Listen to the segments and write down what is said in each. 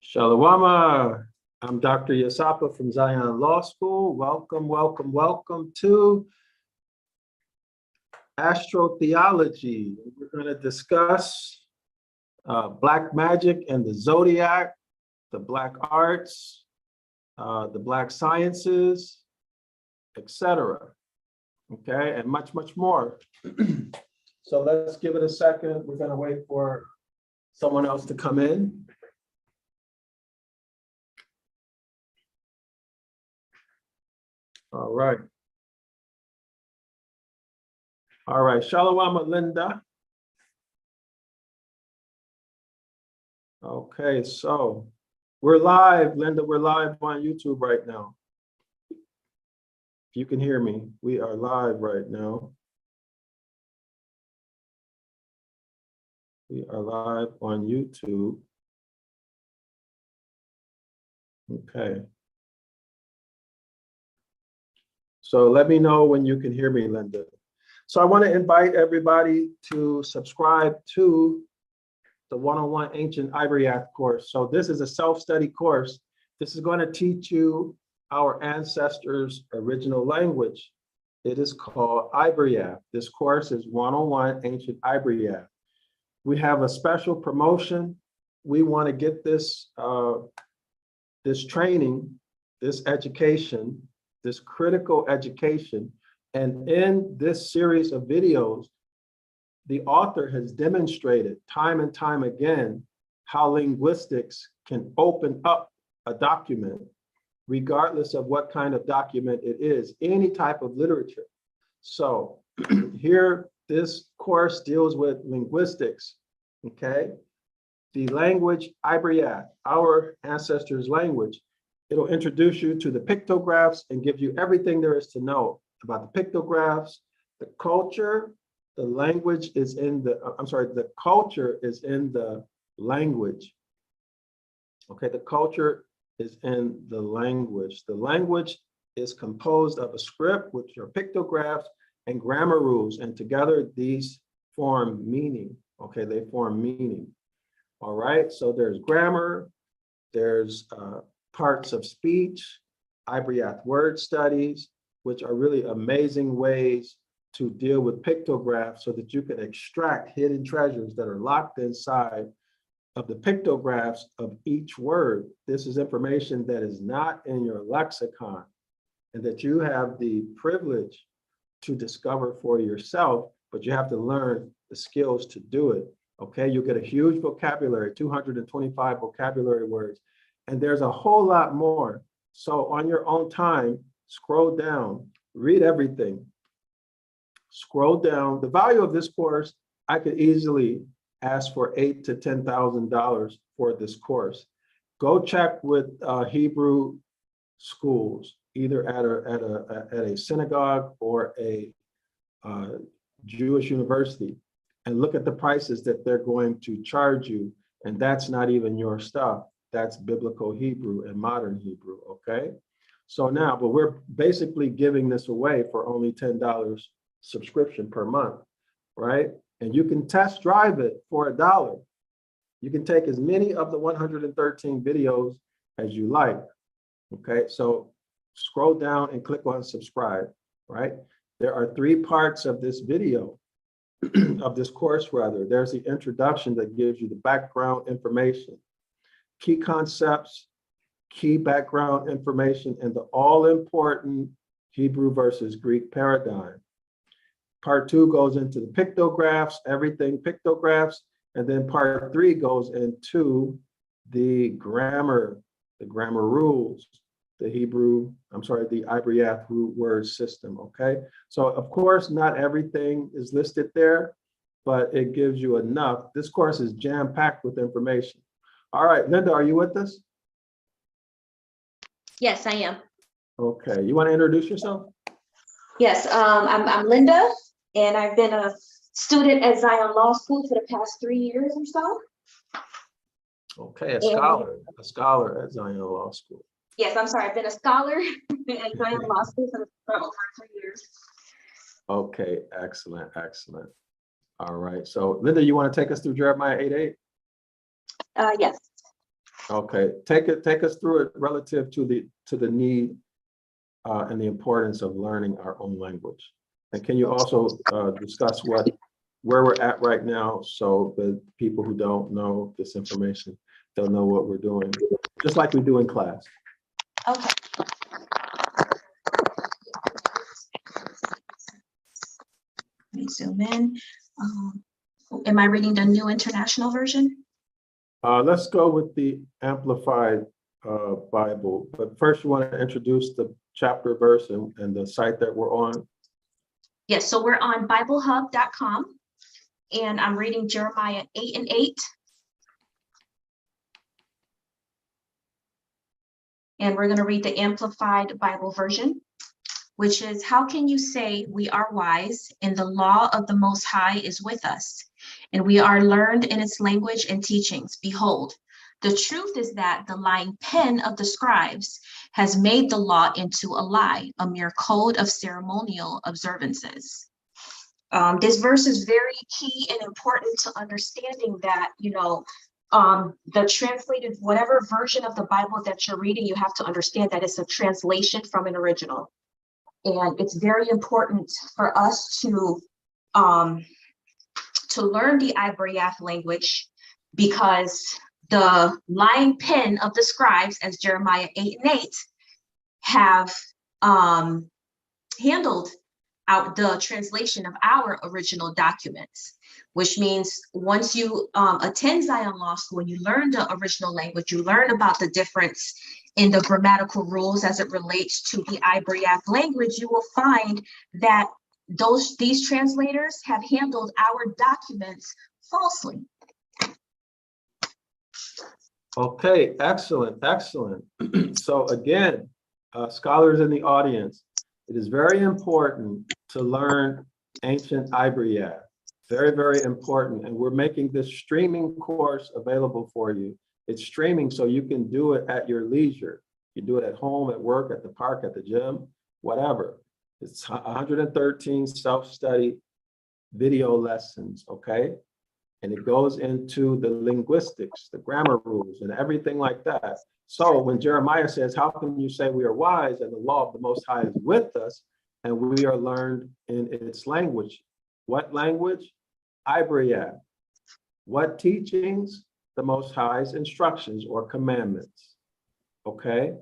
Shalawama, I'm Dr. Yasapa from Zion Law School. Welcome, welcome, welcome to Astrotheology. We're going to discuss black magic and the Zodiac, the black arts, the black sciences, etc. Okay, and much, much more. So let's give it a second. We're going to wait for someone else to come in. All right. All right, Shalom, Linda. Okay, so we're live, Linda. We're live on YouTube right now. If you can hear me, we are live right now. We are live on YouTube. Okay. So let me know when you can hear me, Linda. So I want to invite everybody to subscribe to the 101 Ancient Ibaryath course. So this is a self-study course. This is going to teach you our ancestors' original language. It is called Ibaryath. This course is 101 Ancient Ibaryath. We have a special promotion. We want to get this, this training, this education, this critical education. And in this series of videos, the author has demonstrated time and time again how linguistics can open up a document, regardless of what kind of document it is, any type of literature. So here, this course deals with linguistics, okay? The language Ibaryath, our ancestors' language. It'll introduce you to the pictographs and give you everything there is to know about the pictographs, the culture. The language is in the, the culture is in the language. Okay, the culture is in the language. The language is composed of a script, which are pictographs and grammar rules, and together these form meaning. Okay, they form meaning. All right, so there's grammar, there's parts of speech, Ibaryath word studies, which are really amazing ways to deal with pictographs so that you can extract hidden treasures that are locked inside of the pictographs of each word. This is information that is not in your lexicon and that you have the privilege to discover for yourself, but you have to learn the skills to do it. Okay, you get a huge vocabulary, 225 vocabulary words, and there's a whole lot more. So on your own time, scroll down, read everything. Scroll down. The value of this course, I could easily ask for $8,000 to $10,000 for this course. Go check with Hebrew schools, either at a synagogue or a Jewish university, and look at the prices that they're going to charge you. And that's not even your stuff. That's biblical Hebrew and modern Hebrew, okay? So now, but we're basically giving this away for only $10 subscription per month, right? And you can test drive it for $1. You can take as many of the 113 videos as you like, okay? So scroll down and click on subscribe, right? There are 3 parts of this video, of this course rather. There's the introduction that gives you the background information, key concepts, key background information, and the all-important Hebrew versus Greek paradigm. Part 2 goes into the pictographs, everything pictographs, and then part 3 goes into the grammar rules, the Ibaryath root word system, okay? So of course, not everything is listed there, but it gives you enough. This course is jam-packed with information. All right, Linda, are you with us? Yes, I am. Okay, you want to introduce yourself? Yes, I'm Linda, and I've been a student at Zion Law School for the past 3 years or so. Okay, a scholar at Zion Law School. Yes, I'm sorry, I've been a scholar at Zion Law School for over 3 years. Okay, excellent, excellent. All right, so Linda, you want to take us through Jeremiah 8:8? Yes. Okay, take us through it relative to the need and the importance of learning our own language. And can you also discuss where we're at right now, so the people who don't know this information, they'll know what we're doing, just like we do in class. Okay. Let me zoom in. Am I reading the New International Version? Let's go with the Amplified Bible, but first you want to introduce the chapter, verse, and the site that we're on. Yes, so we're on BibleHub.com, and I'm reading Jeremiah 8:8. And we're going to read the Amplified Bible version, which is, how can you say we are wise, and the law of the Most High is with us, and we are learned in its language and teachings? Behold, the truth is that the lying pen of the scribes has made the law into a lie, a mere code of ceremonial observances. This verse is very key and important to understanding that, the translated, whatever version of the Bible that you're reading, you have to understand that it's a translation from an original. And it's very important for us to learn the Ibaryath language, because the lying pen of the scribes, as Jeremiah 8:8, have handled out the translation of our original documents, which means once you attend Zion Law School and you learn the original language, you learn about the difference in the grammatical rules as it relates to the Ibaryath language, you will find that these translators have handled our documents falsely. Okay, excellent, excellent. So again, scholars in the audience, it is very important to learn Ancient Ibaryath. Very, very important. And we're making this streaming course available for you. It's streaming so you can do it at your leisure. You do it at home, at work, at the park, at the gym, whatever. It's 113 self-study video lessons, okay? And it goes into the linguistics, the grammar rules, and everything like that. So when Jeremiah says, how can you say we are wise and the law of the Most High is with us, and we are learned in its language? What language? Ibaryath. What teachings? The Most High's instructions or commandments. Okay?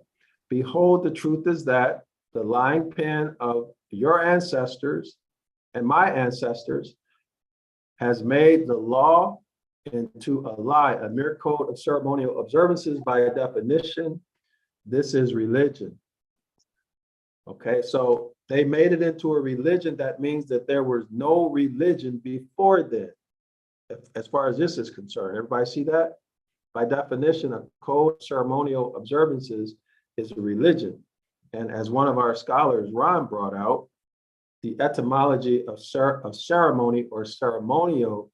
Behold, the truth is that the lying pen of your ancestors and my ancestors has made the law into a lie, a mere code of ceremonial observances. By definition, this is religion. Okay, so they made it into a religion. That means that there was no religion before then, as far as this is concerned. Everybody see that? By definition, a code of ceremonial observances is a religion. And as one of our scholars, Ron, brought out, the etymology of ceremony or ceremonial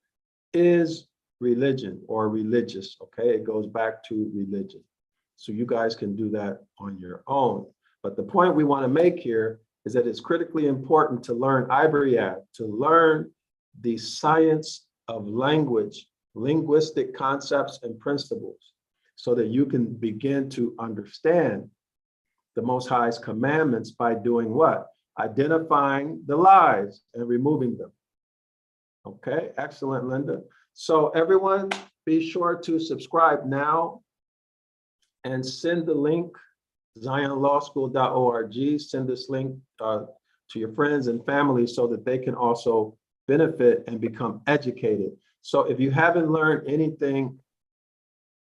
is religion or religious, okay? It goes back to religion. So you guys can do that on your own. But the point we want to make here is that it's critically important to learn Ibaryath, to learn the science of language, linguistic concepts and principles, so that you can begin to understand the Most High's commandments by doing what? Identifying the lies and removing them. Okay, excellent, Linda. So everyone, be sure to subscribe now and send the link, zionlawschool.org. Send this link to your friends and family so that they can also benefit and become educated. So if you haven't learned anything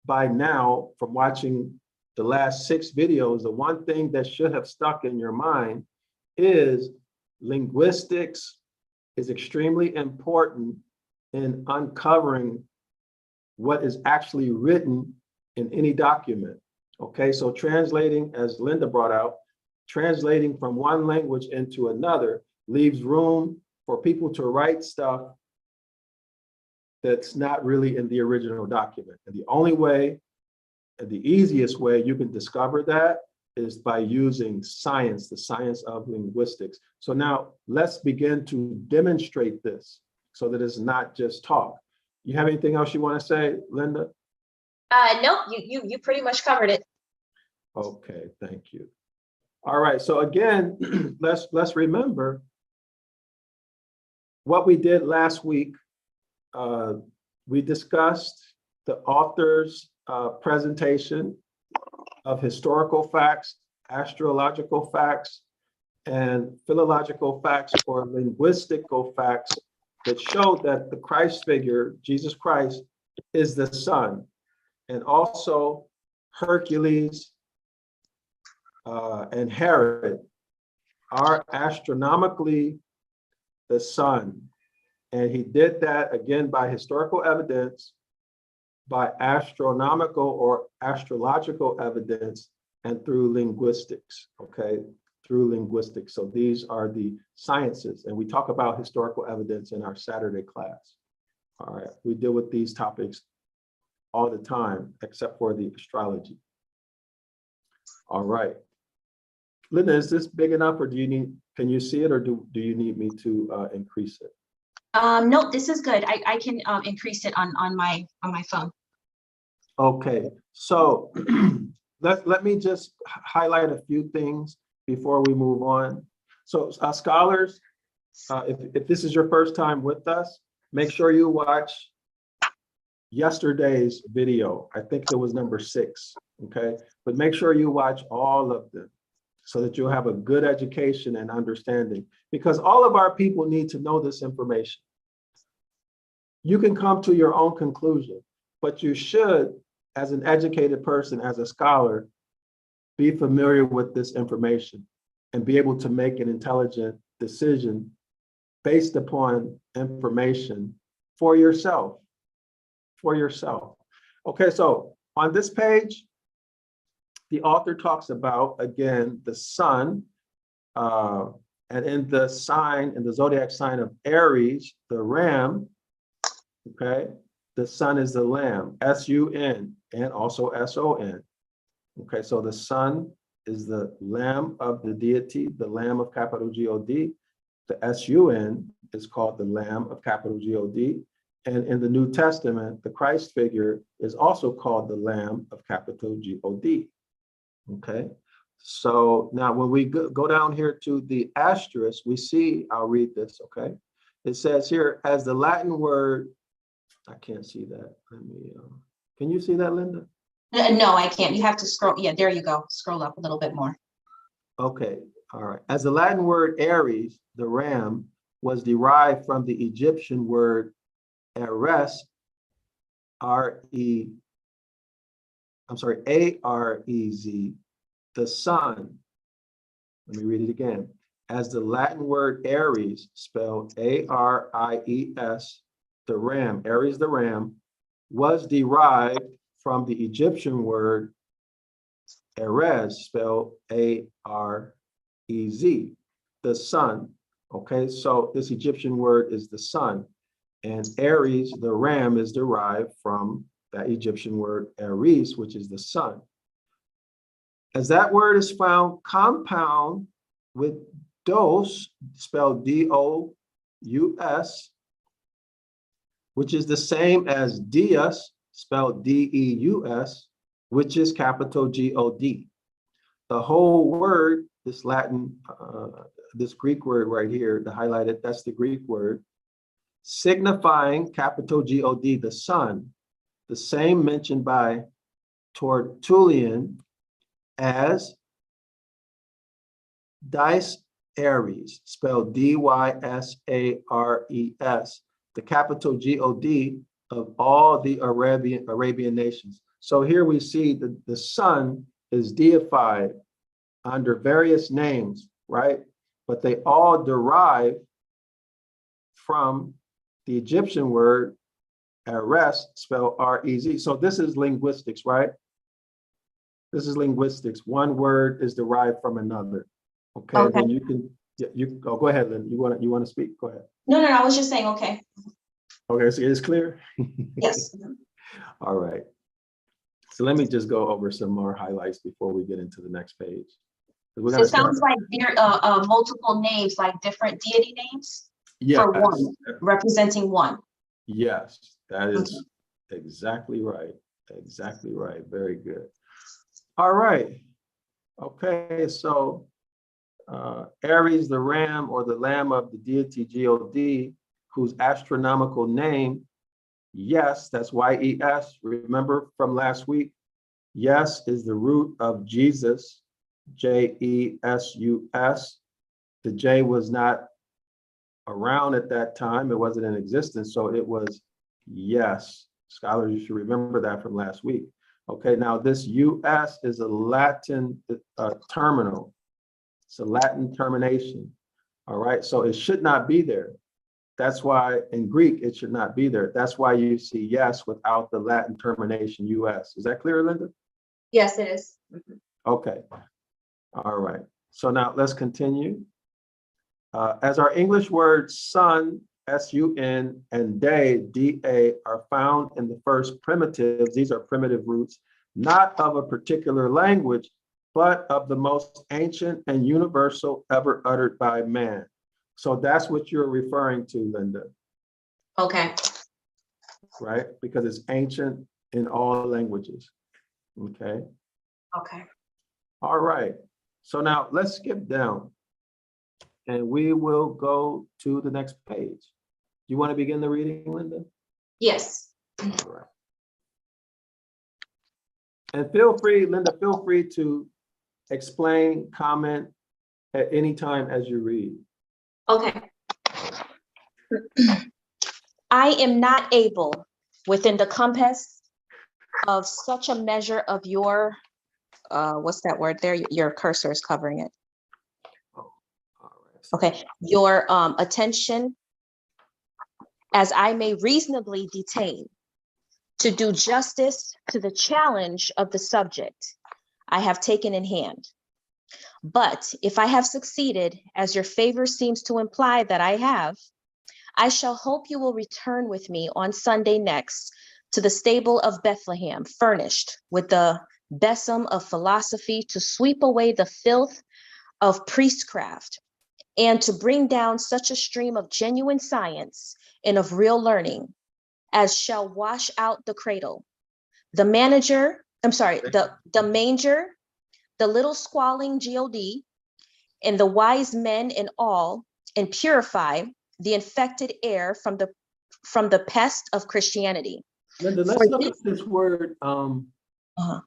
by now from watching the last 6 videos, the one thing that should have stuck in your mind is linguistics is extremely important in uncovering what is actually written in any document. Okay, so translating, as Linda brought out, translating from one language into another leaves room for people to write stuff that's not really in the original document. And the only way, and the easiest way you can discover that is by using science, the science of linguistics. So now let's begin to demonstrate this so that it's not just talk. You have anything else you want to say, Linda? Nope, you pretty much covered it. Okay, thank you. All right, so again, let's remember what we did last week. We discussed the author's presentation of historical facts, astrological facts, and philological facts or linguistical facts that showed that the Christ figure, Jesus Christ, is the Son. And also Hercules and Herod are astronomically the Son. And he did that again by historical evidence, by astronomical or astrological evidence, and through linguistics, okay? Through linguistics. So these are the sciences. And we talk about historical evidence in our Saturday class. All right, we deal with these topics all the time, except for the astrology. All right. Linda, is this big enough, or can you see it, or do you need me to increase it? Nope, this is good. I can increase it on my phone. Okay, so let me just highlight a few things before we move on. So scholars, if this is your first time with us, make sure you watch yesterday's video. I think it was number 6, okay? But make sure you watch all of them so that you'll have a good education and understanding, because all of our people need to know this information. You can come to your own conclusion, but you should, as an educated person, as a scholar, be familiar with this information and be able to make an intelligent decision based upon information for yourself. Okay, so on this page, the author talks about, again, the Sun, and in the sign, in the zodiac sign of Aries, the ram, okay, the Sun is the lamb, S-U-N, and also S-O-N. Okay, so the Sun is the lamb of the deity, the lamb of capital G-O-D. The S-U-N is called the lamb of capital G-O-D. And in the New Testament, the Christ figure is also called the lamb of capital G-O-D. Okay, so now when we go down here to the asterisk, we see, I'll read this, okay? It says here, as the Latin word, I can't see that. Let me, can you see that, Linda? No, I can't. You have to scroll. Yeah, there you go. Scroll up a little bit more. Okay, all right. As the Latin word Aries, the ram, was derived from the Egyptian word Ares, A-R-E-Z, the sun. Let me read it again. As the Latin word Aries, spelled A-R-I-E-S, the ram, Aries the ram, was derived from the Egyptian word Erez, spelled A-R-E-Z, the sun. Okay, so this Egyptian word is the sun, and Aries, the ram, is derived from that Egyptian word Aries, which is the sun. As that word is found compound with dos, spelled D-O-U-S, which is the same as Deus, spelled D-E-U-S, which is capital G-O-D. The whole word, this Latin, this Greek word right here, the highlighted, that's the Greek word, signifying capital G-O-D, the sun, the same mentioned by Tertullian as Dies Aries, spelled D-Y-S-A-R-E-S, the capital G-O-D of all the Arabian nations. So here we see that the sun is deified under various names, right? But they all derive from the Egyptian word Ares, spelled R-E-Z. So this is linguistics, right? This is linguistics. One word is derived from another. Okay, then you can, go ahead, Lynn. You want to speak? Go ahead. No, I was just saying, okay. Okay, so it's clear? Yes. All right. So let me just go over some more highlights before we get into the next page. So it sounds like there are multiple names, like different deity names, yes, for one, representing one. Yes, that is exactly right. Exactly right. Very good. All right. Okay, so Aries, the ram or the lamb of the deity God, whose astronomical name, yes, that's Y-E-S. Remember from last week? Yes is the root of Jesus, J-E-S-U-S. The J was not around at that time. It wasn't in existence. So it was yes. Scholars, you should remember that from last week. Okay, now this US is a Latin terminal. It's a Latin termination. All right, so it should not be there. That's why in Greek, it should not be there. That's why you see yes without the Latin termination US. Is that clear, Linda? Yes, it is. Okay, all right. So now let's continue. As our English words sun, S-U-N, and day, D-A, are found in the first primitives, these are primitive roots, not of a particular language, but of the most ancient and universal ever uttered by man. So that's what you're referring to, Linda. Okay. Right? Because it's ancient in all languages. Okay. Okay. All right. So now let's skip down and we will go to the next page. You want to begin the reading, Linda? Yes. All right. And feel free, Linda, feel free to explain, comment at any time as you read. Okay. I am not able, within the compass of such a measure of your, what's that word there? Your cursor is covering it. Oh, all right. Okay, your attention, as I may reasonably detain, to do justice to the challenge of the subject I have taken in hand. But if I have succeeded, as your favor seems to imply that I have, I shall hope you will return with me on Sunday next to the stable of Bethlehem, furnished with the besom of philosophy to sweep away the filth of priestcraft, and to bring down such a stream of genuine science and of real learning as shall wash out the cradle, the manger, the little squalling God, and the wise men and all, and purify the infected air from the pest of Christianity. Linda, For let's look this, at this word,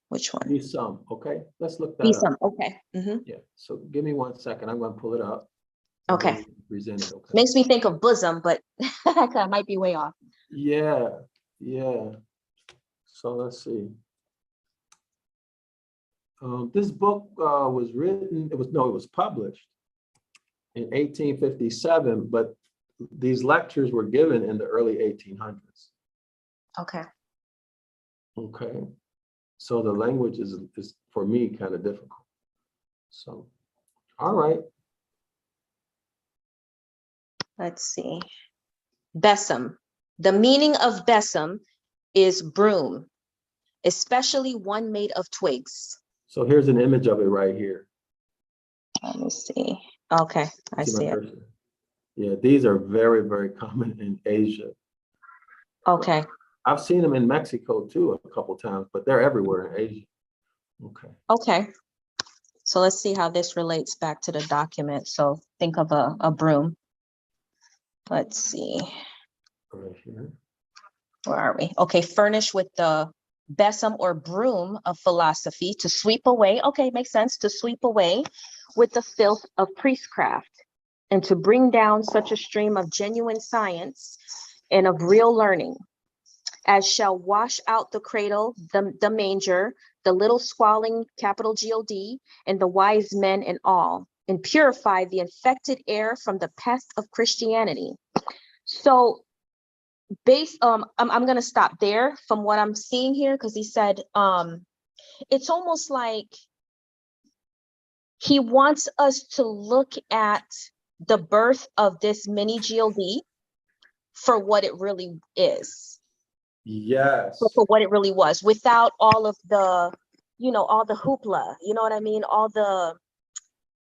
which one? besom, okay? Let's look that up. Besom. Okay. Mhm. Yeah, so give me 1 second. I'm going to pull it up. Okay. Present it, okay? Makes me think of bosom, but I might be way off. Yeah, yeah. So let's see. This book was written, it was published in 1857, but these lectures were given in the early 1800s. Okay. Okay. So the language is for me kind of difficult. So, all right. Let's see. Besom. The meaning of besom is broom, especially one made of twigs. So here's an image of it right here. Let me see. Okay, I see it. Cursor? Yeah, these are very, very common in Asia. Okay. I've seen them in Mexico too a couple times, but they're everywhere in Asia. Okay. Okay. So let's see how this relates back to the document. So think of a broom. Let's see. Right here. Where are we? Okay, furnished with the besom or broom of philosophy to sweep away. Okay, makes sense, to sweep away with the filth of priestcraft and to bring down such a stream of genuine science and of real learning as shall wash out the cradle, the manger, the little squalling, capital G-O-D, and the wise men and all, and purify the infected air from the pest of Christianity. So I'm gonna stop there from what I'm seeing here, because he said it's almost like he wants us to look at the birth of this mini God for what it really is. Yes. For what it really was, without all of the, all the hoopla, you know what I mean? All the,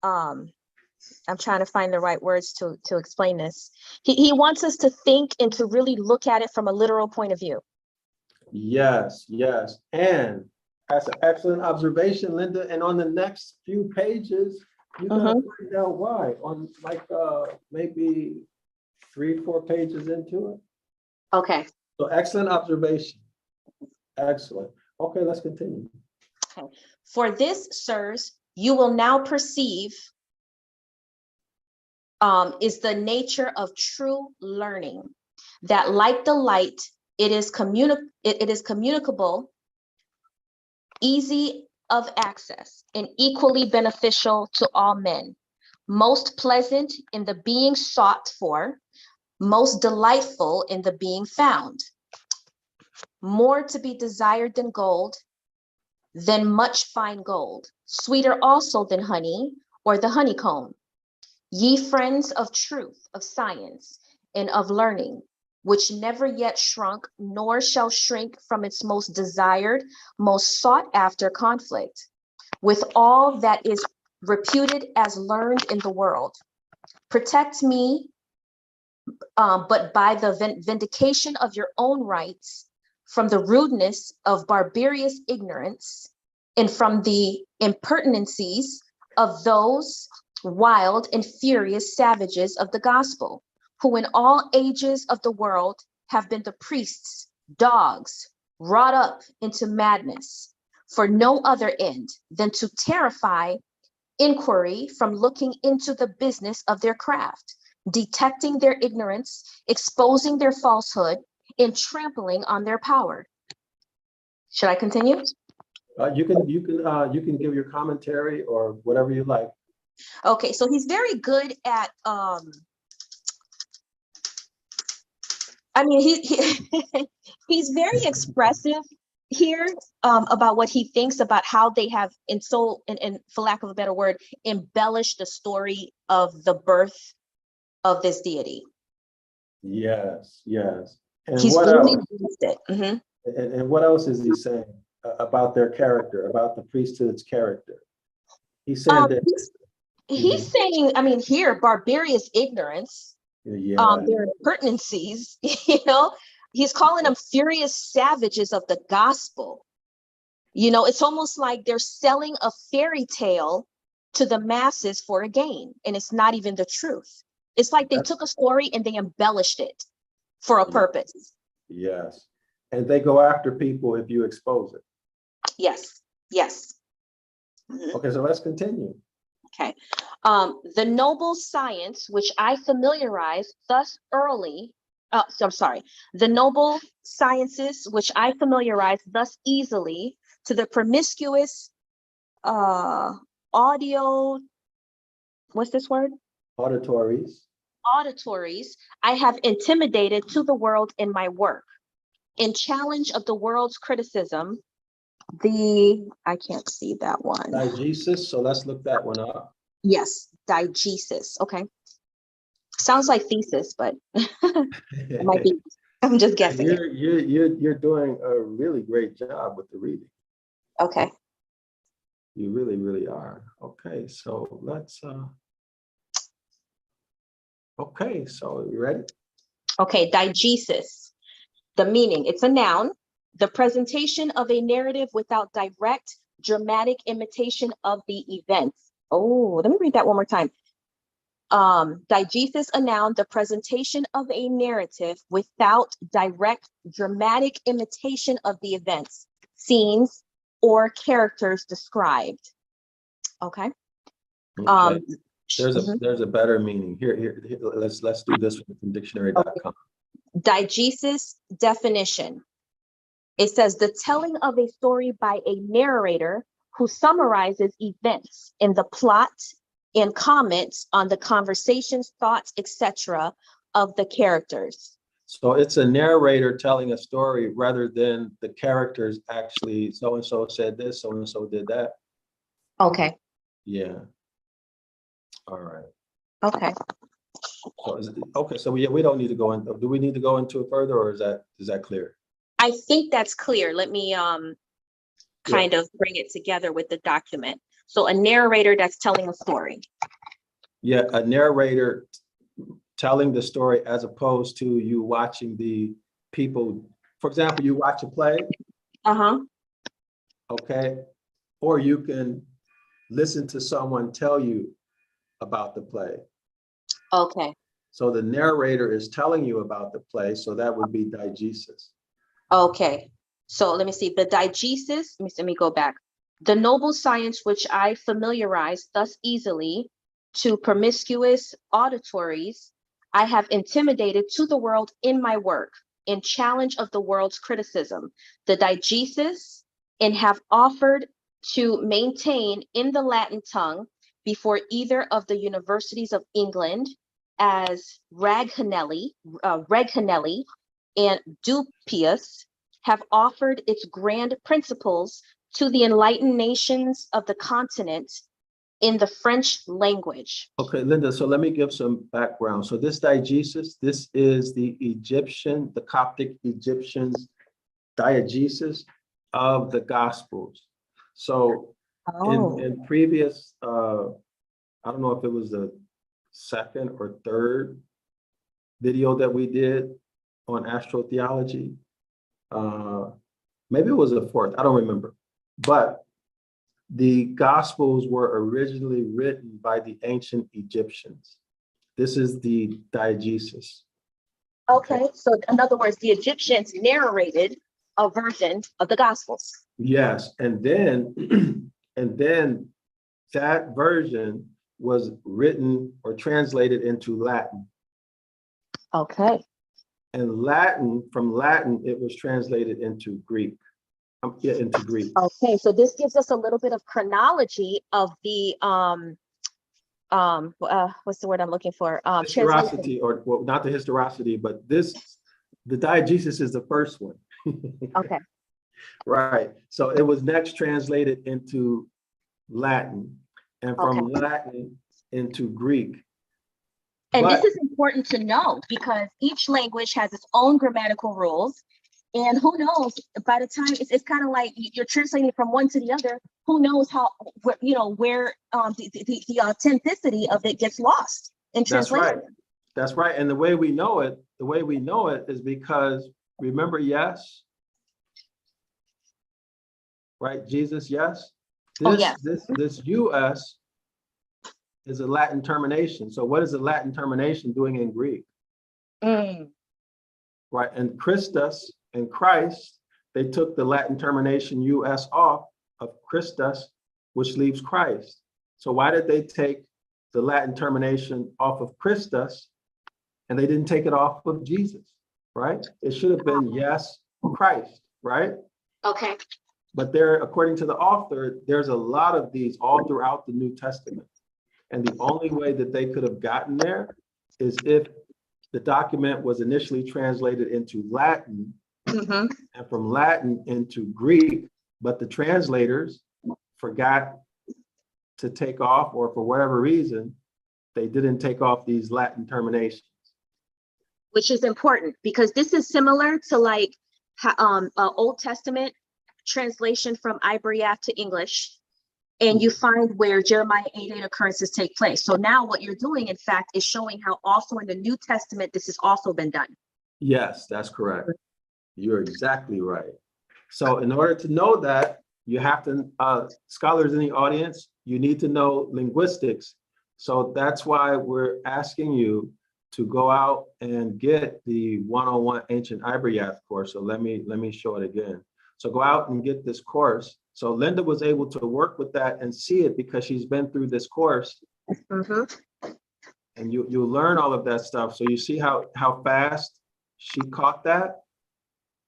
I'm trying to find the right words to explain this. He wants us to think and to really look at it from a literal point of view. Yes, yes. And that's an excellent observation, Linda. And on the next few pages, you're gonna find out why on like maybe 3, 4 pages into it. Okay. So excellent observation. Excellent. Okay, let's continue. Okay. For this, sirs, you will now perceive is the nature of true learning, that like the light, it is communicable, easy of access, and equally beneficial to all men, most pleasant in the being sought for, most delightful in the being found, more to be desired than gold, than much fine gold, sweeter also than honey or the honeycomb. Ye friends of truth, of science, and of learning, which never yet shrunk, nor shall shrink from its most desired, most sought after conflict, with all that is reputed as learned in the world. Protect me, but by the vindication of your own rights, from the rudeness of barbarous ignorance, and from the impertinencies of those wild and furious savages of the gospel, who in all ages of the world have been the priests, dogs, wrought up into madness, for no other end than to terrify inquiry from looking into the business of their craft, detecting their ignorance, exposing their falsehood, and trampling on their power. Should I continue? You can give your commentary or whatever you like. Okay, so he's very good at I mean he's very expressive here about what he thinks about how they have and for lack of a better word, embellished the story of the birth of this deity. Yes, yes. And he's what really else? And what else is he saying about their character, about the priesthood's character? He's saying that he's saying, I mean, here, barbarous ignorance, their impertinencies, you know, he's calling them furious savages of the gospel. You know, it's almost like they're selling a fairy tale to the masses for a gain, and it's not even the truth. It's like they took a story and they embellished it for a purpose. Yes. And they go after people if you expose it. Yes, yes. Okay, so let's continue. Okay. The noble science, which I familiarize thus early, the noble sciences, which I familiarize thus easily to the promiscuous what's this word? Auditories, I have intimidated to the world in my work. In challenge of the world's criticism, I can't see that one. Diegesis, so let's look that one up. Yes, diegesis. Okay. Sounds like thesis, but it might be. I'm just guessing. You're doing a really great job with the reading. Okay. You really, really are. Okay, so let's okay, so you ready? Okay, diegesis. The meaning, it's a noun. The presentation of a narrative without direct dramatic imitation of the events. Oh, let me read that one more time. Diegesis, a noun, the presentation of a narrative without direct dramatic imitation of the events, scenes, or characters described. Okay. There's a better meaning. Here, let's do this from dictionary.com. Diegesis definition. It says the telling of a story by a narrator who summarizes events in the plot and comments on the conversations, thoughts, etc. of the characters. So it's a narrator telling a story rather than the characters actually, so-and-so said this, so-and-so did that. Okay. Yeah. All right. Okay. So we don't need to go in. Do we need to go into it further, or is that clear? I think that's clear. Let me kind of bring it together with the document. So a narrator that's telling a story. Yeah, a narrator telling the story as opposed to you watching the people for example, you watch a play, Uh-huh. okay? Or you can listen to someone tell you about the play. Okay. So the narrator is telling you about the play, so that would be diegesis. Okay. So let me see. The diegesis, let me go back. The noble science which I familiarize thus easily to promiscuous auditories, I have intimidated to the world in my work, in challenge of the world's criticism, the diegesis, and have offered to maintain in the Latin tongue before either of the universities of England as Ragnelli and Dupuis have offered its grand principles to the enlightened nations of the continent in the French language. Okay, Linda, so let me give some background. So this diegesis, this is the Egyptian, the Coptic Egyptians diegesis of the Gospels. So in previous, I don't know if it was the second or third video that we did on astrotheology. Maybe it was the fourth, I don't remember. But the Gospels were originally written by the ancient Egyptians. This is the diegesis. Okay, so in other words, the Egyptians narrated a version of the Gospels. Yes, and then and then that version was written or translated into Latin. Okay. And Latin, from Latin, it was translated into Greek. Into Greek. Okay, so this gives us a little bit of chronology of the what's the word I'm looking for? Historicity, or well, not the historicity, but this, the diegesis is the first one. Okay. Right. So it was next translated into Latin, and from Latin into Greek. And this is important to know because each language has its own grammatical rules. And who knows, by the time it's kind of like you're translating from one to the other, who knows how, where the authenticity of it gets lost in translation. That's right. That's right. And the way we know it is because, remember, yes? Right, Jesus, yes? This US is a Latin termination. So what is a Latin termination doing in Greek? Right, and Christus and Christ, they took the Latin termination US off of Christus, which leaves Christ. So why did they take the Latin termination off of Christus and they didn't take it off of Jesus, right? It should have been yes, Christ, right? Okay. But there, according to the author, there's a lot of these all throughout the New Testament. And the only way that they could have gotten there is if the document was initially translated into Latin and from Latin into Greek, but the translators forgot to take off, or for whatever reason, they didn't take off these Latin terminations. Which is important because this is similar to like Old Testament translation from Ibaryath to English. And you find where Jeremiah 8:8 occurrences take place. So now what you're doing, in fact, is showing how also in the New Testament, this has also been done. Yes, that's correct. You're exactly right. So in order to know that, you have to, scholars in the audience, you need to know linguistics. So that's why we're asking you to go out and get the 101 Ancient Ibaryath course. So let me show it again. So go out and get this course. So Linda was able to work with that and see it because she's been through this course. And you learn all of that stuff. So you see how fast she caught that.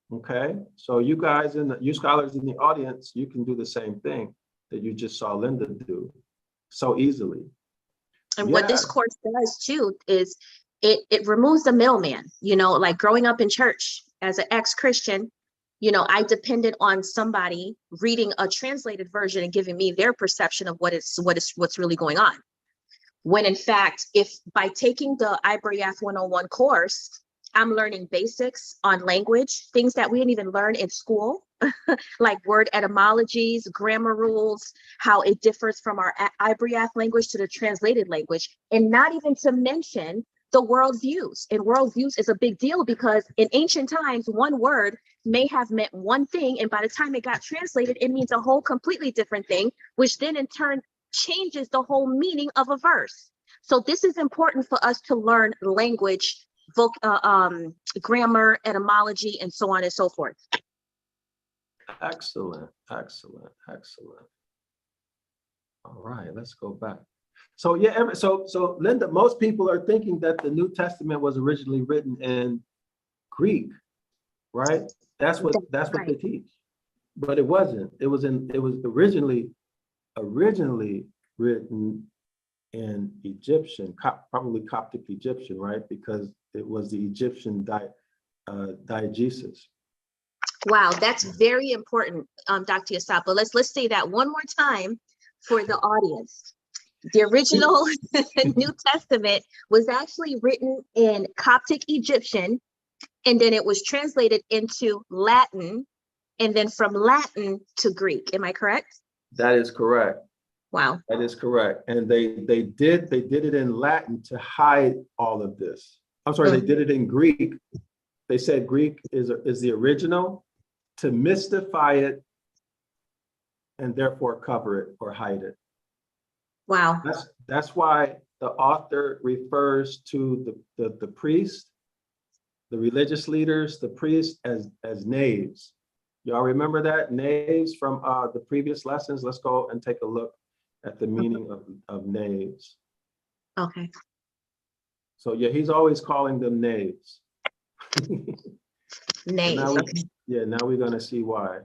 Okay, so you guys you scholars in the audience, you can do the same thing that you just saw Linda do so easily. And what this course does too is it removes the middleman. You know, like growing up in church as an ex-Christian, you know, I depended on somebody reading a translated version and giving me their perception of what's really going on. When in fact, if by taking the Ibaryath 101 course, I'm learning basics on language, things that we didn't even learn in school, like word etymologies, grammar rules, how it differs from our Ibaryath language to the translated language, and not even to mention the worldviews. And worldviews is a big deal because in ancient times, one word may have meant one thing, and by the time it got translated, it means a whole completely different thing, which then in turn changes the whole meaning of a verse. So this is important for us to learn language, grammar, etymology, and so on and so forth. Excellent, excellent, excellent. All right, let's go back. So yeah, so Linda, most people are thinking that the New Testament was originally written in Greek, right? That's what they teach. But it wasn't. It was originally written in Egyptian, probably Coptic Egyptian, right? Because it was the Egyptian diegesis. Wow, that's very important, Dr. Yasapa. Let's say that one more time for the audience. The original New Testament was actually written in Coptic Egyptian, and then it was translated into Latin, and then from Latin to Greek. Am I correct? That is correct. Wow. That is correct. And they did it in Latin to hide all of this. I'm sorry, they did it in Greek. They said Greek is the original to mystify it and therefore cover it or hide it. Wow. That's why the author refers to the priest, the religious leaders, the priests as knaves. Y'all remember that? Knaves from the previous lessons. Let's go and take a look at the meaning of knaves. Okay. So yeah, he's always calling them knaves. Knaves. Now now we're gonna see why.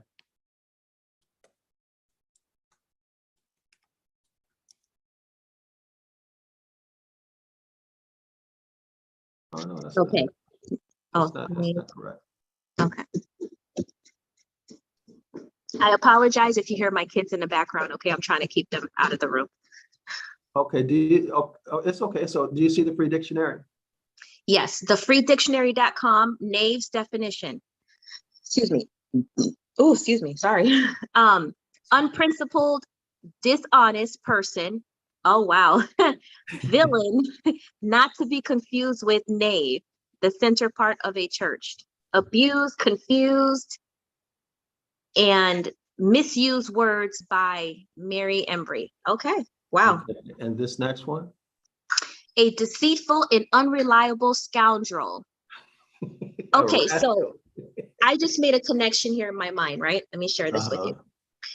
Oh no, that's okay. That's not correct. Okay. I apologize if you hear my kids in the background. Okay, I'm trying to keep them out of the room. Okay, it's okay. So do you see the free dictionary? Yes, the freedictionary.com, knaves definition. Excuse me. Oh, excuse me. Sorry. Unprincipled, dishonest person. Oh, wow. Villain, not to be confused with knave, the center part of a church. Abused, confused, and misuse words by Mary Embry. Okay, wow. Okay. And this next one? A deceitful and unreliable scoundrel. Okay, so I just made a connection here in my mind, right? Let me share this with you.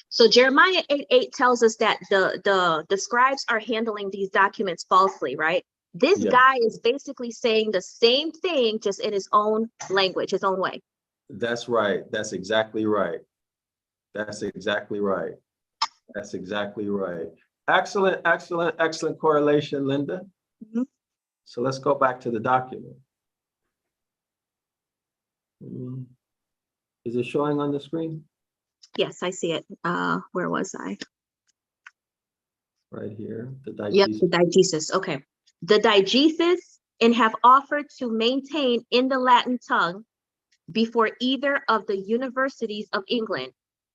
So Jeremiah 8:8 tells us that the scribes are handling these documents falsely, right? This guy is basically saying the same thing, just in his own language, his own way. That's right. That's exactly right. That's exactly right. That's exactly right. Excellent, excellent, excellent correlation, Linda. Mm-hmm. So let's go back to the document. Is it showing on the screen? Yes, I see it. Where was I? Right here, the diegesis. Yep, the diegesis. Okay. The diegesis, and have offered to maintain in the Latin tongue before either of the universities of England,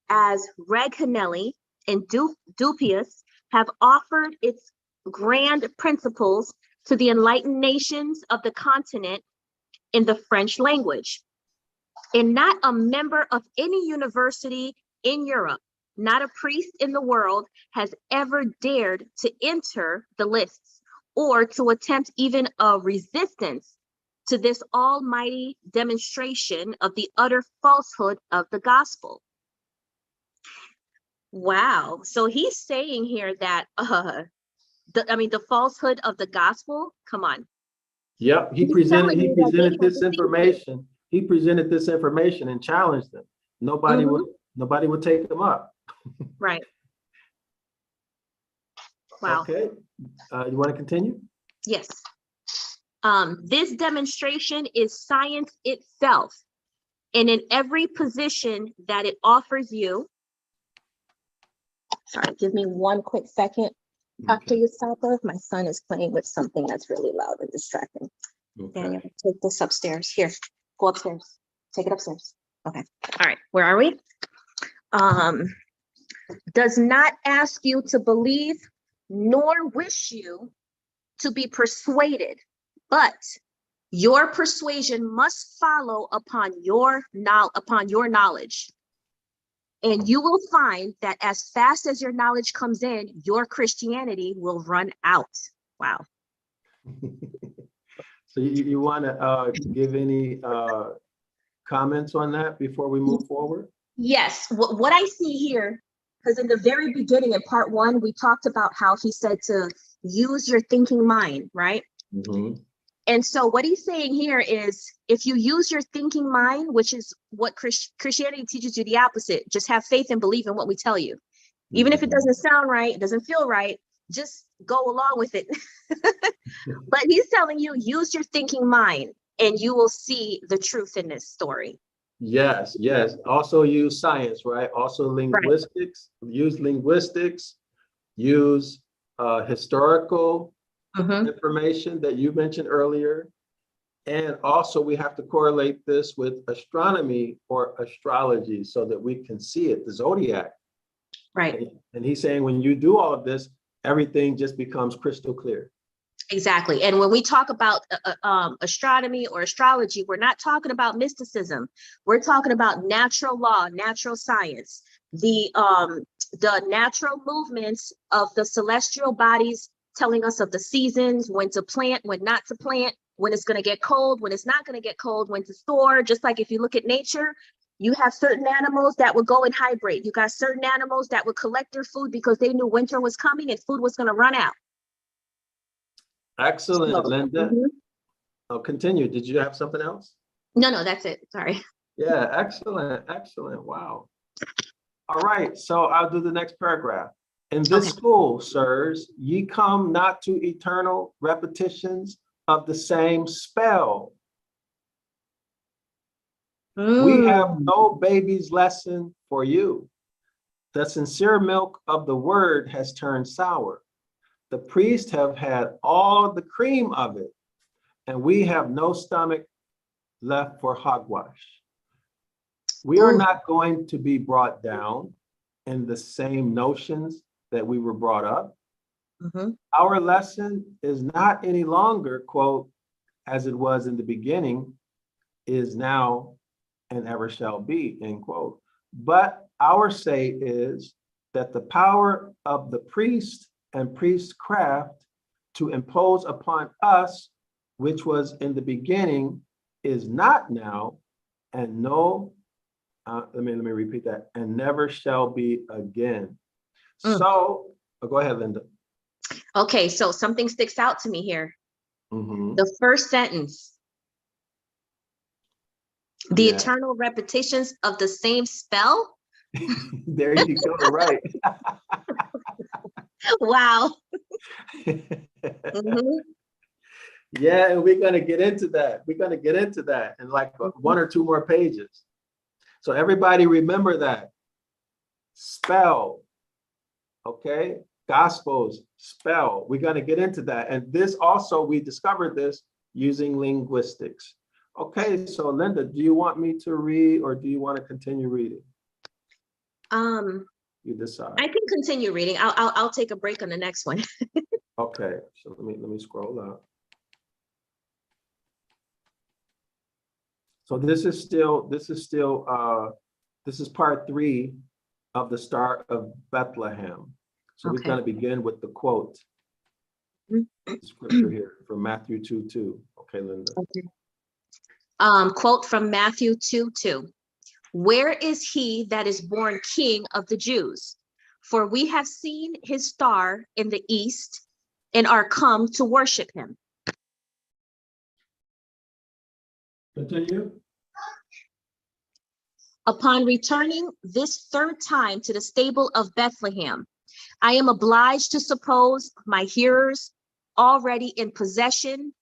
as Raganelli and Dupuis have offered its grand principles to the enlightened nations of the continent in the French language. And not a member of any university in Europe, not a priest in the world, has ever dared to enter the lists or to attempt even a resistance to this almighty demonstration of the utter falsehood of the gospel. Wow. So he's saying here that the falsehood of the gospel. Come on. Yep, he presented this information. He presented this information and challenged them. Nobody would take them up. Right. Wow. Okay. You want to continue? Yes. This demonstration is science itself, and in every position that it offers you. Sorry, give me one quick second. Dr. Yasapa, my son is playing with something that's really loud and distracting. Okay. Daniel, take this upstairs. Here, go upstairs. Take it upstairs. Okay. All right. Where are we? Does not ask you to believe, nor wish you to be persuaded, but Your persuasion must follow upon your knowledge. And you will find that as fast as your knowledge comes in, your Christianity will run out. Wow. So you want to give any comments on that before we move forward? Yes, what I see here, because in the very beginning in part 1, we talked about how he said to use your thinking mind, right? Mm-hmm. And so what he's saying here is, if you use your thinking mind, which is what Christianity teaches you the opposite, just have faith and believe in what we tell you. Even if it doesn't sound right, it doesn't feel right, just go along with it. But he's telling you, use your thinking mind and you will see the truth in this story. Yes, yes. Also use science, right? Also linguistics, use linguistics, use historical information that you mentioned earlier. And also we have to correlate this with astronomy or astrology so that we can see it, the Zodiac. Right. And he's saying when you do all of this, everything just becomes crystal clear. Exactly. And when we talk about astronomy or astrology, we're not talking about mysticism. We're talking about natural law, natural science, the natural movements of the celestial bodies telling us of the seasons, when to plant, when not to plant, when it's going to get cold, when it's not going to get cold, when to store. Just like if you look at nature, you have certain animals that would go and hibernate. You got certain animals that would collect their food because they knew winter was coming and food was going to run out. Excellent, Linda. I'll continue. Did you have something else? No, that's it. Sorry. Yeah, excellent, excellent. Wow. All right, so I'll do the next paragraph. In this school, sirs, ye come not to eternal repetitions of the same spell. We have no baby's lesson for you. The sincere milk of the word has turned sour. The priests have had all the cream of it, and we have no stomach left for hogwash. We are not going to be brought down in the same notions that we were brought up. Our lesson is not any longer, quote, as it was in the beginning, is now, and ever shall be, end quote. But our say is that the power of the priest and priestcraft to impose upon us, which was in the beginning, is not now, and no, let me repeat that, and never shall be again. So, go ahead, Linda. Okay, so something sticks out to me here. The first sentence, the eternal repetitions of the same spell. There you go, right. Wow. Yeah, and we're going to get into that. We're going to get into that in like 1 or 2 more pages. So everybody remember that. Spell, okay? Gospels, spell. We're going to get into that. And this also, we discovered this using linguistics. Okay, so Linda, do you want me to read or do you want to continue reading? You decide. I can continue reading. I'll take a break on the next one. Okay, so let me scroll up. So this is part 3 of the Star of Bethlehem. So we're going to begin with the quote. Scripture here from Matthew 2:2. Okay, Linda. Quote from Matthew 2:2. Where is he that is born King of the Jews? For we have seen his star in the east and are come to worship him. Continue. Upon returning this 3rd time to the stable of Bethlehem, I am obliged to suppose my hearers already in possession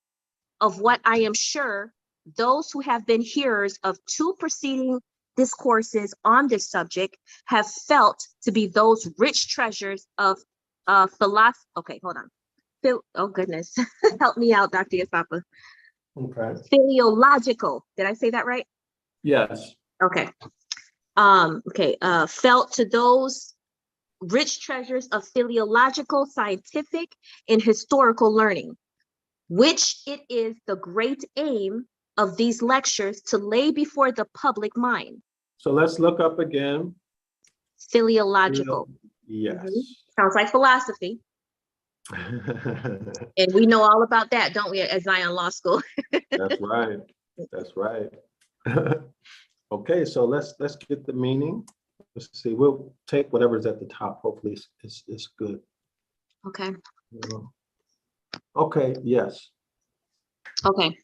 of what I am sure those who have been hearers of 2 preceding discourses on this subject have felt to be those rich treasures of philosophy. Okay, hold on. Oh goodness, help me out, Dr. Yasapa. Okay. Philological. Did I say that right? Yes. Okay. Felt to those rich treasures of philological, scientific, and historical learning. which it is the great aim of these lectures to lay before the public mind. So let's look up again. Philological. Yes. Sounds like philosophy. And we know all about that, don't we, at Zion Law School? That's right. That's right. Okay, so let's get the meaning. Let's see. We'll take whatever's at the top. Hopefully, it's good. Okay. Okay. Yes. Okay.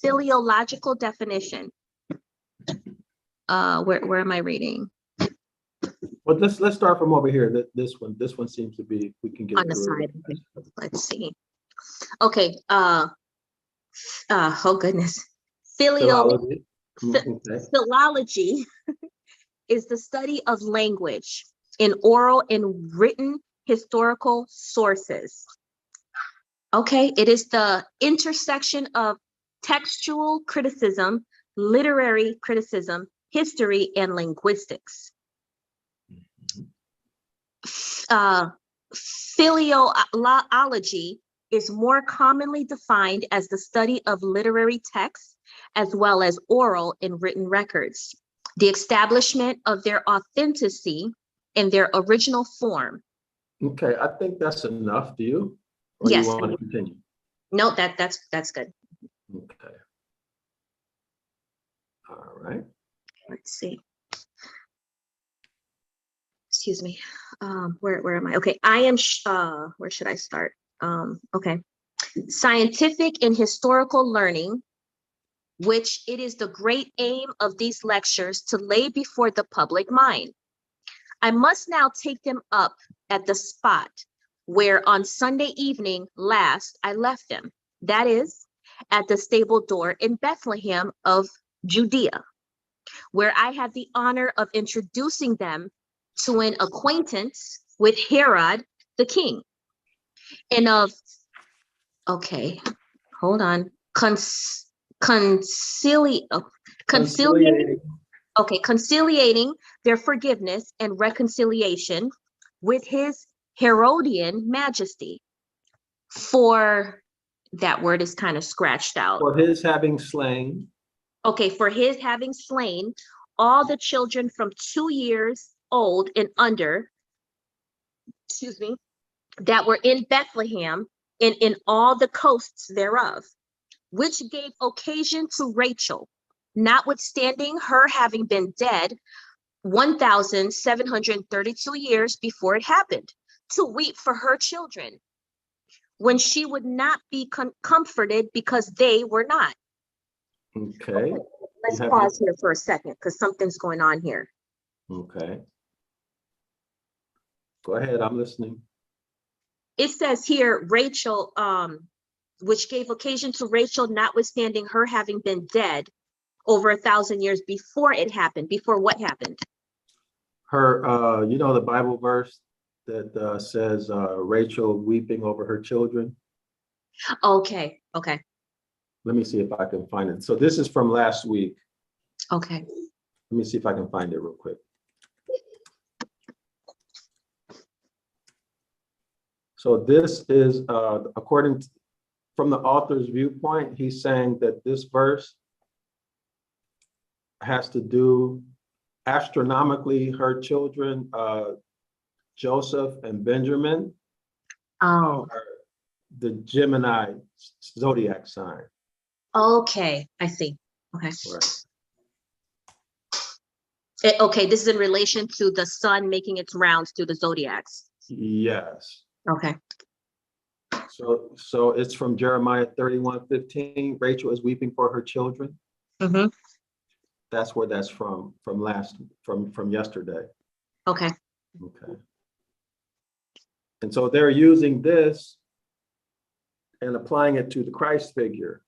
Philological definition. Where am I reading? Well, let's start from over here. This one seems to be, we can get On the through side. it. Let's see. Okay. Oh goodness. Philology. Okay. Philology is the study of language in oral and written historical sources. Okay, it is the intersection of textual criticism, literary criticism, history, and linguistics. Philology is more commonly defined as the study of literary texts as well as oral and written records, the establishment of their authenticity in their original form. Okay, I think that's enough. Do you? Or Yes. you want to continue? No, that's good. Okay. All right. Let's see. Excuse me. Where am I? Okay, I am. Where should I start? Okay. Scientific and historical learning, which it is the great aim of these lectures to lay before the public mind. I must now take them up at the spot where on Sunday evening last I left them, that is, at the stable door in Bethlehem of Judea, where I had the honor of introducing them to an acquaintance with Herod the king, and of, okay, hold on, conciliating their forgiveness and reconciliation with his Herodian majesty. For that word is kind of scratched out. For his having slain. Okay, for his having slain all the children from 2 years old and under, excuse me, that were in Bethlehem and in all the coasts thereof, which gave occasion to Rachel, notwithstanding her having been dead 1,732 years before it happened, to weep for her children, when she would not be comforted because they were not. Okay. Let's pause here for a second because something's going on here. Okay. Go ahead, I'm listening. It says here, Rachel, which gave occasion to Rachel, notwithstanding her having been dead over 1,000 years before it happened. Before what happened? Her, you know, the Bible verse that says Rachel weeping over her children. Okay, okay. Let me see if I can find it. So this is from last week. Okay. Let me see if I can find it real quick. So this is, according to, from the author's viewpoint, he's saying that this verse has to do astronomically, her children, Joseph and Benjamin, Oh, are the Gemini zodiac sign. okay. I see. Okay. Right. Okay, this is in relation to the sun making its rounds through the zodiacs. Yes. Okay. So it's from Jeremiah 31:15. Rachel is weeping for her children. Mm-hmm. That's where that's from yesterday. Okay. Okay. And so they're using this and applying it to the Christ figure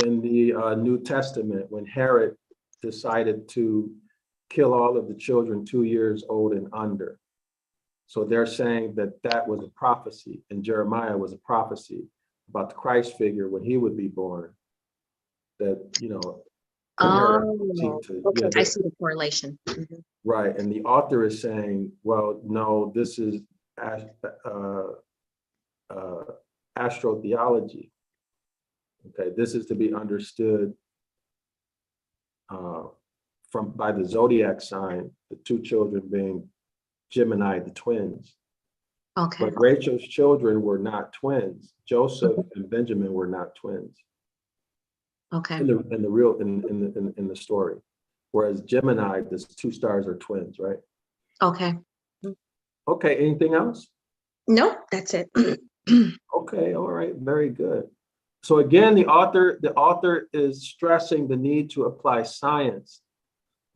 in the New Testament when Herod decided to kill all of the children 2 years old and under. So they're saying that that was a prophecy, and Jeremiah was a prophecy about the Christ figure when he would be born. That, you know, okay. I see the correlation. Mm-hmm. Right, and the author is saying, well, no, this is astrotheology. Okay, this is to be understood by the Zodiac sign, the two children being Gemini, the twins. Okay. But Rachel's children were not twins. Joseph and Benjamin were not twins. Okay. In the story, whereas Gemini, the two stars are twins, right? Okay. Okay. Anything else? No, that's it. Okay. All right. Very good. So again, the author is stressing the need to apply science.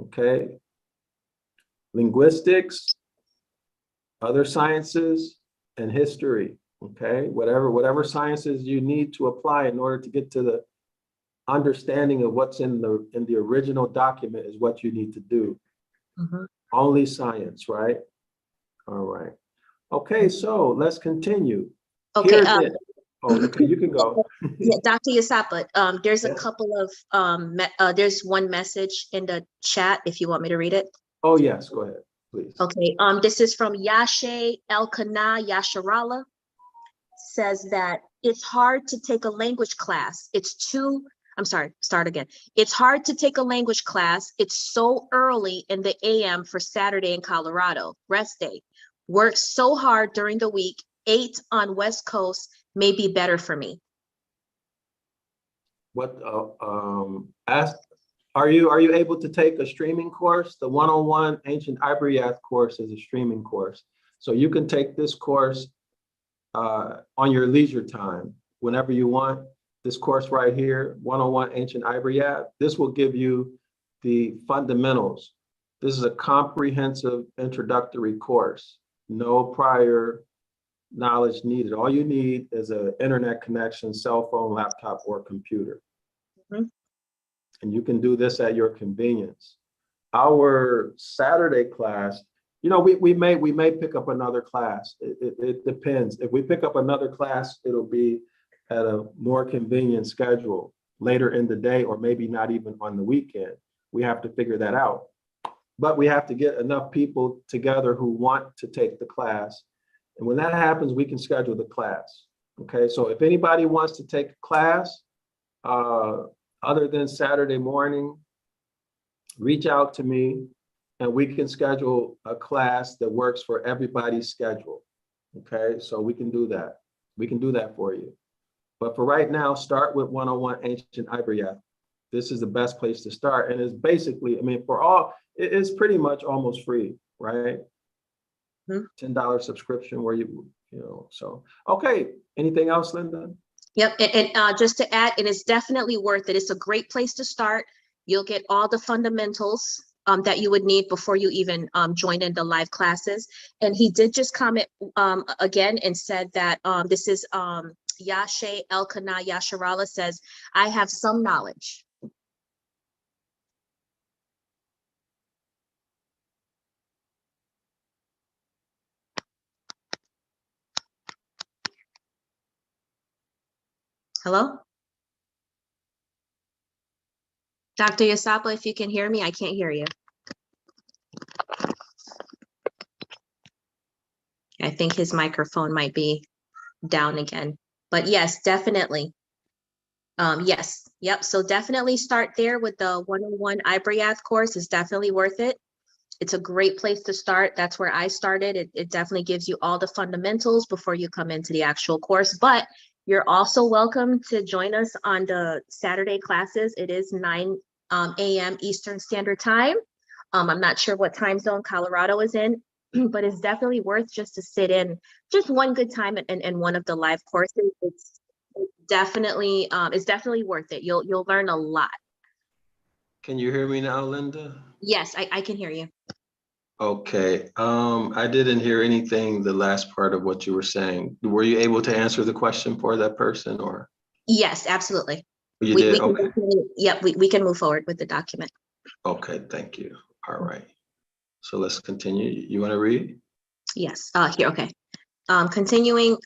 Okay. Linguistics, other sciences, and history. Okay. Whatever sciences you need to apply in order to get to the understanding of what's in the original document is what you need to do. Only science, right? All right. Okay, so let's continue. Okay. Okay, you can go. Yeah, Dr. Yasapa, there's a Yes. couple of there's one message in the chat if you want me to read it. Oh yes, go ahead, please. Okay. This is from Yashe Elkanah Yasharala. Says that it's hard to take a language class. It's hard to take a language class. It's so early in the AM for Saturday in Colorado, rest day. Work so hard during the week, 8 on West Coast may be better for me. What are you able to take a streaming course? The 101 Ancient Ibaryath course is a streaming course. So you can take this course on your leisure time, whenever you want. This course right here, 101 Ancient Ibaryath, this will give you the fundamentals. This is a comprehensive introductory course. No prior knowledge needed. All you need is an internet connection, cell phone, laptop, or computer. And you can do this at your convenience. Our Saturday class, you know, we may pick up another class. It depends. If we pick up another class, it'll be at a more convenient schedule later in the day, or maybe not even on the weekend. We have to figure that out. But we have to get enough people together who want to take the class. And when that happens, we can schedule the class. Okay, so if anybody wants to take a class other than Saturday morning, reach out to me and we can schedule a class that works for everybody's schedule. Okay, so we can do that. We can do that for you. But for right now, start with 101 Ancient Ibaryath. This is the best place to start. And it's basically, I mean, it's pretty much almost free, right? $10 subscription where you know, so. Okay, anything else, Linda? Yep, and just to add, and it's definitely worth it. It's a great place to start. You'll get all the fundamentals that you would need before you even join in the live classes. And he did just comment again and said that this is Yashe Elkanah Yasharala says, I have some knowledge. Hello? Dr. Yasapa, if you can hear me, I can't hear you. I think his microphone might be down again, but yes, definitely. Yes, yep. So definitely start there with the 101 Ibaryath course. Is definitely worth it. It's a great place to start. That's where I started. It definitely gives you all the fundamentals before you come into the actual course, but you're also welcome to join us on the Saturday classes. It is 9 a.m. Eastern Standard Time. I'm not sure what time zone Colorado is in, but it's definitely worth just to sit in just one good time in one of the live courses. It's definitely worth it. You'll learn a lot. Can you hear me now, Linda? Yes, I can hear you. Okay, I didn't hear anything, the last part of what you were saying. Were you able to answer the question for that person, or? Yes, absolutely. You did, okay. Yep, we can move forward with the document. Okay, thank you. All right. So let's continue. You want to read? Yes, here, okay. Continuing,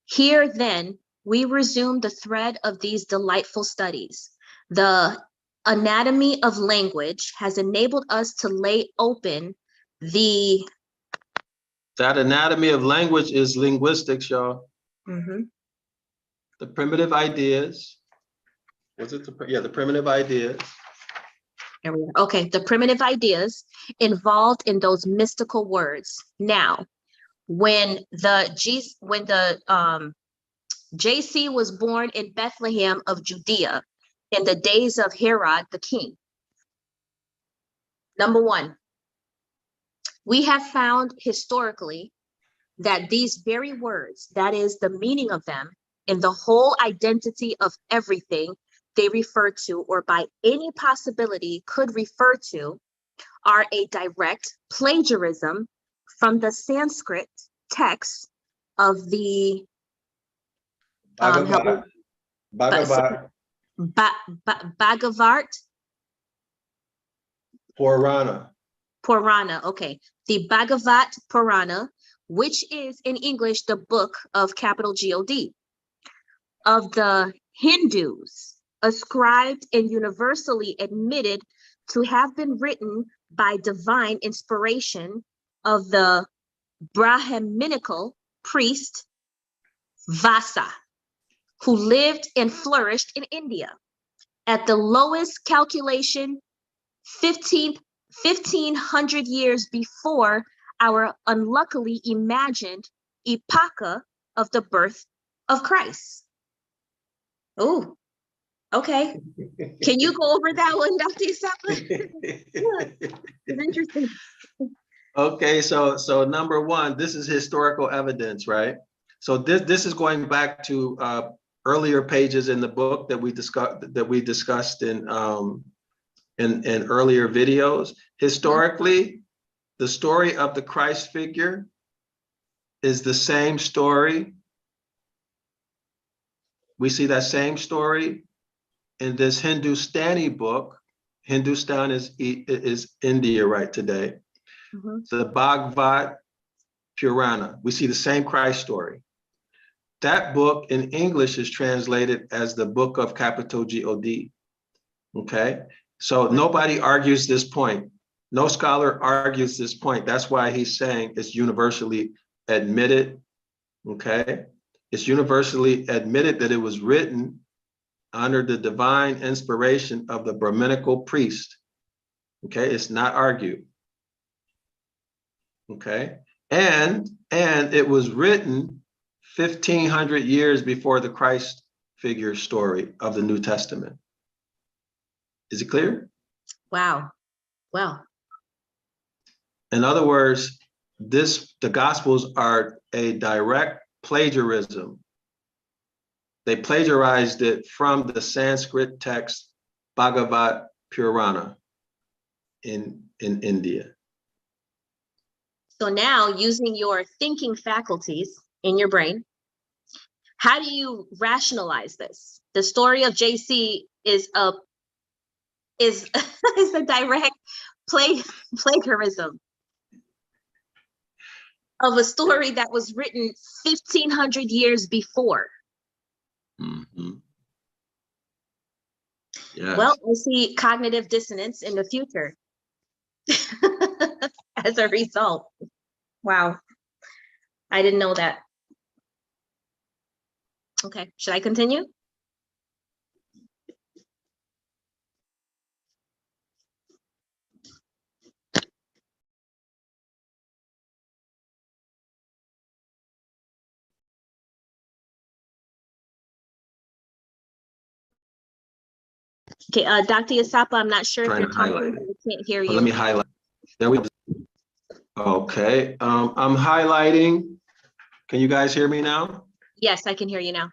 here then, we resume the thread of these delightful studies. The anatomy of language has enabled us to lay open That anatomy of language is linguistics, y'all. The primitive ideas. Was it the primitive ideas? There we are. Okay, the primitive ideas involved in those mystical words. Now, when the JC was born in Bethlehem of Judea in the days of Herod the king. Number one, we have found historically that these very words, that is the meaning of them, and the whole identity of everything they refer to, or by any possibility could refer to, are a direct plagiarism from the Sanskrit text of the Bhagavat. Bhagavat Purana. Okay. The Bhagavat Purana, which is in English the book of capital God of the Hindus, ascribed and universally admitted to have been written by divine inspiration of the Brahminical priest Vasa, who lived and flourished in India. At the lowest calculation, 1500 years before our unluckily imagined epocha of the birth of Christ. Oh, okay. Can you go over that one, Dr. Isapa? It's interesting. Okay, so number one, this is historical evidence, right? So this is going back to earlier pages in the book that we discussed in earlier videos. Historically, the story of the Christ figure is the same story. We see that same story in this Hindustani book. Hindustan is India right today. The Bhagavat Purana. We see the same Christ story. That book in English is translated as the book of capital God. Okay, so nobody argues this point. No scholar argues this point. That's why he's saying it's universally admitted. Okay, it's universally admitted that it was written under the divine inspiration of the Brahminical priest. Okay, it's not argued. Okay, and it was written 1500 years before the Christ figure story of the New Testament. Is it clear? Wow. Wow. In other words, the Gospels are a direct plagiarism. They plagiarized it from the Sanskrit text Bhagavat Purana in India. So now, using your thinking faculties in your brain, how do you rationalize this? The story of JC is a direct plagiarism of a story that was written 1500 years before. Yes. Well, we see cognitive dissonance in the future as a result. Wow. I didn't know that. Okay, should I continue? Okay, Dr. Isapa, I'm not sure if you're talking, but I can't hear you. Let me highlight. There we go. Okay, I'm highlighting. Can you guys hear me now? Yes, I can hear you now.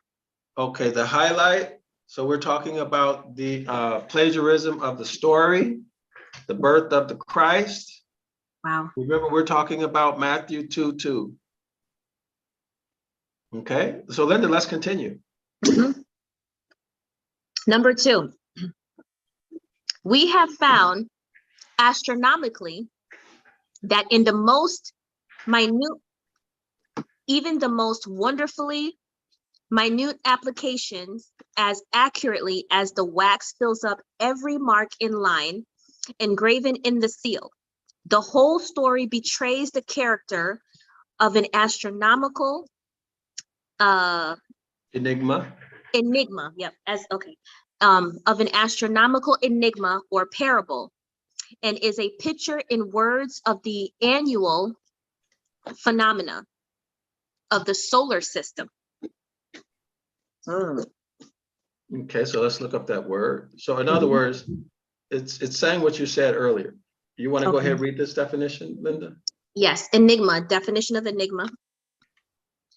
Okay, the highlight. So we're talking about the plagiarism of the story, the birth of the Christ. Wow. Remember, we're talking about Matthew 2:2. Okay, so Linda, let's continue. Number two, we have found astronomically that in the most minute, even the most wonderfully minute applications, as accurately as the wax fills up every mark in line engraven in the seal, the whole story betrays the character of an astronomical Enigma. Enigma, yep, of an astronomical enigma or parable, and is a picture in words of the annual phenomena of the solar system. Okay, so let's look up that word. So in other words, it's saying what you said earlier. You want to go ahead and read this definition, Linda? Yes, enigma, definition of enigma.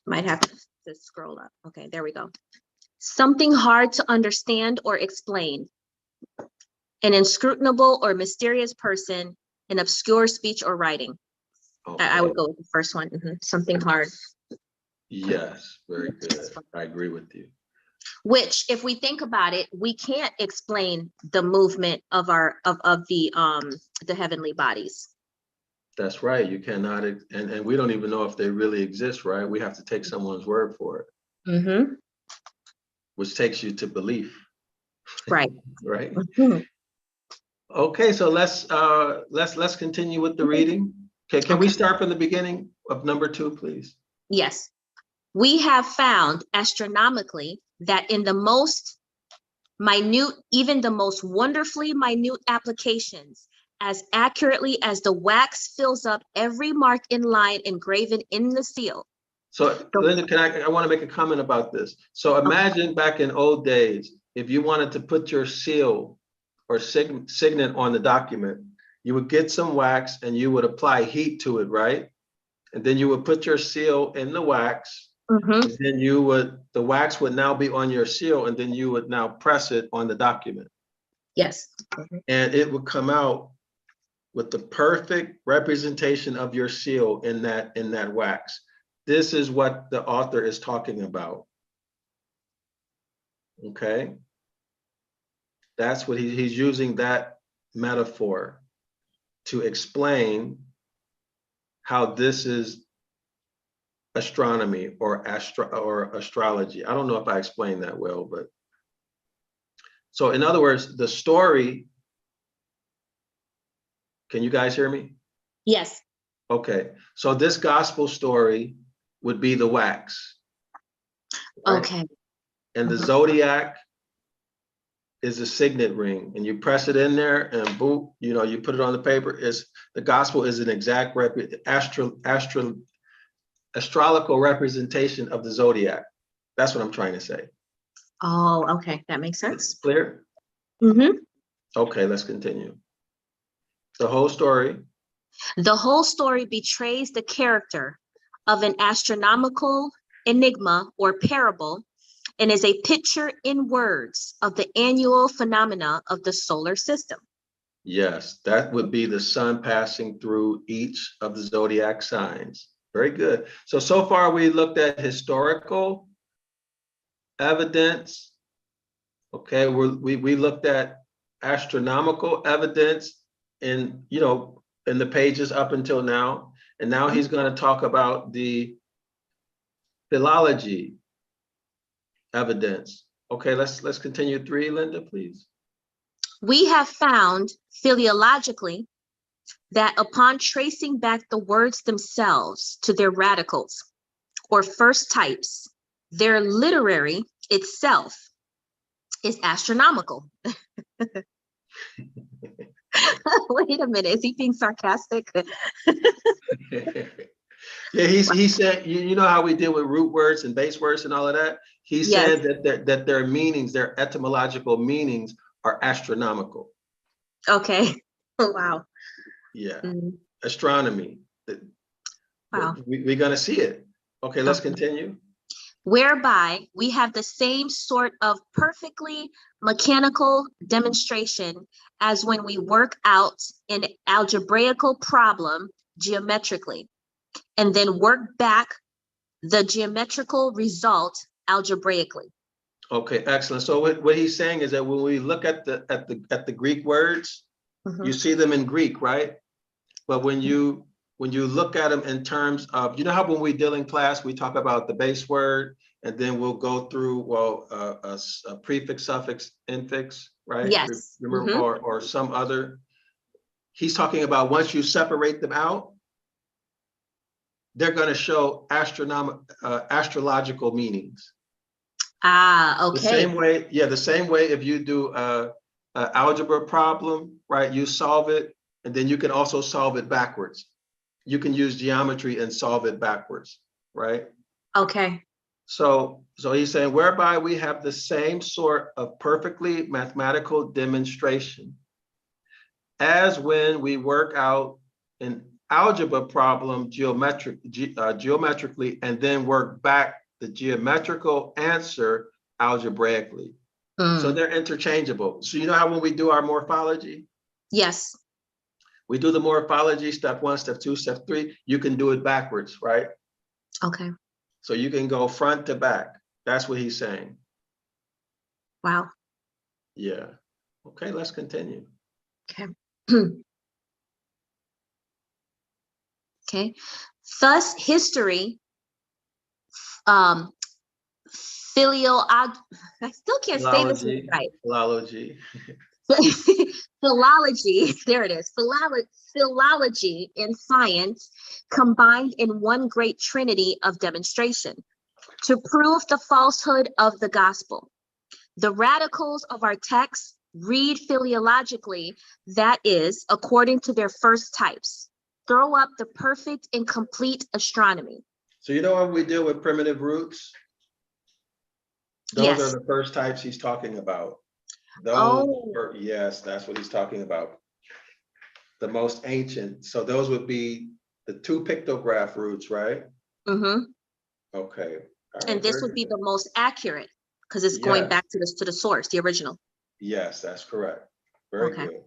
Might have to scroll up. Okay, there we go. Something hard to understand or explain. An inscrutable or mysterious person, an obscure speech or writing. Okay. I would go with the first one. Something hard. Yes, very good. I agree with you. Which, if we think about it, we can't explain the movement of the heavenly bodies. That's right. You cannot, and we don't even know if they really exist, right? We have to take someone's word for it. Which takes you to belief. Right. Right. Okay, so let's continue with the reading. Okay, can we start from the beginning of number 2, please? Yes. We have found astronomically that in the most minute, even the most wonderfully minute applications, as accurately as the wax fills up every mark in line engraven in the seal. So Linda, I want to make a comment about this. So imagine back in old days, if you wanted to put your seal or signet on the document, you would get some wax and you would apply heat to it, right? And then you would put your seal in the wax. And then the wax would now be on your seal, and then you would now press it on the document. Yes. And it would come out with the perfect representation of your seal in that wax. This is what the author is talking about. Okay. That's what he's using, that metaphor to explain how this is astronomy or astrology. I don't know if I explained that well, but so in other words, the story, can you guys hear me? Yes. Okay, so this gospel story would be the wax. Right? Okay. And the zodiac is a signet ring, and you press it in there and boom, you put it on the paper. The gospel is an exact astrological representation of the zodiac. That's what I'm trying to say. Oh, okay. That makes sense. Clear? Okay, let's continue. The whole story. The whole story betrays the character of an astronomical enigma or parable and is a picture in words of the annual phenomena of the solar system. Yes, that would be the sun passing through each of the zodiac signs. Very good. So far we looked at historical evidence. Okay, we looked at astronomical evidence in the pages up until now. And now he's going to talk about the philology evidence. Okay, let's continue 3, Linda, please. We have found philologically that upon tracing back the words themselves to their radicals or first types, their literary itself is astronomical. Wait a minute, is he being sarcastic? Yeah, he said, you know how we deal with root words and base words and all of that? He said that their meanings, their etymological meanings are astronomical. Okay. Wow. Yeah. Astronomy. Wow. We're going to see it. Okay, let's continue. Whereby we have the same sort of perfectly mechanical demonstration as when we work out an algebraical problem geometrically, and then work back the geometrical result algebraically. Okay, excellent. So what he's saying is that when we look at the Greek words, you see them in Greek, right? But when you look at them in terms of, how when we deal in class, we talk about the base word, and then we'll go through, a prefix, suffix, infix, right? Yes. Remember, or some other. He's talking about once you separate them out, they're going to show astrological meanings. Ah, The okay. same way, yeah, the same way if you do a algebra problem, right? You solve it, and then you can also solve it backwards. You can use geometry and solve it backwards, right? Okay. So he's saying, whereby we have the same sort of perfectly mathematical demonstration as when we work out an algebra problem geometrically and then work back the geometrical answer algebraically. So they're interchangeable. So you know how when we do our morphology? Yes. We do the morphology, step 1, step 2, step 3. You can do it backwards, right? Okay. So you can go front to back. That's what he's saying. Wow. Yeah. Okay, let's continue. Okay. Okay. Thus, history, I still can't say this right. Philology. Philology, there it is. Philology and science combined in one great trinity of demonstration to prove the falsehood of the gospel. The radicals of our text read philologically, that is, according to their first types. Throw up the perfect and complete astronomy. So you know what we deal with primitive roots? Those Yes. are the first types he's talking about. Yes, that's what he's talking about. The most ancient. So those would be the 2 pictograph roots, right? Mm-hmm. Okay. And this would be the most accurate because it's going back to the source, the original. Yes, that's correct. Very good.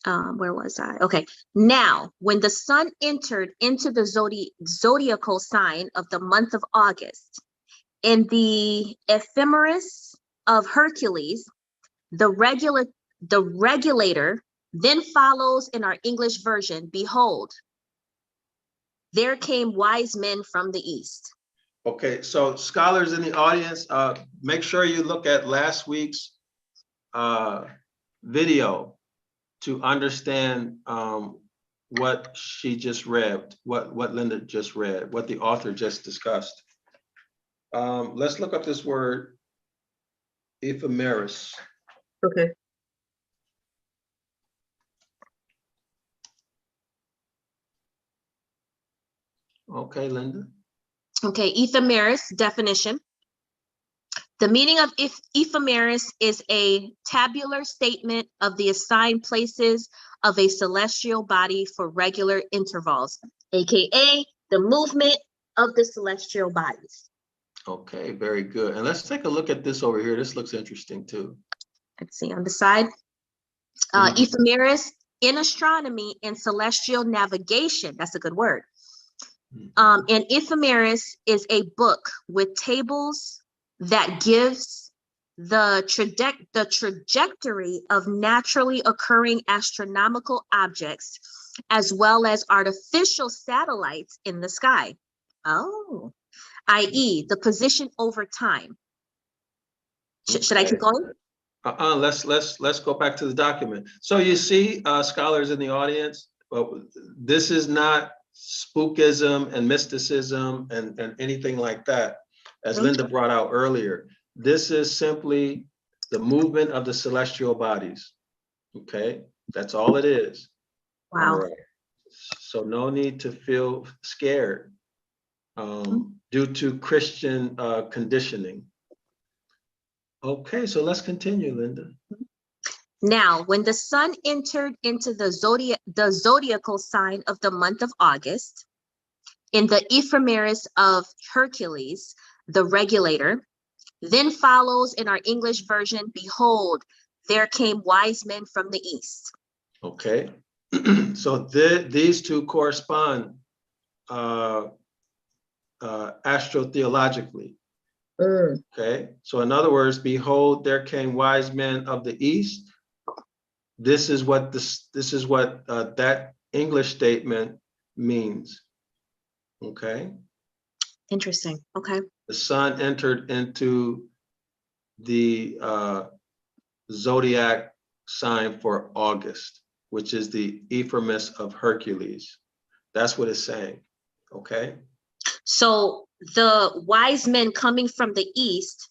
Where was I? Okay. Now, when the sun entered into the zodiacal sign of the month of August, in the ephemeris of Hercules, the regulator then follows in our English version, behold, there came wise men from the east. Okay, so scholars in the audience, make sure you look at last week's video to understand what she just read, what Linda just read, what the author just discussed. Let's look up this word, ephemeris. Okay. Okay, Linda. Okay, ephemeris definition. The meaning of ephemeris is a tabular statement of the assigned places of a celestial body for regular intervals, aka the movement of the celestial bodies. Okay, very good. And let's take a look at this over here. This looks interesting too. Let's see on the side. Ephemeris in astronomy and celestial navigation. That's a good word. And ephemeris is a book with tables that gives the trajectory of naturally occurring astronomical objects, as well as artificial satellites in the sky. Oh, i.e. the position over time. Should I keep going? Let's go back to the document. So you see, scholars in the audience, this is not spookism and mysticism and anything like that, as Linda brought out earlier. This is simply the movement of the celestial bodies. Okay, that's all it is. Wow. All right. So no need to feel scared due to Christian conditioning. Okay, so let's continue, Linda. Now, when the sun entered into the zodiacal sign of the month of August, in the ephemeris of Hercules, the regulator, then follows in our English version, behold, there came wise men from the east. Okay, so these two correspond astrotheologically. Okay, so in other words, behold, there came wise men of the east. This is what that English statement means. Okay. Interesting. Okay. The sun entered into the zodiac sign for August, which is the ephemeris of Hercules. That's what it's saying. Okay. So the wise men coming from the east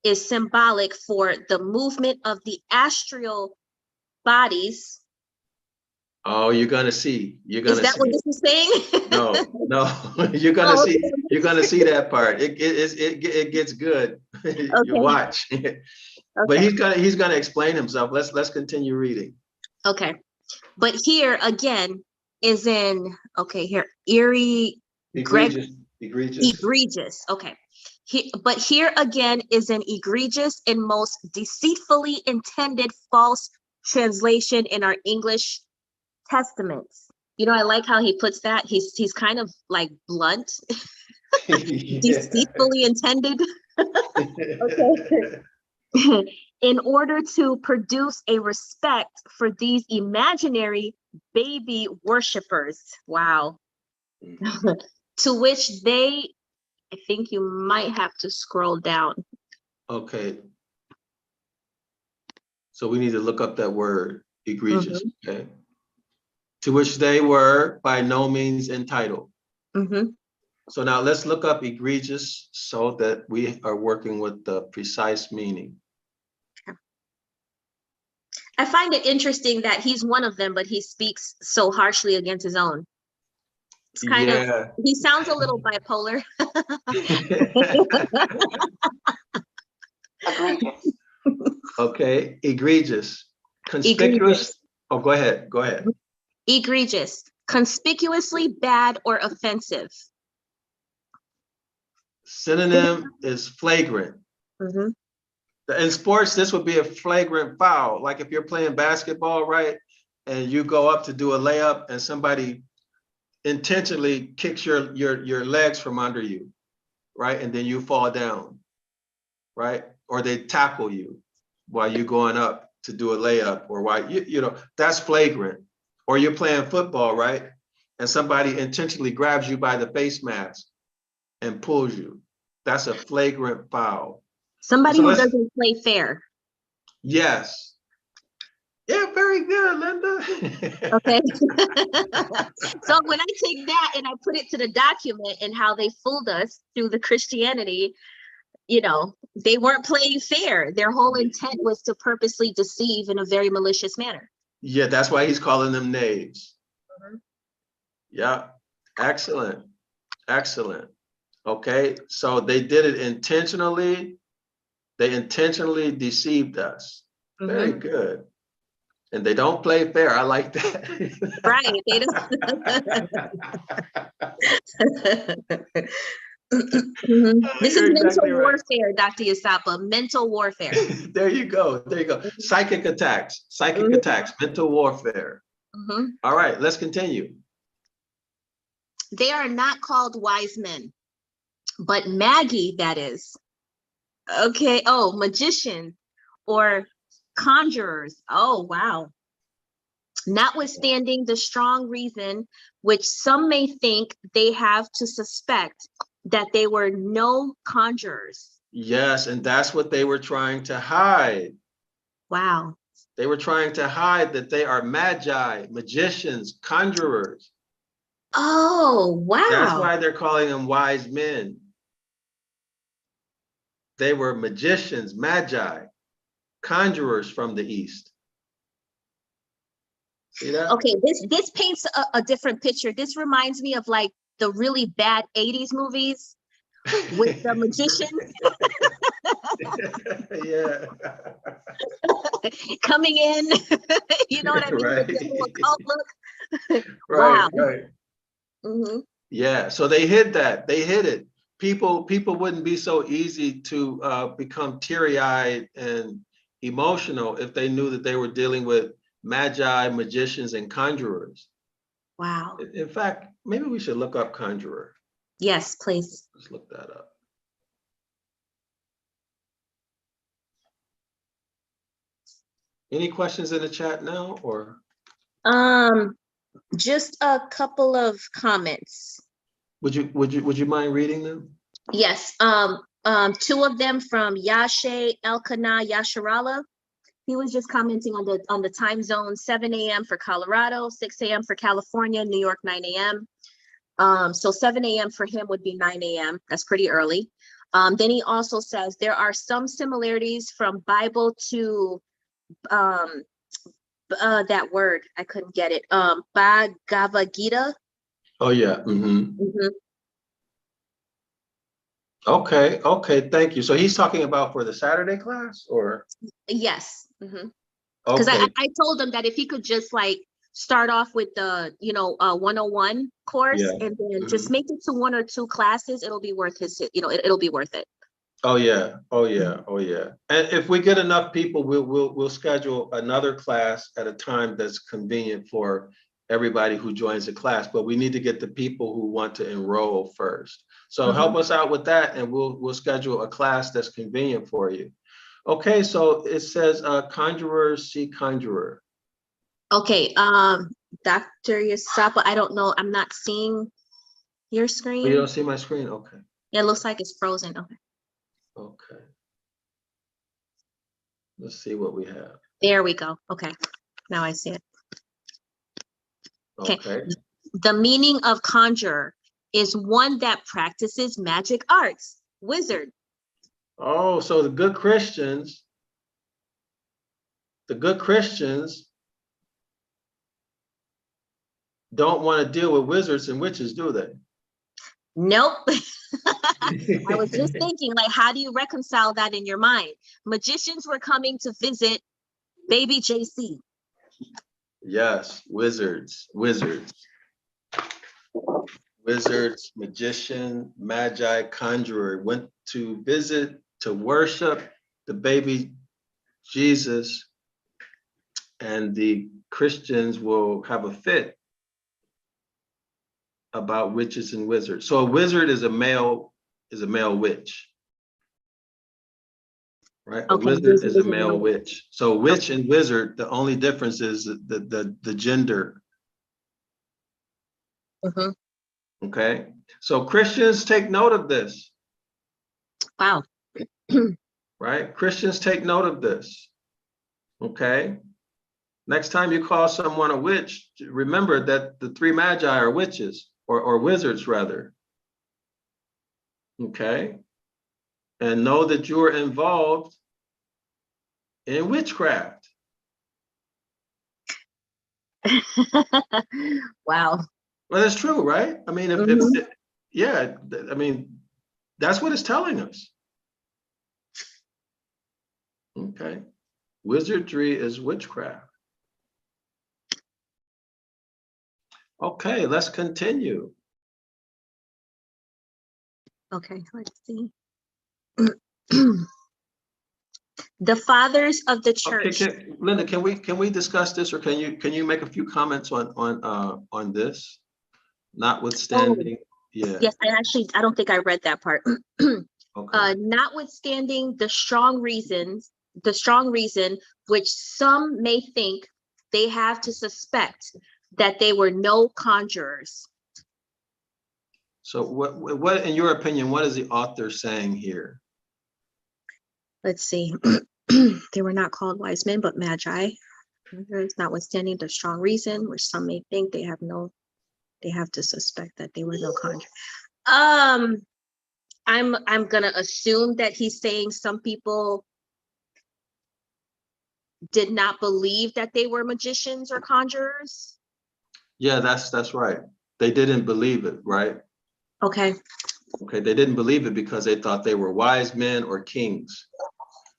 is symbolic for the movement of the astral bodies. Oh, you're gonna see. You're Is gonna that what see. this is saying? No, no, you're gonna Oh, see. You're gonna see that part. It gets good. You okay. watch. But Okay. he's gonna explain himself. Let's continue reading. Okay. But here again is in, okay, here, eerie, Egregious. Egregious. egregious. Okay. But here again is an egregious and most deceitfully intended false translation in our English testaments. You know, I like how he puts that. He's kind of like blunt, deceitfully intended. Okay. In order to produce a respect for these imaginary baby worshipers. Wow. To which they, I think you might have to scroll down. Okay. So we need to look up that word, egregious. Okay. To which they were by no means entitled. So now let's look up egregious so that we are working with the precise meaning. I find it interesting that he's one of them, but he speaks so harshly against his own. It's kind of, he sounds a little bipolar. Egregious. Okay, egregious. Conspicuous. Egregious. Oh, go ahead. Go ahead. Egregious. Conspicuously bad or offensive. Synonym is flagrant. In sports, this would be a flagrant foul. Like if you're playing basketball, right? And you go up to do a layup and somebody intentionally kicks your legs from under you, right? And then you fall down, right? Or they tackle you while you're going up to do a layup, or why you know, that's flagrant. Or you're playing football, right? And somebody intentionally grabs you by the face mask and pulls you. That's a flagrant foul. Somebody who doesn't play fair. Yes. Yeah, very good, Linda. Okay. So when I take that and I put it to the document and how they fooled us through the Christianity, you know, they weren't playing fair. Their whole intent was to purposely deceive in a very malicious manner. Yeah, that's why he's calling them knaves. Yeah, excellent. Excellent. Okay, so they did it intentionally. They intentionally deceived us. Very good. And they don't play fair. I like that. Right. They don't. This is mental warfare, Dr. Yasapa. Mental warfare. There you go. There you go. Psychic attacks. Psychic attacks. Mental warfare. All right, let's continue. They are not called wise men, but Maggie, that is. Okay. Oh, magician or conjurers. Oh, wow. Notwithstanding the strong reason which some may think they have to suspect that they were no conjurers. Yes, and that's what they were trying to hide. Wow. They were trying to hide that they are magi, magicians, conjurers. Oh, wow. That's why they're calling them wise men. They were magicians, magi, conjurers from the East. See that? Okay, this paints a different picture. This reminds me of like the really bad 80s movies with the magicians. Yeah. Coming in, you know what I mean? Right. With the little occult look. Right, Wow. right. Yeah, so they hid that. They hid it. People wouldn't be so easy to become teary-eyed and emotional if they knew that they were dealing with magi, magicians, and conjurers. Wow. In fact, maybe we should look up conjurer. Yes, please. Let's look that up. Any questions in the chat now, or? Just a couple of comments. Would you mind reading them? Yes. Two of them from Yashe Elkanah Yasharala. He was just commenting on the time zone, 7 a.m. for Colorado, 6 a.m. for California, New York, 9 a.m. So 7 a.m. for him would be 9 a.m. That's pretty early. Then he also says there are some similarities from Bible to that word. I couldn't get it. Bhagavad Gita. Oh, yeah. Okay, thank you. So he's talking about for the Saturday class, or? Yes. Because Okay. I told him that if he could just like start off with the 101 course, Yeah. and then just make it to 1 or 2 classes, it'll be worth it'll be worth it. Oh yeah. And if we get enough people, we'll schedule another class at a time that's convenient for everybody who joins the class. But we need to get the people who want to enroll first. So help us out with that, and we'll schedule a class that's convenient for you. Okay, so it says conjurers see conjurer. Okay, Dr. Yasapa, I don't know. I'm not seeing your screen. Oh, you don't see my screen? Okay. Yeah, it looks like it's frozen. Okay. Let's see what we have. There we go. Okay, now I see it. Okay. The meaning of conjurer is one that practices magic arts, wizard. Oh, so the good Christians don't want to deal with wizards and witches, do they? Nope. I was just thinking, like, how do you reconcile that in your mind? Magicians were coming to visit baby JC. Yes, wizards, magician, magi, conjurer went to visit, to worship the baby Jesus, and the Christians will have a fit about witches and wizards. So a wizard is a male witch, right? Okay, a wizard is a male witch. So witch and wizard, the only difference is the gender. Okay, so Christians take note of this. Wow. Right? Christians take note of this. Okay. Next time you call someone a witch, remember that the 3 magi are witches, or wizards rather. Okay. And know that you are involved in witchcraft. Wow. Well, that's true, right? I mean, yeah, I mean, that's what it's telling us. Okay. Wizardry is witchcraft. Okay, let's continue. Okay, let's see. The fathers of the church. Okay, Linda, can we discuss this, or can you make a few comments on this? Notwithstanding, yeah. Yes, I don't think I read that part. Okay. Notwithstanding the strong reason which some may think they have to suspect that they were no conjurers. So what in your opinion, what is the author saying here? Let's see. They were not called wise men, but magi. Notwithstanding the strong reason which some may think they have to suspect that they were no conjurers. I'm gonna assume that he's saying some people did not believe that they were magicians or conjurers. Yeah, that's right. They didn't believe it, right? Okay. Okay, they didn't believe it because they thought they were wise men or kings.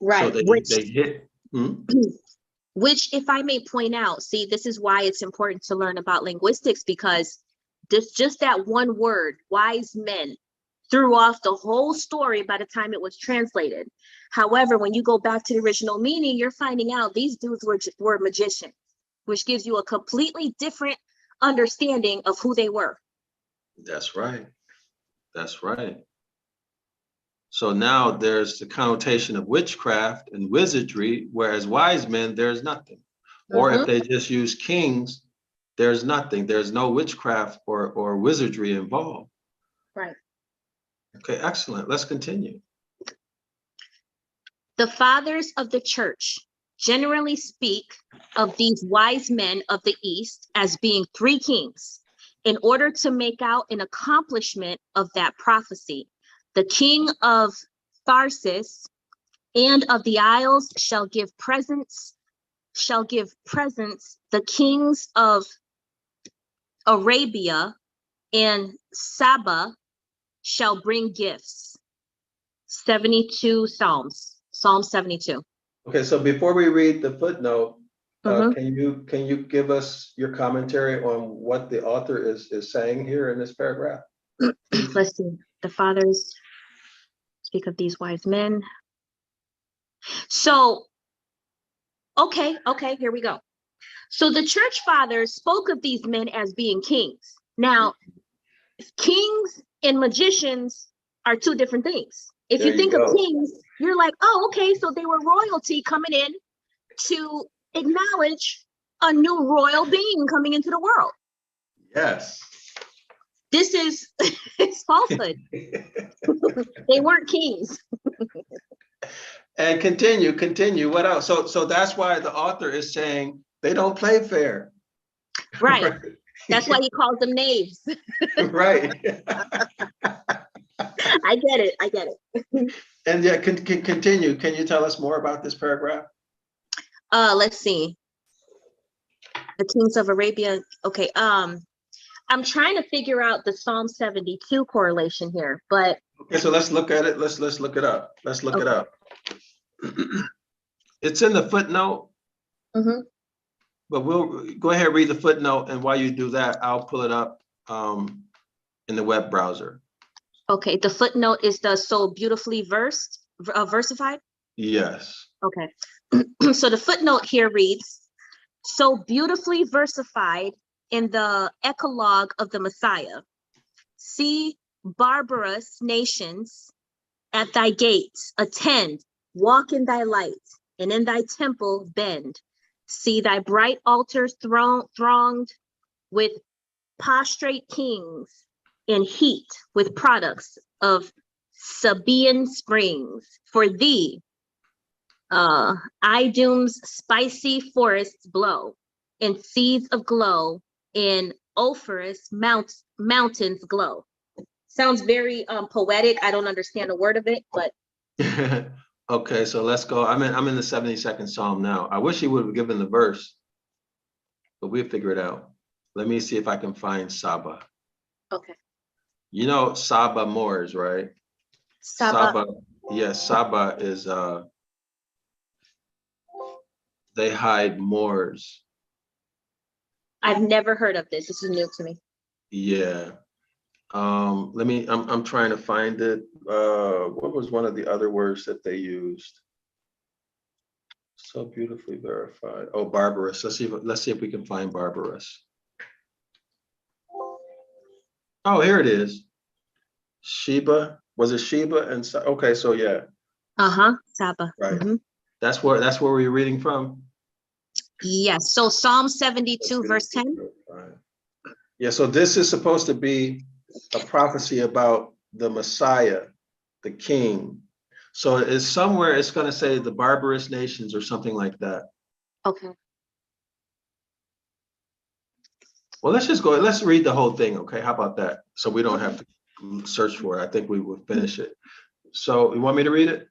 Right. So they hit. Which, if I may point out, see, this is why it's important to learn about linguistics, because just that one word, wise men, threw off the whole story by the time it was translated. However, when you go back to the original meaning, you're finding out these dudes were magicians, which gives you a completely different understanding of who they were. That's right. That's right. So now there's the connotation of witchcraft and wizardry, whereas wise men, there's nothing. Or if they just use kings, there's nothing. There's no witchcraft or wizardry involved. Right. Okay, excellent. Let's continue. The fathers of the church generally speak of these wise men of the East as being 3 kings, in order to make out an accomplishment of that prophecy. The king of Tharsis and of the isles shall give presents. The kings of Arabia and Saba shall bring gifts. 72 Psalms, Psalm 72. Okay, so before we read the footnote, Mhm. can you give us your commentary on what the author is saying here in this paragraph? Let's see. The fathers speak of these wise men. So, okay, here we go. So the church fathers spoke of these men as being kings. Now, kings and magicians are two different things. If There you think you of go. kings, you're like, oh, okay, so they were royalty coming in to acknowledge a new royal being coming into the world. Yes. This is it's falsehood. They weren't kings. And continue. What else? So that's why the author is saying they don't play fair. Right. That's why he calls them knaves. Right. I get it. And yeah, continue. Can you tell us more about this paragraph? Let's see. The kings of Arabia. Okay. I'm trying to figure out the Psalm 72 correlation here, but okay, so let's look at it. Let's look it up. Let's look okay. it up. It's in the footnote. Mm-hmm. But we'll go ahead and read the footnote, and while you do that, I'll pull it up in the web browser. Okay, the footnote is the so beautifully versified? Yes. Okay. So the footnote here reads, so beautifully versified in the eclogue of the Messiah. See barbarous nations at thy gates, attend, walk in thy light, and in thy temple bend. See thy bright altars thronged with prostrate kings in heat with products of Sabaean springs. For thee, Idum's spicy forests blow, and seeds of glow in Ophirus mountains glow. Sounds very poetic. I don't understand a word of it, but okay, so let's go. I'm in the 72nd Psalm now. I wish he would have given the verse, but we'll figure it out. Let me see if I can find Saba. okay. You know Saba Moors, right? Saba. Yes, Saba is they hide Moors. I've never heard of this. This is new to me. Yeah. I'm trying to find it. What was one of the other words that they used? So beautifully verified. Oh, barbarous. Let's see if we can find barbarous. Oh, here it is. Sheba. Was it Sheba and okay, so yeah. Saba. Right. Mm-hmm. That's where we're reading from. Yes. So Psalm 72, verse 10. Yeah, so this is supposed to be a prophecy about the Messiah, the King. So it's somewhere it's going to say the barbarous nations or something like that. Okay. Well, let's read the whole thing, okay? How about that? So we don't have to search for it. I think we will finish it. So you want me to read it?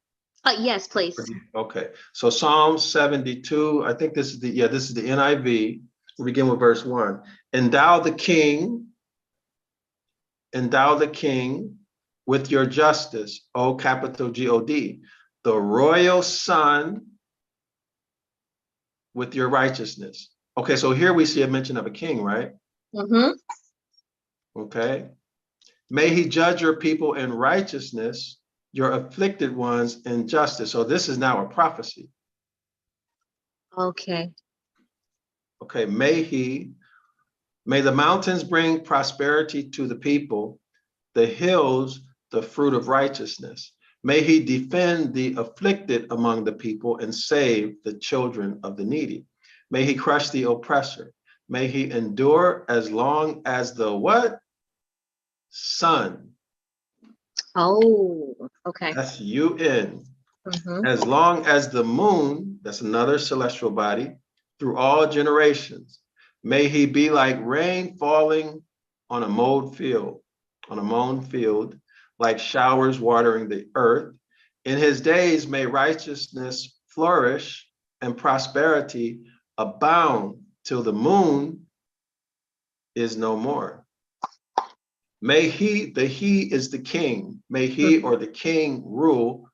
Yes, please. Okay. So Psalm 72, I think this is the NIV. We'll begin with verse 1. Endow the king with your justice, O capital G-O-D, the royal son with your righteousness. Okay, so here we see a mention of a king, right? Mm-hmm. Okay. May he judge your people in righteousness, your afflicted ones in justice. So this is now a prophecy. Okay. Okay, may the mountains bring prosperity to the people, the hills, the fruit of righteousness. May he defend the afflicted among the people and save the children of the needy. May he crush the oppressor. May he endure as long as the what? Sun. Oh, okay. S-U-N. Mm-hmm. As long as the moon, that's another celestial body, through all generations. May he be like rain falling on a mowed field, like showers watering the earth. In his days may righteousness flourish and prosperity abound till the moon is no more. May he, the he is the king, may he or the king rule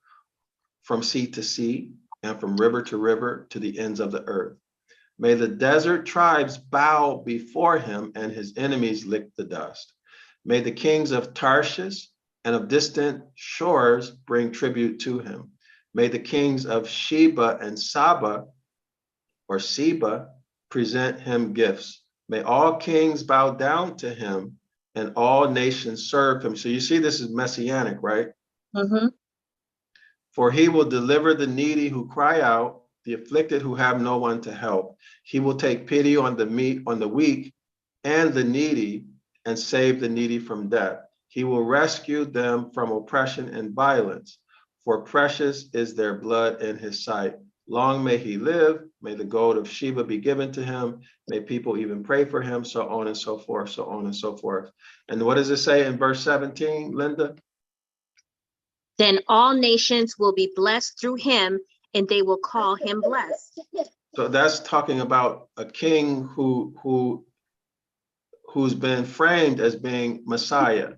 from sea to sea and from river to river to the ends of the earth. May the desert tribes bow before him and his enemies lick the dust. May the kings of Tarshish and of distant shores bring tribute to him. May the kings of Sheba and Saba or Seba present him gifts. May all kings bow down to him and all nations serve him. So you see, this is messianic, right? Mm-hmm. For he will deliver the needy who cry out, the afflicted who have no one to help. He will take pity on the weak and the needy and save the needy from death. He will rescue them from oppression and violence, for precious is their blood in his sight. Long may he live. May the gold of Sheba be given to him. May people even pray for him, so on and so forth, so on and so forth. And what does it say in verse 17, Linda? Then all nations will be blessed through him, and they will call him blessed. So that's talking about a king who's been framed as being Messiah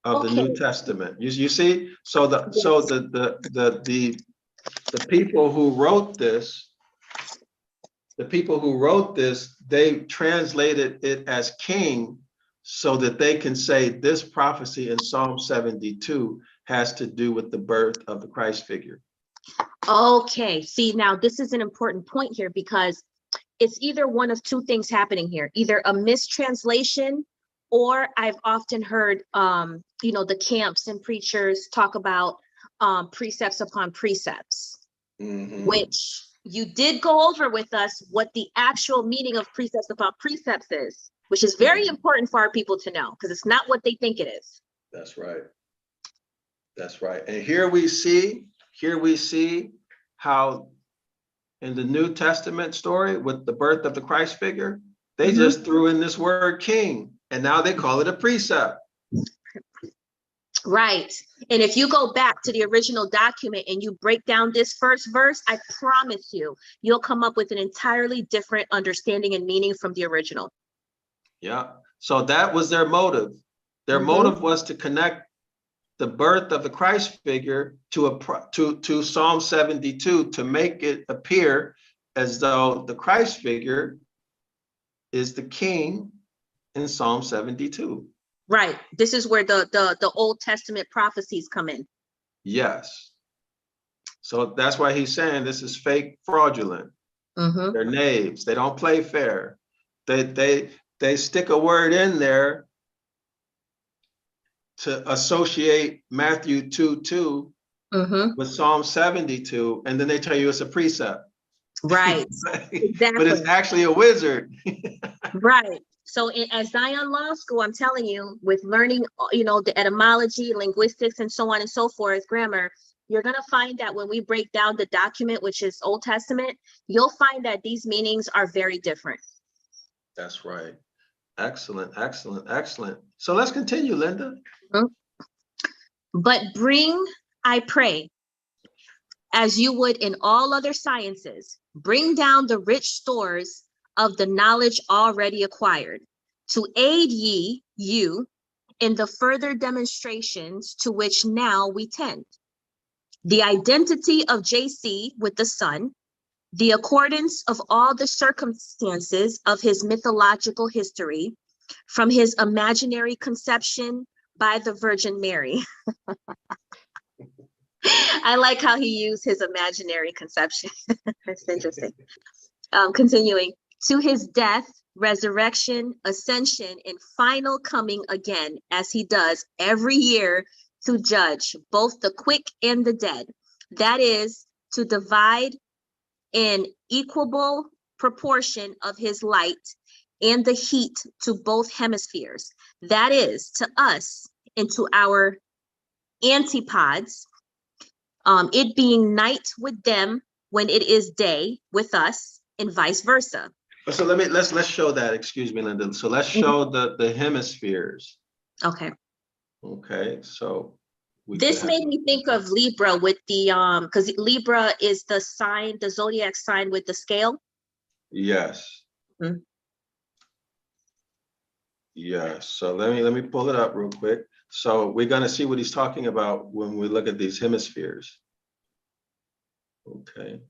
of the New Testament. You see, so the people who wrote this, they translated it as king so that they can say this prophecy in Psalm 72 has to do with the birth of the Christ figure. Okay, see, now this is an important point here, because it's either one of two things happening here, either a mistranslation, or I've often heard, the camps and preachers talk about precepts upon precepts, which you did go over with us what the actual meaning of precepts upon precepts is, which is very important for our people to know, because it's not what they think it is. That's right. That's right. And here we see how in the New Testament story with the birth of the Christ figure, they just threw in this word king, and now they call it a precept. Right. And if you go back to the original document and you break down this first verse, I promise you'll come up with an entirely different understanding and meaning from the original. Yeah. So that was their motive. Their motive was to connect the birth of the Christ figure to Psalm 72 to make it appear as though the Christ figure is the king in Psalm 72. Right. This is where the Old Testament prophecies come in. Yes. So that's why he's saying this is fake, fraudulent. They're knaves. They don't play fair. They stick a word in there to associate Matthew 2:2 with Psalm 72, and then they tell you it's a precept. Right. Exactly. But it's actually a wizard. Right. So at Zion Law School, I'm telling you, with learning, the etymology, linguistics, and so on and so forth, grammar, you're going to find that when we break down the document, which is Old Testament, you'll find that these meanings are very different. That's right. Excellent, excellent, excellent. So let's continue, Linda. But bring, I pray, as you would in all other sciences, bring down the rich stores of the knowledge already acquired, to aid you in the further demonstrations to which now we tend. The identity of JC with the Son, the accordance of all the circumstances of his mythological history, from his imaginary conception by the Virgin Mary. I like how he used his imaginary conception. That's interesting. Continuing, to his death, resurrection, ascension, and final coming again, as he does every year to judge both the quick and the dead. That is, to divide in equable proportion of his light and the heat to both hemispheres. That is, to us and to our antipods, it being night with them when it is day with us, and vice versa. So let's show that. Excuse me, Linda. So let's show the hemispheres. Okay. Okay, so we could This have, made me think of Libra with the because Libra is the sign, the zodiac sign with the scale. yes. Mhm. Yes. So let me pull it up real quick. So we're gonna see what he's talking about when we look at these hemispheres. Okay.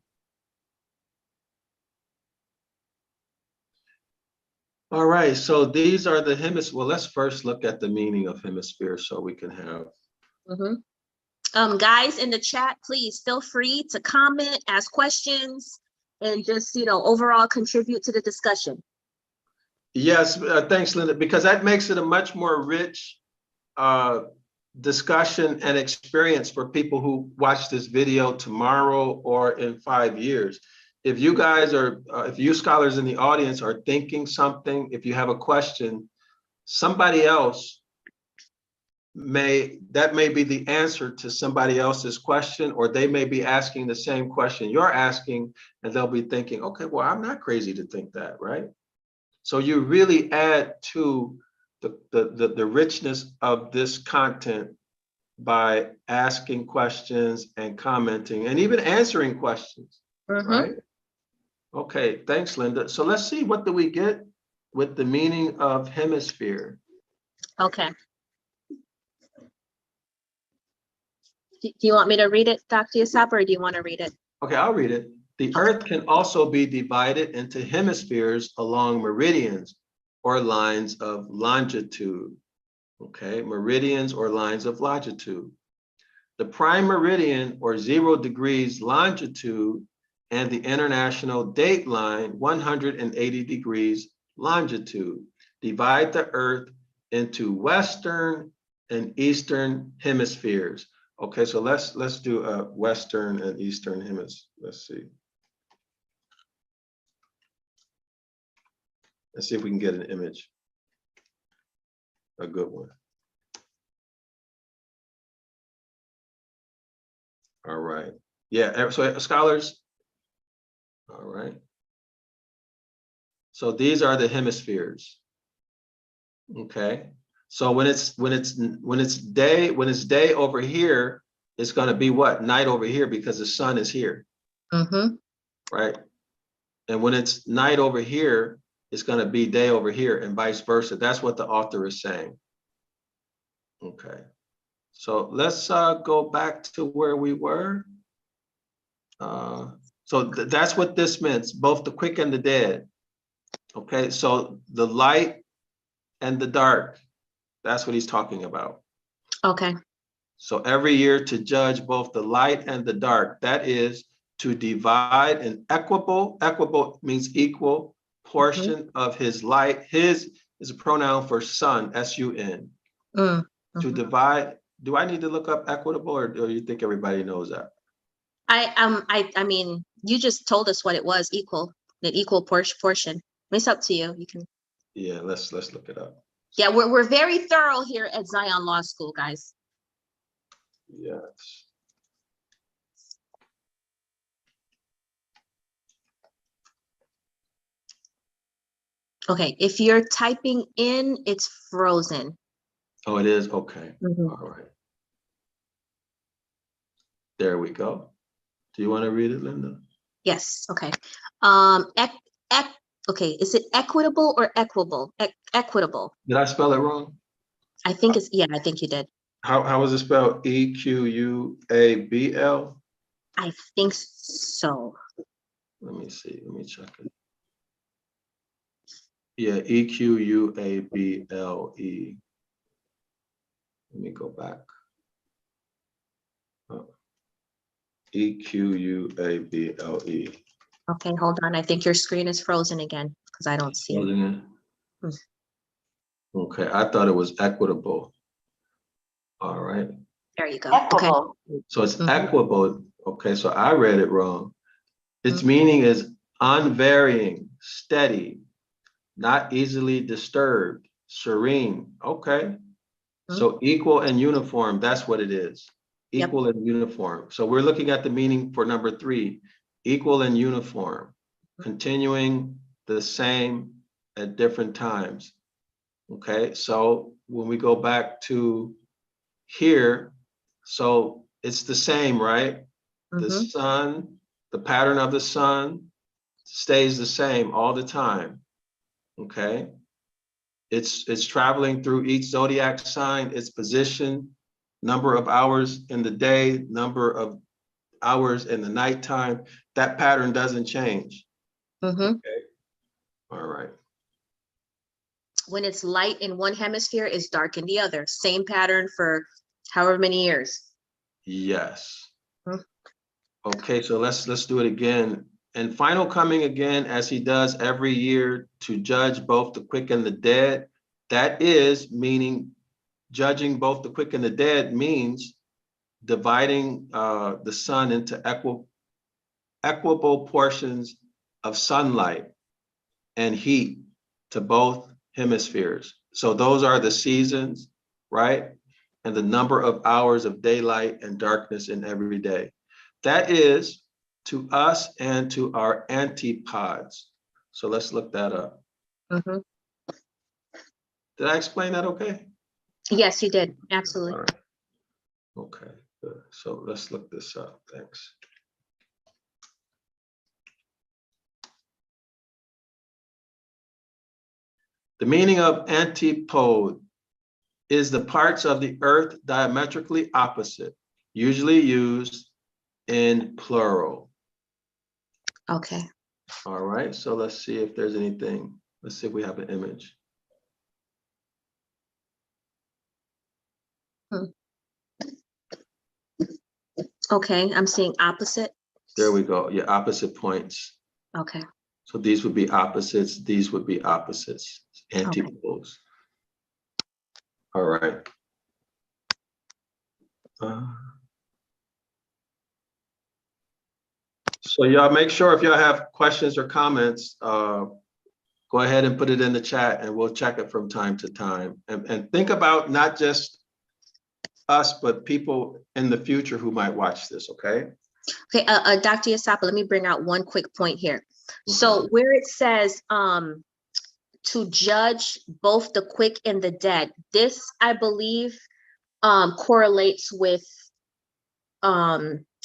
All right, so these are the hemispheres. Well, let's first look at the meaning of hemisphere so we can have. Guys in the chat, please feel free to comment, ask questions, and just, overall contribute to the discussion. Yes, thanks, Linda, because that makes it a much more rich discussion and experience for people who watch this video tomorrow or in 5 years. If you guys are, if you scholars in the audience are thinking something, if you have a question, somebody else that may be the answer to somebody else's question, or they may be asking the same question you're asking, and they'll be thinking, okay, well, I'm not crazy to think that, right? So you really add to the richness of this content by asking questions and commenting and even answering questions, right? Okay, thanks, Linda. So let's see, what do we get with the meaning of hemisphere? Okay. Do you want me to read it, Dr. Yasab, or do you want to read it? Okay, I'll read it. The Earth can also be divided into hemispheres along meridians or lines of longitude. Okay, meridians or lines of longitude. The prime meridian, or 0 degrees longitude, and the international date line, 180 degrees longitude, divide the Earth into Western and Eastern hemispheres. Okay, so let's do a Western and Eastern hemisphere. Let's see. Let's see if we can get an image. A good one. All right. Yeah, so scholars. All right. So these are the hemispheres. Okay. So when it's day over here, it's going to be what? Night over here, because the sun is here. Right. And when it's night over here, it's going to be day over here, and vice versa. That's what the author is saying. Okay. So let's go back to where we were. So that's what this means, both the quick and the dead. Okay, so the light and the dark, that's what he's talking about. Okay. So every year to judge both the light and the dark, that is to divide an equable means equal, portion of his light. His is a pronoun for sun, S-U-N. To divide, do I need to look up equitable, or do you think everybody knows that? I mean, you just told us what it was, equal, an equal portion. It's up to you. You can. Yeah, let's look it up. Yeah, we're very thorough here at Zion Law School, guys. Yes. Okay, if you're typing in, it's frozen. Oh, it is? Okay. All right. There we go. Do you want to read it, Linda? Yes, okay. Okay, is it equitable or equable? Equitable. Did I spell it wrong? I think it's, yeah, I think you did. How was it spelled? E-Q-U-A-B-L? I think so. Let me see. Let me check it. Yeah, E-Q-U-A-B-L-E. Let me go back. Oh. E-Q-U-A-B-L-E. Okay, hold on. I think your screen is frozen again because I don't see it. Okay, I thought it was equitable. All right. There you go. Equable. Okay. So it's equable. Okay, so I read it wrong. Its meaning is unvarying, steady, not easily disturbed, serene. Okay. So equal and uniform, that's what it is. Equal and uniform. So we're looking at the meaning for number 3, equal and uniform, continuing the same at different times. Okay, so when we go back to here, so it's the same, right? The sun, the pattern of the sun stays the same all the time. Okay, it's traveling through each zodiac sign, its position, number of hours in the day, number of hours in the nighttime. That pattern doesn't change. Okay, all right. When it's light in one hemisphere, it's dark in the other. Same pattern for however many years. Yes. Okay, so let's do it again. And final coming again, as he does every year, to judge both the quick and the dead. That is, meaning judging both the quick and the dead means dividing the sun into equable portions of sunlight and heat to both hemispheres. So those are the seasons, right? And the number of hours of daylight and darkness in every day. That is to us and to our antipods. So let's look that up. Did I explain that okay? Yes, you did. Absolutely. All right. Okay, good. So let's look this up. Thanks. The meaning of antipode is the parts of the earth diametrically opposite, usually used in plural. Okay. All right, so let's see if there's anything. Let's see if we have an image. Okay, I'm seeing opposite. There we go. Yeah, opposite points. Okay. So these would be opposites. These would be opposites, antipodes. All right. So y'all make sure if y'all have questions or comments, go ahead and put it in the chat and we'll check it from time to time. And think about not just us, but people in the future who might watch this, okay? Okay, Dr. Yasapa, let me bring out one quick point here. So where it says to judge both the quick and the dead, this, I believe, correlates with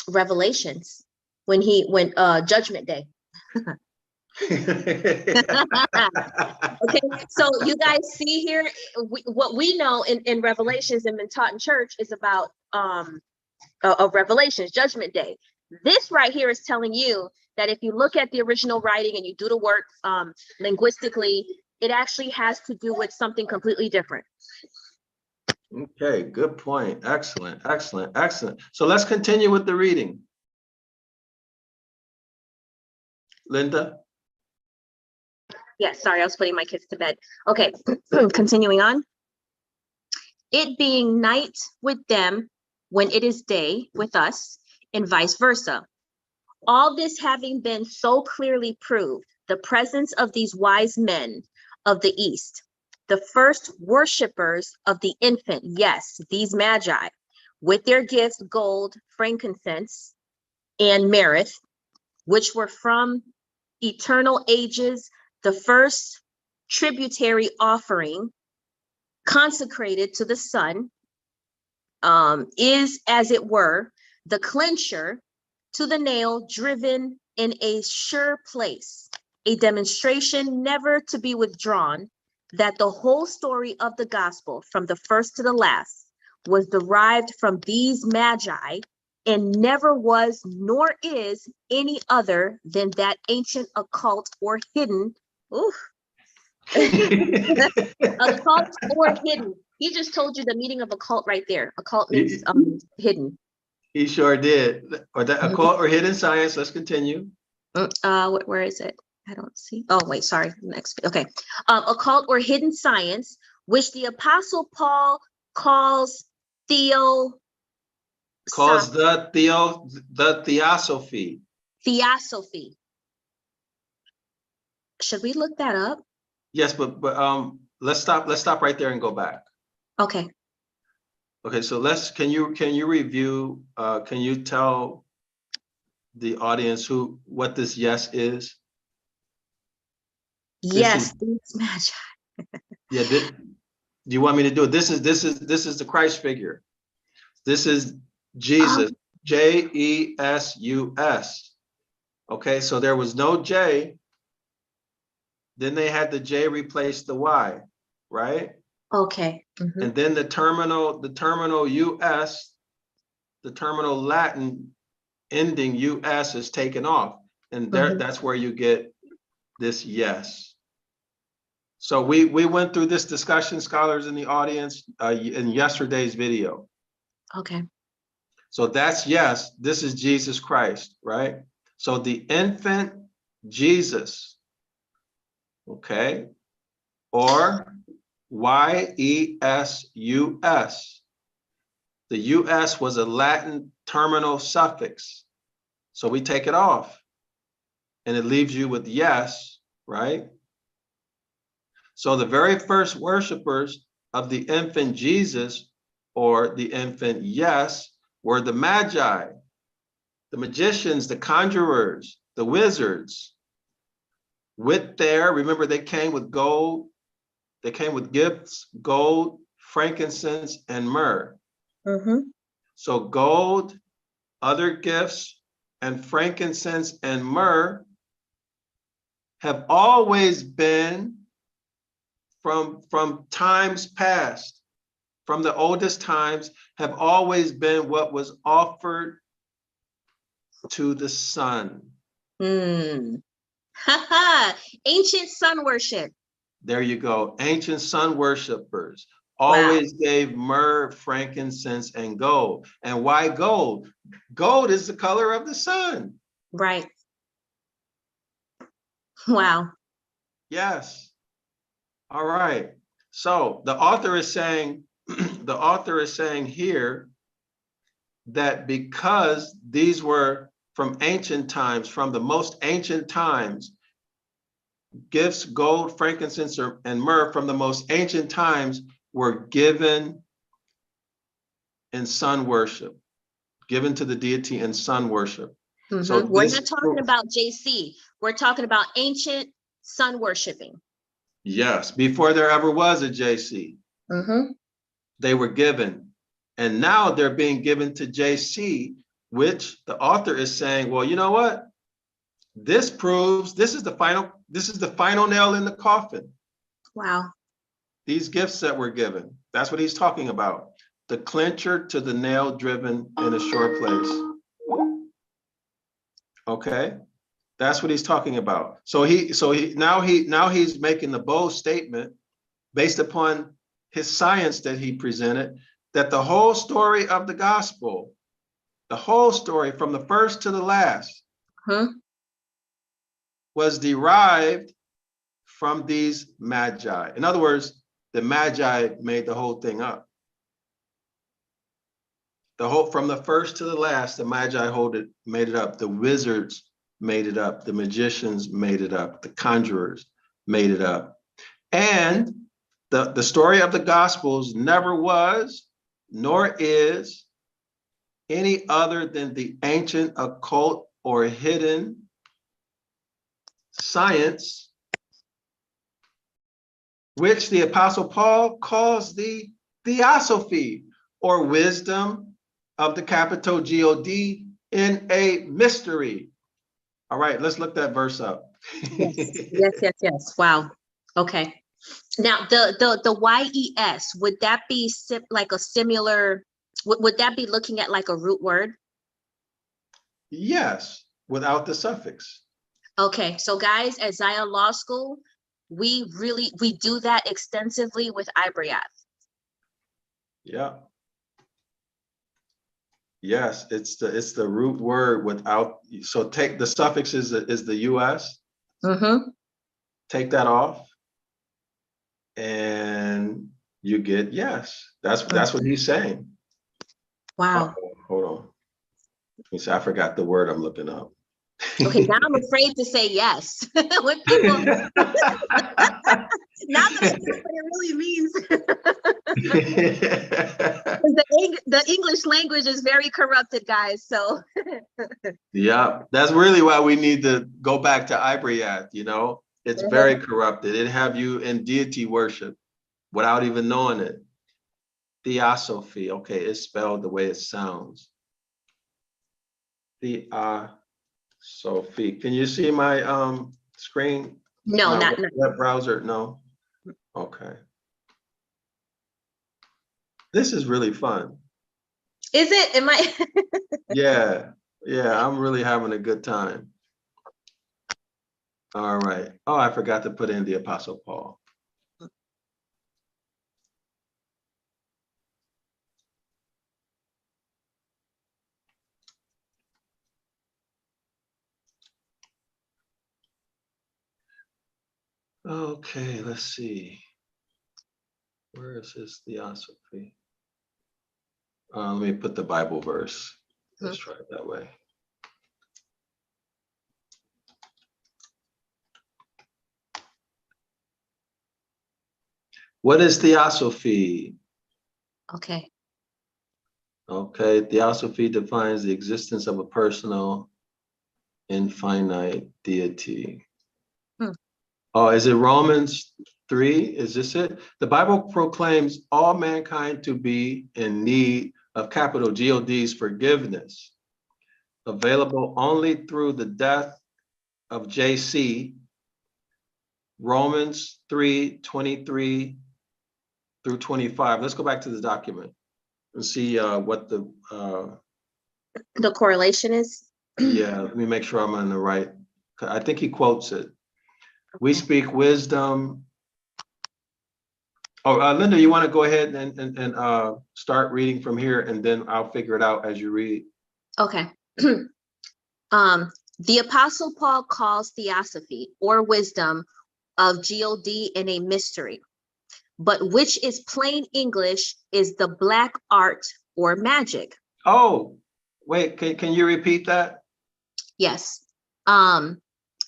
Revelations when Judgment Day. Okay, so you guys see here, what we know in Revelations and been taught in church is about of Revelations, Judgment Day. This right here is telling you that if you look at the original writing and you do the work linguistically, it actually has to do with something completely different. Okay, good point. Excellent, excellent, excellent. So let's continue with the reading. Linda? Yes, sorry, I was putting my kids to bed. Okay, continuing on. It being night with them when it is day with us, and vice versa. All this having been so clearly proved, the presence of these wise men of the East, the first worshipers of the infant, yes, these magi, with their gifts, gold, frankincense, and myrrh, which were from eternal ages, the first tributary offering consecrated to the sun, is, as it were, the clincher to the nail driven in a sure place, a demonstration never to be withdrawn, that the whole story of the gospel from the first to the last was derived from these magi, and never was nor is any other than that ancient occult or hidden occult or hidden. He just told you the meaning of occult right there. Occult means hidden. He sure did. Or that occult or hidden science. Let's continue. Where is it? I don't see. Oh, wait, sorry. Next. Okay. Occult or hidden science, which the Apostle Paul calls the theosophy. Theosophy. Should we look that up? Yes, but let's stop right there and go back. Okay. Okay, so can you review, can you tell the audience what this yes is? Yes, these magi. Yeah. Do you want me to do it? This is the Christ figure. This is Jesus. Jesus. Okay, so there was no J. Then they had the J replace the Y, right? Okay. And then the terminal US, the terminal Latin ending US is taken off. And that's where you get this yes. So we went through this discussion, scholars in the audience, in yesterday's video. Okay. So that's yes, this is Jesus Christ, right? So the infant Jesus, okay, or YESUS. The US was a Latin terminal suffix. So we take it off and it leaves you with yes, right? So the very first worshipers of the infant Jesus or the infant yes were the magi, the magicians, the conjurers, the wizards. Remember they came with gold, they came with gifts, gold, frankincense, and myrrh. So gold, other gifts, and frankincense and myrrh have always been from times past, from the oldest times, have always been what was offered to the sun. Ancient sun worship. There you go. Ancient sun worshipers always gave myrrh, frankincense, and gold. And why gold? Gold is the color of the sun. Right. Wow. Yes. All right. So the author is saying, here that because these were from ancient times, from the most ancient times, gifts, gold, frankincense, and myrrh from the most ancient times were given in sun worship, given to the deity in sun worship. So we're not talking about JC. We're talking about ancient sun worshiping. Yes, before there ever was a JC, they were given, and now they're being given to JC, which the author is saying, well, you know what? This proves this is the final nail in the coffin. Wow. These gifts that were given, that's what he's talking about. The clincher to the nail driven in a sure place. Okay. That's what he's talking about. So now he's making the bold statement based upon his science that he presented, that the whole story of the gospel, the whole story from the first to the last, was derived from these magi. In other words, the magi made the whole thing up. From the first to the last, the magi made it up. The wizards made it up. The magicians made it up. The conjurers made it up. And the story of the Gospels never was, nor is, any other than the ancient occult or hidden science, which the Apostle Paul calls the theosophy, or wisdom of the capital God in a mystery. All right, let's look that verse up. Yes. Wow. Okay. Now the YES, would that be like a similar? Would that be looking at like a root word? Yes, without the suffix. Okay, so guys, at Zion Law School, we do that extensively with Ibaryath. Yeah. Yes, it's the root word without. So take the suffix is the US. Take that off, and you get yes. That's what he's saying. Wow. Hold on. He said, I forgot the word I'm looking up. Okay, now I'm afraid to say yes. When people now that I know what it really means. The English language is very corrupted, guys. So yeah, that's really why we need to go back to Ibaryath, you know. It's very corrupted. It have you in deity worship without even knowing it. Theosophy. Okay, it's spelled the way it sounds. Theosophy. Can you see my screen? No, My not web browser? No. Okay. This is really fun. Is it? Am I? Yeah, I'm really having a good time. All right. Oh, I forgot to put in the Apostle Paul. Okay, let's see. Where is his theosophy? Let me put the Bible verse. Let's try it that way. What is theosophy? Okay. Okay, theosophy defines the existence of a personal, infinite deity. Oh, is it Romans 3? Is this it? The Bible proclaims all mankind to be in need of capital God's forgiveness, available only through the death of JC. Romans 3:23 through 25. Let's go back to the document and see what the correlation is. yeah, let me make sure I'm on the right. I think he quotes it. We speak wisdom. Oh, Linda, you want to go ahead and start reading from here, and then I'll figure it out as you read. Okay. The Apostle Paul calls theosophy or wisdom of God in a mystery, but which is plain English is the black art or magic. Oh, wait, can you repeat that? Yes.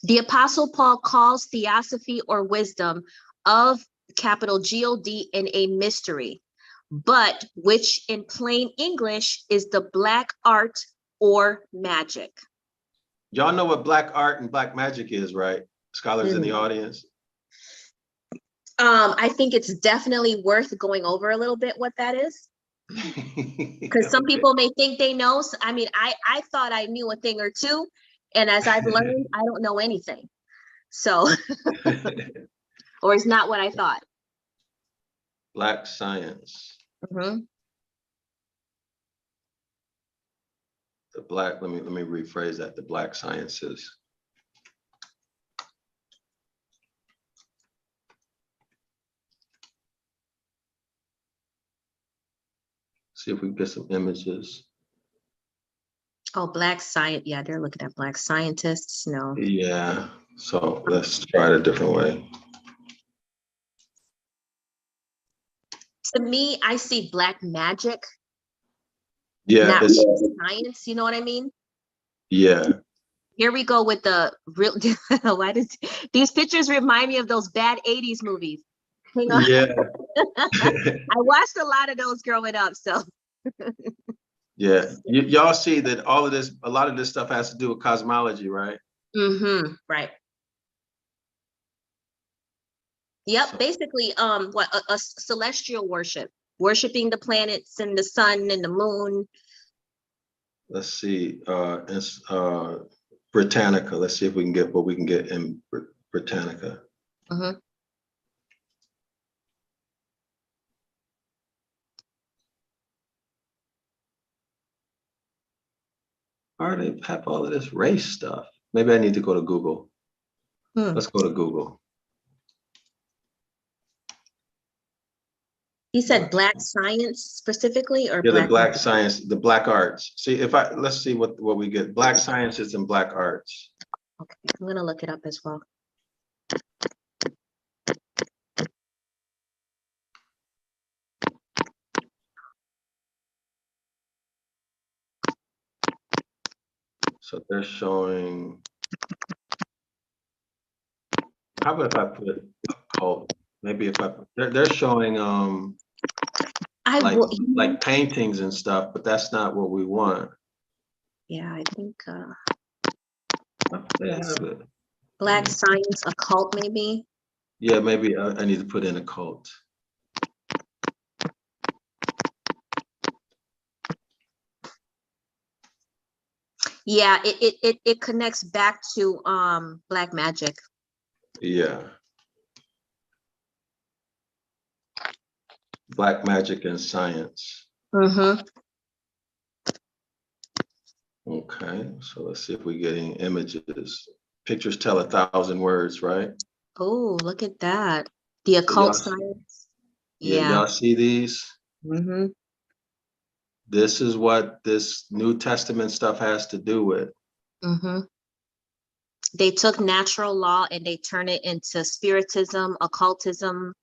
The Apostle Paul calls theosophy or wisdom of capital God in a mystery, but which in plain English is the black art or magic. Y'all know what black art and black magic is, right? Scholars in the audience. I think it's definitely worth going over a little bit what that is. Because some people may think they know. I mean, I thought I knew a thing or two. And as I've learned, I don't know anything. So, or it's not what I thought. Black science. Mm-hmm. The black, let me rephrase that, the black sciences. See if we can get some images. Oh, black science. Yeah, they're looking at black scientists. No. Yeah, so let's try it a different way. To me, I see black magic. Yeah, not science. You know what I mean? Yeah. Here we go with the real. Why does these pictures remind me of those bad 80s movies? Hang on. Yeah. I watched a lot of those growing up, so. Yeah, y'all see that all of this, a lot of this stuff has to do with cosmology, right? Mm-hmm. Right. Yep. So, basically, what a celestial worship, worshiping the planets and the sun and the moon. let's see, it's Britannica. Let's see if we can get what we can get in Britannica. Mm-hmm. Why do they have all of this race stuff? Maybe I need to go to Google. Let's go to Google. He said black science specifically, or Yeah, black the black science, the black arts. See if let's see what we get. Black sciences and black arts. Okay, I'm gonna look it up as well. So they're showing. How about if I put occult? Maybe if I they're showing like paintings and stuff, but that's not what we want. Yeah, I think They have it. Black science, occult, maybe. Yeah, maybe I need to put in occult. Yeah, it connects back to black magic. Yeah. Black magic and science. Mm-hmm. Okay, so let's see if we get any images. Pictures tell 1,000 words, right? Oh, look at that. The So y'all occult see, science. yeah, Yeah. y'all see these? Mm-hmm. This is what this New Testament stuff has to do with. Mm-hmm. They took natural law and they turn it into spiritism, occultism,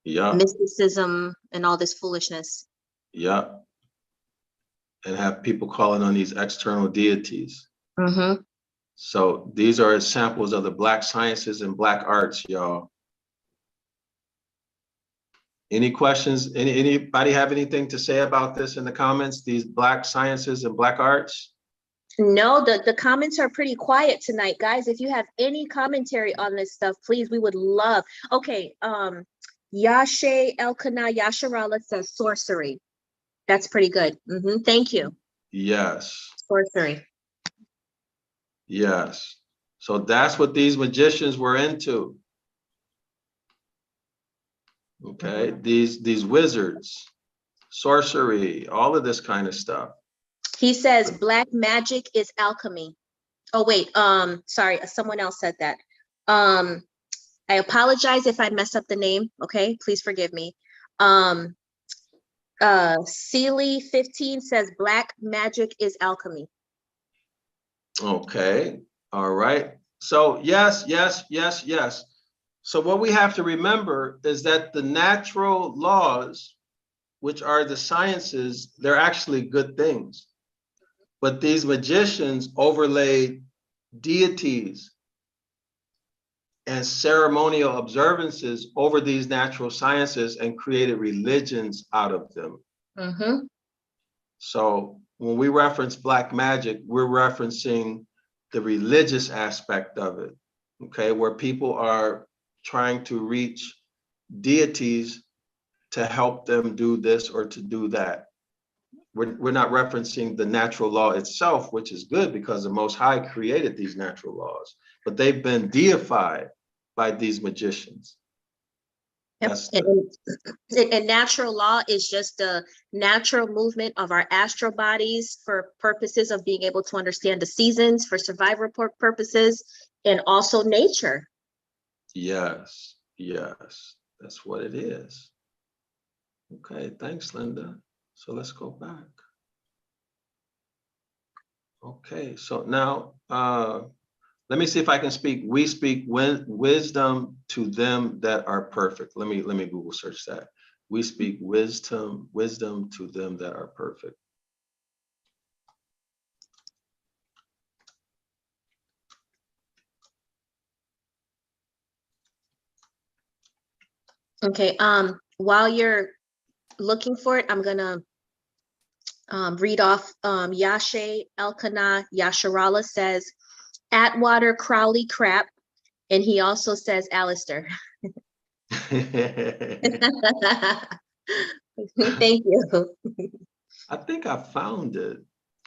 Yeah, mysticism, and all this foolishness. yeah. And have people calling on these external deities. Mm-hmm. So these are samples of the Black sciences and Black arts, y'all. Any questions? Anybody have anything to say about this in the comments? These Black sciences and Black arts? No, the comments are pretty quiet tonight, guys. If you have any commentary on this stuff, please, we would love. Okay, Yashe Elkanah Yasharala says sorcery. That's pretty good. Mm-hmm. Thank you. Yes, Sorcery. yes. So that's what these magicians were into. Okay, these wizards, sorcery, all of this kind of stuff. He says black magic is alchemy. Oh wait, sorry, someone else said that. I apologize if I mess up the name. Okay, please forgive me. Sealy 15 says black magic is alchemy. Okay, all right. So yes, yes, yes, yes. So what we have to remember is that the natural laws, which are the sciences, they're actually good things. But these magicians overlaid deities and ceremonial observances over these natural sciences and created religions out of them. Mm-hmm. So when we reference Black magic, we're referencing the religious aspect of it, okay, where people are trying to reach deities to help them do this or to do that. We're not referencing the natural law itself, which is good because the Most High created these natural laws, but they've been deified by these magicians. That's And natural law is just the natural movement of our astral bodies for purposes of being able to understand the seasons, for survival purposes, and also nature. yes, yes, that's what it is. Okay, thanks, Linda. So let's go back. Okay, so now let me see if I can speak. We speak wisdom to them that are perfect. Let me Google search that. We speak wisdom to them that are perfect. Okay, while you're looking for it, I'm gonna read off Yashe Elkanah Yasharala says, Atwater Crowley crap, and he also says Alistair. Thank you. I think I found it.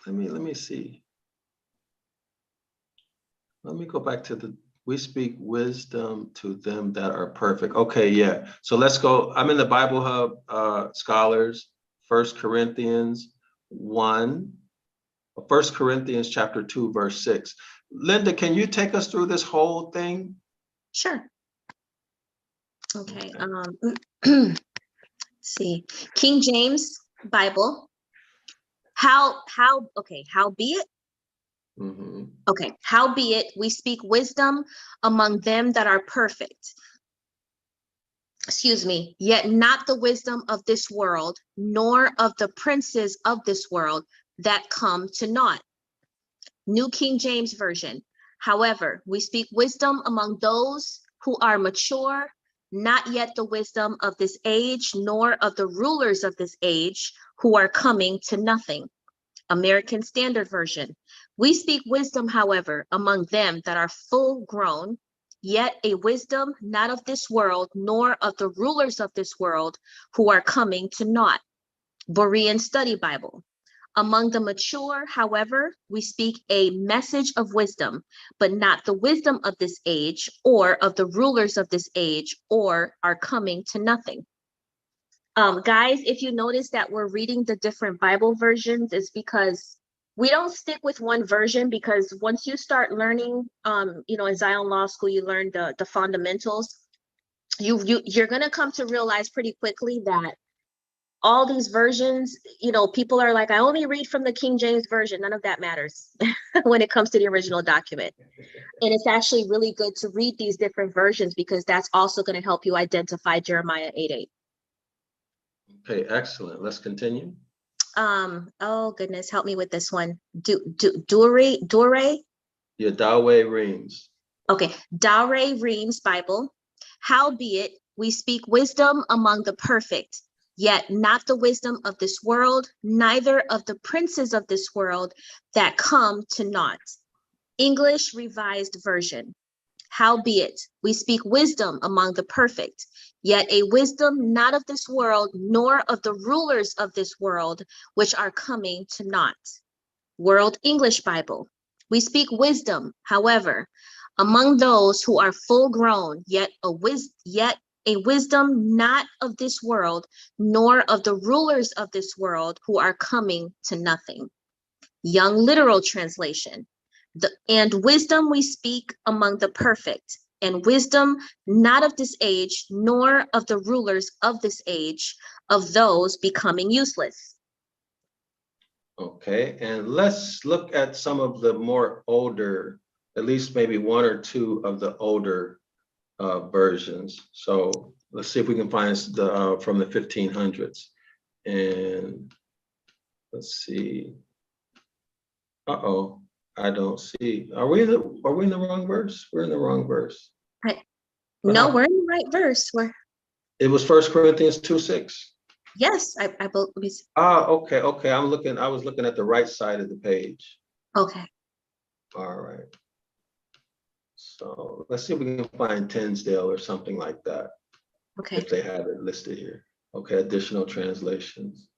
Let me see. Let me go back to the, we speak wisdom to them that are perfect. Okay, yeah. So let's go. I'm in the Bible Hub scholars, 1 Corinthians 1, 1 Corinthians chapter 2, verse 6. Linda, can you take us through this whole thing? Sure. Okay. Let's see. King James Bible. Howbeit. Mm-hmm. Okay. Howbeit we speak wisdom among them that are perfect. Excuse me. Yet not the wisdom of this world, nor of the princes of this world that come to naught. New King James Version. However, we speak wisdom among those who are mature, not yet the wisdom of this age, nor of the rulers of this age who are coming to nothing. American Standard Version. We speak wisdom, however, among them that are full grown, yet a wisdom not of this world, nor of the rulers of this world, who are coming to naught. Berean Study Bible. Among the mature, however, we speak a message of wisdom, but not the wisdom of this age, or of the rulers of this age, or are coming to nothing. Guys, if you notice that we're reading the different Bible versions, it's because we don't stick with one version, because once you start learning, in Zion Law School, you learn the fundamentals. You're gonna come to realize pretty quickly that all these versions, people are like, I only read from the King James Version. None of that matters when it comes to the original document. And it's actually really good to read these different versions, because that's also going to help you identify Jeremiah 8:8. Okay, excellent. Let's continue. Oh goodness, help me with this one. Dure? Your Dawei Reams. Okay, Dare Reams Bible. Howbeit, we speak wisdom among the perfect, yet not the wisdom of this world, neither of the princes of this world that come to naught. English Revised Version. Howbeit, we speak wisdom among the perfect, yet a wisdom not of this world, nor of the rulers of this world, which are coming to naught. World English Bible. We speak wisdom, however, among those who are full grown, yet a wisdom not of this world, nor of the rulers of this world, who are coming to nothing. Young Literal Translation. And wisdom we speak among the perfect, and wisdom not of this age, nor of the rulers of this age, of those becoming useless. Okay, and let's look at some of the more older, at least maybe one or two of the older versions. So let's see if we can find the from the 1500s. And let's see. Uh-oh. I don't see. Are we in the wrong verse? We're in the wrong verse. No, we're in the right verse. It was 1 Corinthians 2:6. Yes, I believe. Okay. I was looking at the right side of the page. Okay. All right. So let's see if we can find Tinsdale or something like that. Okay. If they have it listed here. Okay, additional translations.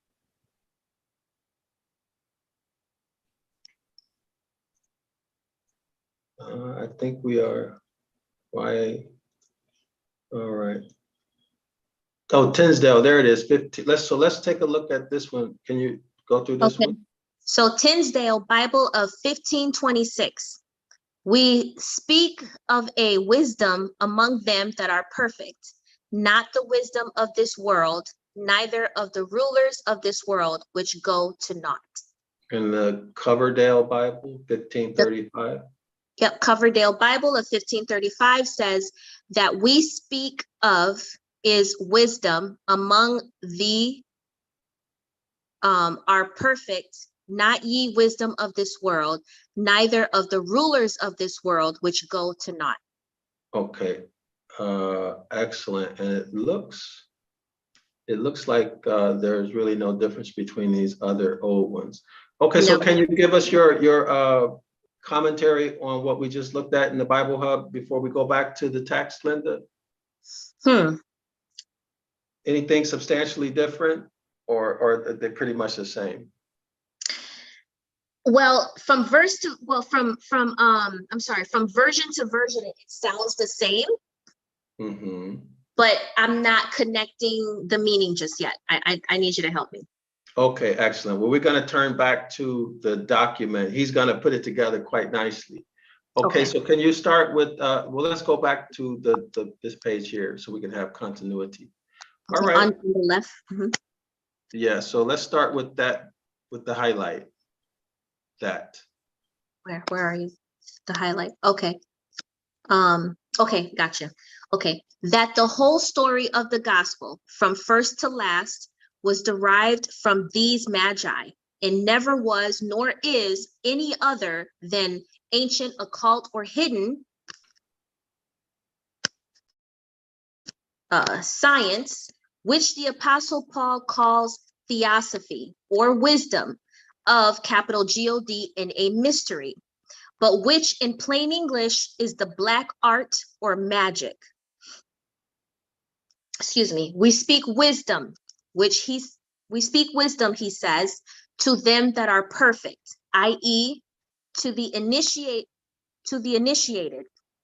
I think we are. Why? All right. Oh, Tinsdale, there it is. 15. Let's take a look at this one. Can you go through this one? So Tinsdale Bible of 1526. We speak of a wisdom among them that are perfect, not the wisdom of this world, neither of the rulers of this world, which go to naught. In the Coverdale Bible, 1535. Yep, Coverdale Bible of 1535 says that we speak of is wisdom among the are perfect, not ye wisdom of this world, neither of the rulers of this world, which go to naught. Okay, excellent. And it looks like there's really no difference between these other old ones. Okay, so can you give us your commentary on what we just looked at in the Bible Hub before we go back to the text, Linda? Anything substantially different, or are they pretty much the same? Well, from version to version, it sounds the same. Mm-hmm. But I'm not connecting the meaning just yet. I need you to help me. Okay, excellent. Well, we're going to turn back to the document. He's going to put it together quite nicely. Okay, so can you start with, well, let's go back to this page here so we can have continuity. All right. On the left. Yeah, so let's start with that, with the highlight. That. Where are you? The highlight. Okay. Okay, gotcha. Okay, that the whole story of the gospel from first to last was derived from these magi, and never was nor is any other than ancient, occult, or hidden science, which the Apostle Paul calls theosophy, or wisdom of capital God in a mystery, but which in plain English is the black art or magic. Excuse me. We speak wisdom, we speak wisdom, he says, to them that are perfect, i.e., to the initiated.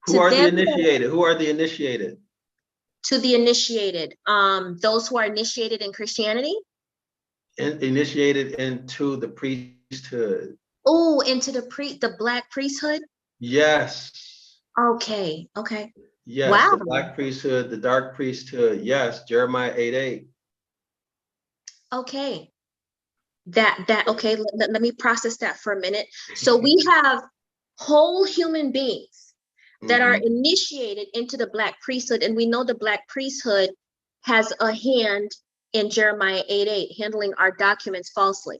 Who are the initiated? Who are the initiated? To the initiated, those who are initiated in Christianity. Initiated into the priesthood. Oh, into the black priesthood. Yes. Okay. Okay. Yes. Wow. The black priesthood, the dark priesthood. Yes. Jeremiah 8:8. Okay. Okay. Let me process that for a minute. So we have whole human beings that are initiated into the black priesthood, and we know the black priesthood has a hand in Jeremiah 8:8, handling our documents falsely.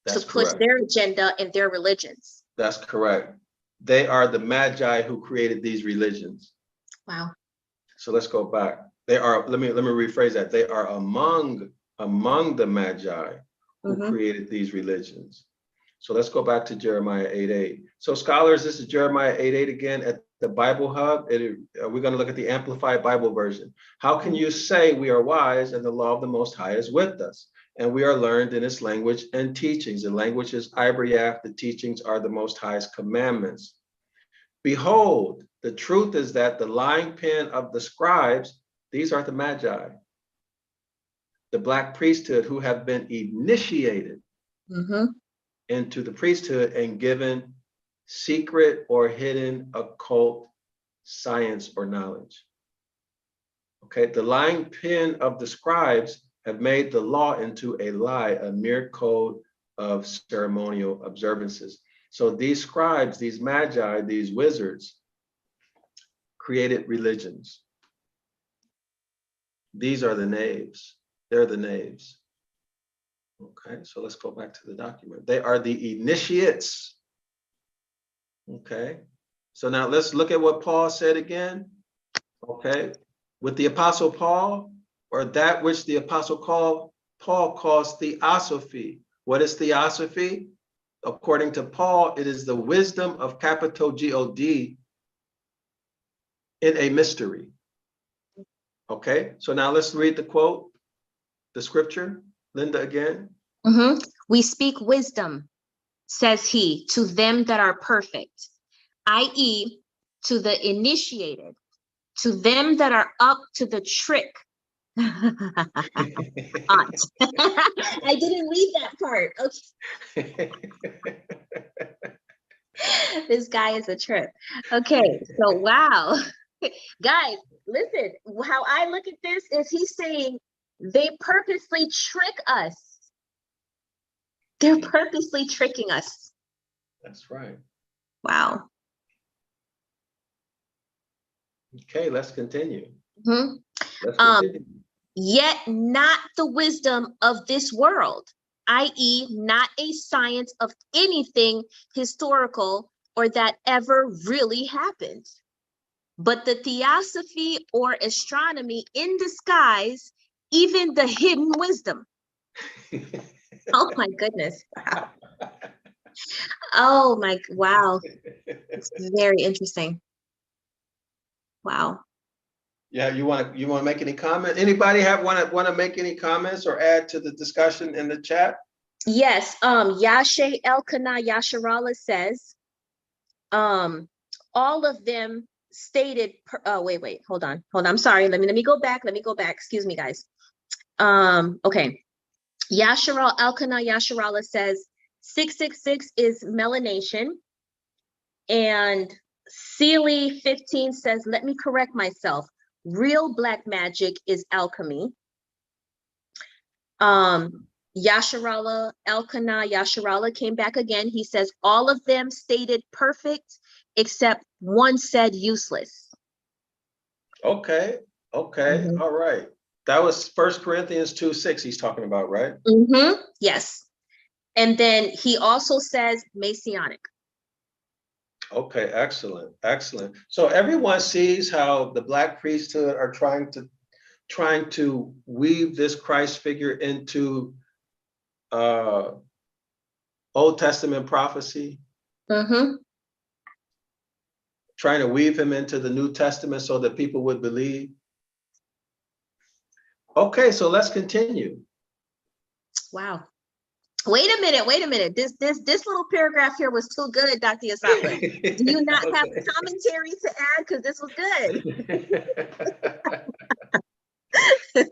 That's to push correct. Their agenda and their religions. That's correct. They are the magi who created these religions. Wow. So let's go back. They are, let me rephrase that. They are among the magi who created these religions. So let's go back to Jeremiah 8:8. So scholars, this is Jeremiah 8:8 again at the Bible Hub. We're going to look at the Amplified Bible version. How can you say we are wise and the law of the Most High is with us? And we are learned in its language and teachings. The language is Ibaryath. The teachings are the Most High's commandments. Behold, the truth is that the lying pen of the scribes, these are the magi, the black priesthood who have been initiated into the priesthood and given secret or hidden occult science or knowledge. Okay, the lying pen of the scribes have made the law into a lie, a mere code of ceremonial observances. So these scribes, these magi, these wizards created religions. These are the knaves. They're the knaves. Okay, so let's go back to the document. They are the initiates. Okay, so now let's look at what Paul said again. Okay, with the Apostle Paul, or that which the Apostle Paul calls theosophy. What is theosophy? According to Paul, it is the wisdom of capital G-O-D in a mystery. Okay, so now let's read the quote, the scripture. Linda again. We speak wisdom, says he, to them that are perfect, i.e., to the initiated, to them that are up to the trick. Aunt. I didn't read that part. Okay. This guy is a trip. Okay, so wow. Guys, listen, how I look at this is he's saying they purposely trick us. They're purposely tricking us. That's right. Wow. Okay, let's continue. Let's continue. Yet not the wisdom of this world, i.e., not a science of anything historical or that ever really happened, but the theosophy or astronomy in disguise, even the hidden wisdom. Oh my goodness. Wow. Oh my, wow. It's very interesting. Wow. Yeah, you want to make any comment? Anybody want to make any comments or add to the discussion in the chat? Yes, Yashe Elkanah Yasharala says, all of them stated, wait, hold on, I'm sorry, let me go back, excuse me, guys. Okay, Yasharal Elkanah Yasharala says, 666 is melanation, and Sealy 15 says, let me correct myself, real black magic is alchemy. Yasharala, Elkanah Yasharala came back again. He says, all of them stated perfect, except one said useless. Okay, all right. That was 1 Corinthians 2:6 he's talking about, right? Yes. And then he also says Masonic. Okay, excellent. So everyone sees how the black priesthood are trying to weave this Christ figure into Old Testament prophecy. trying to weave him into the New Testament so that people would believe. Okay, so let's continue. Wow. Wait a minute. This little paragraph here was too good, Dr. Asapa. Do you not have Okay. commentary to add? Because this was good.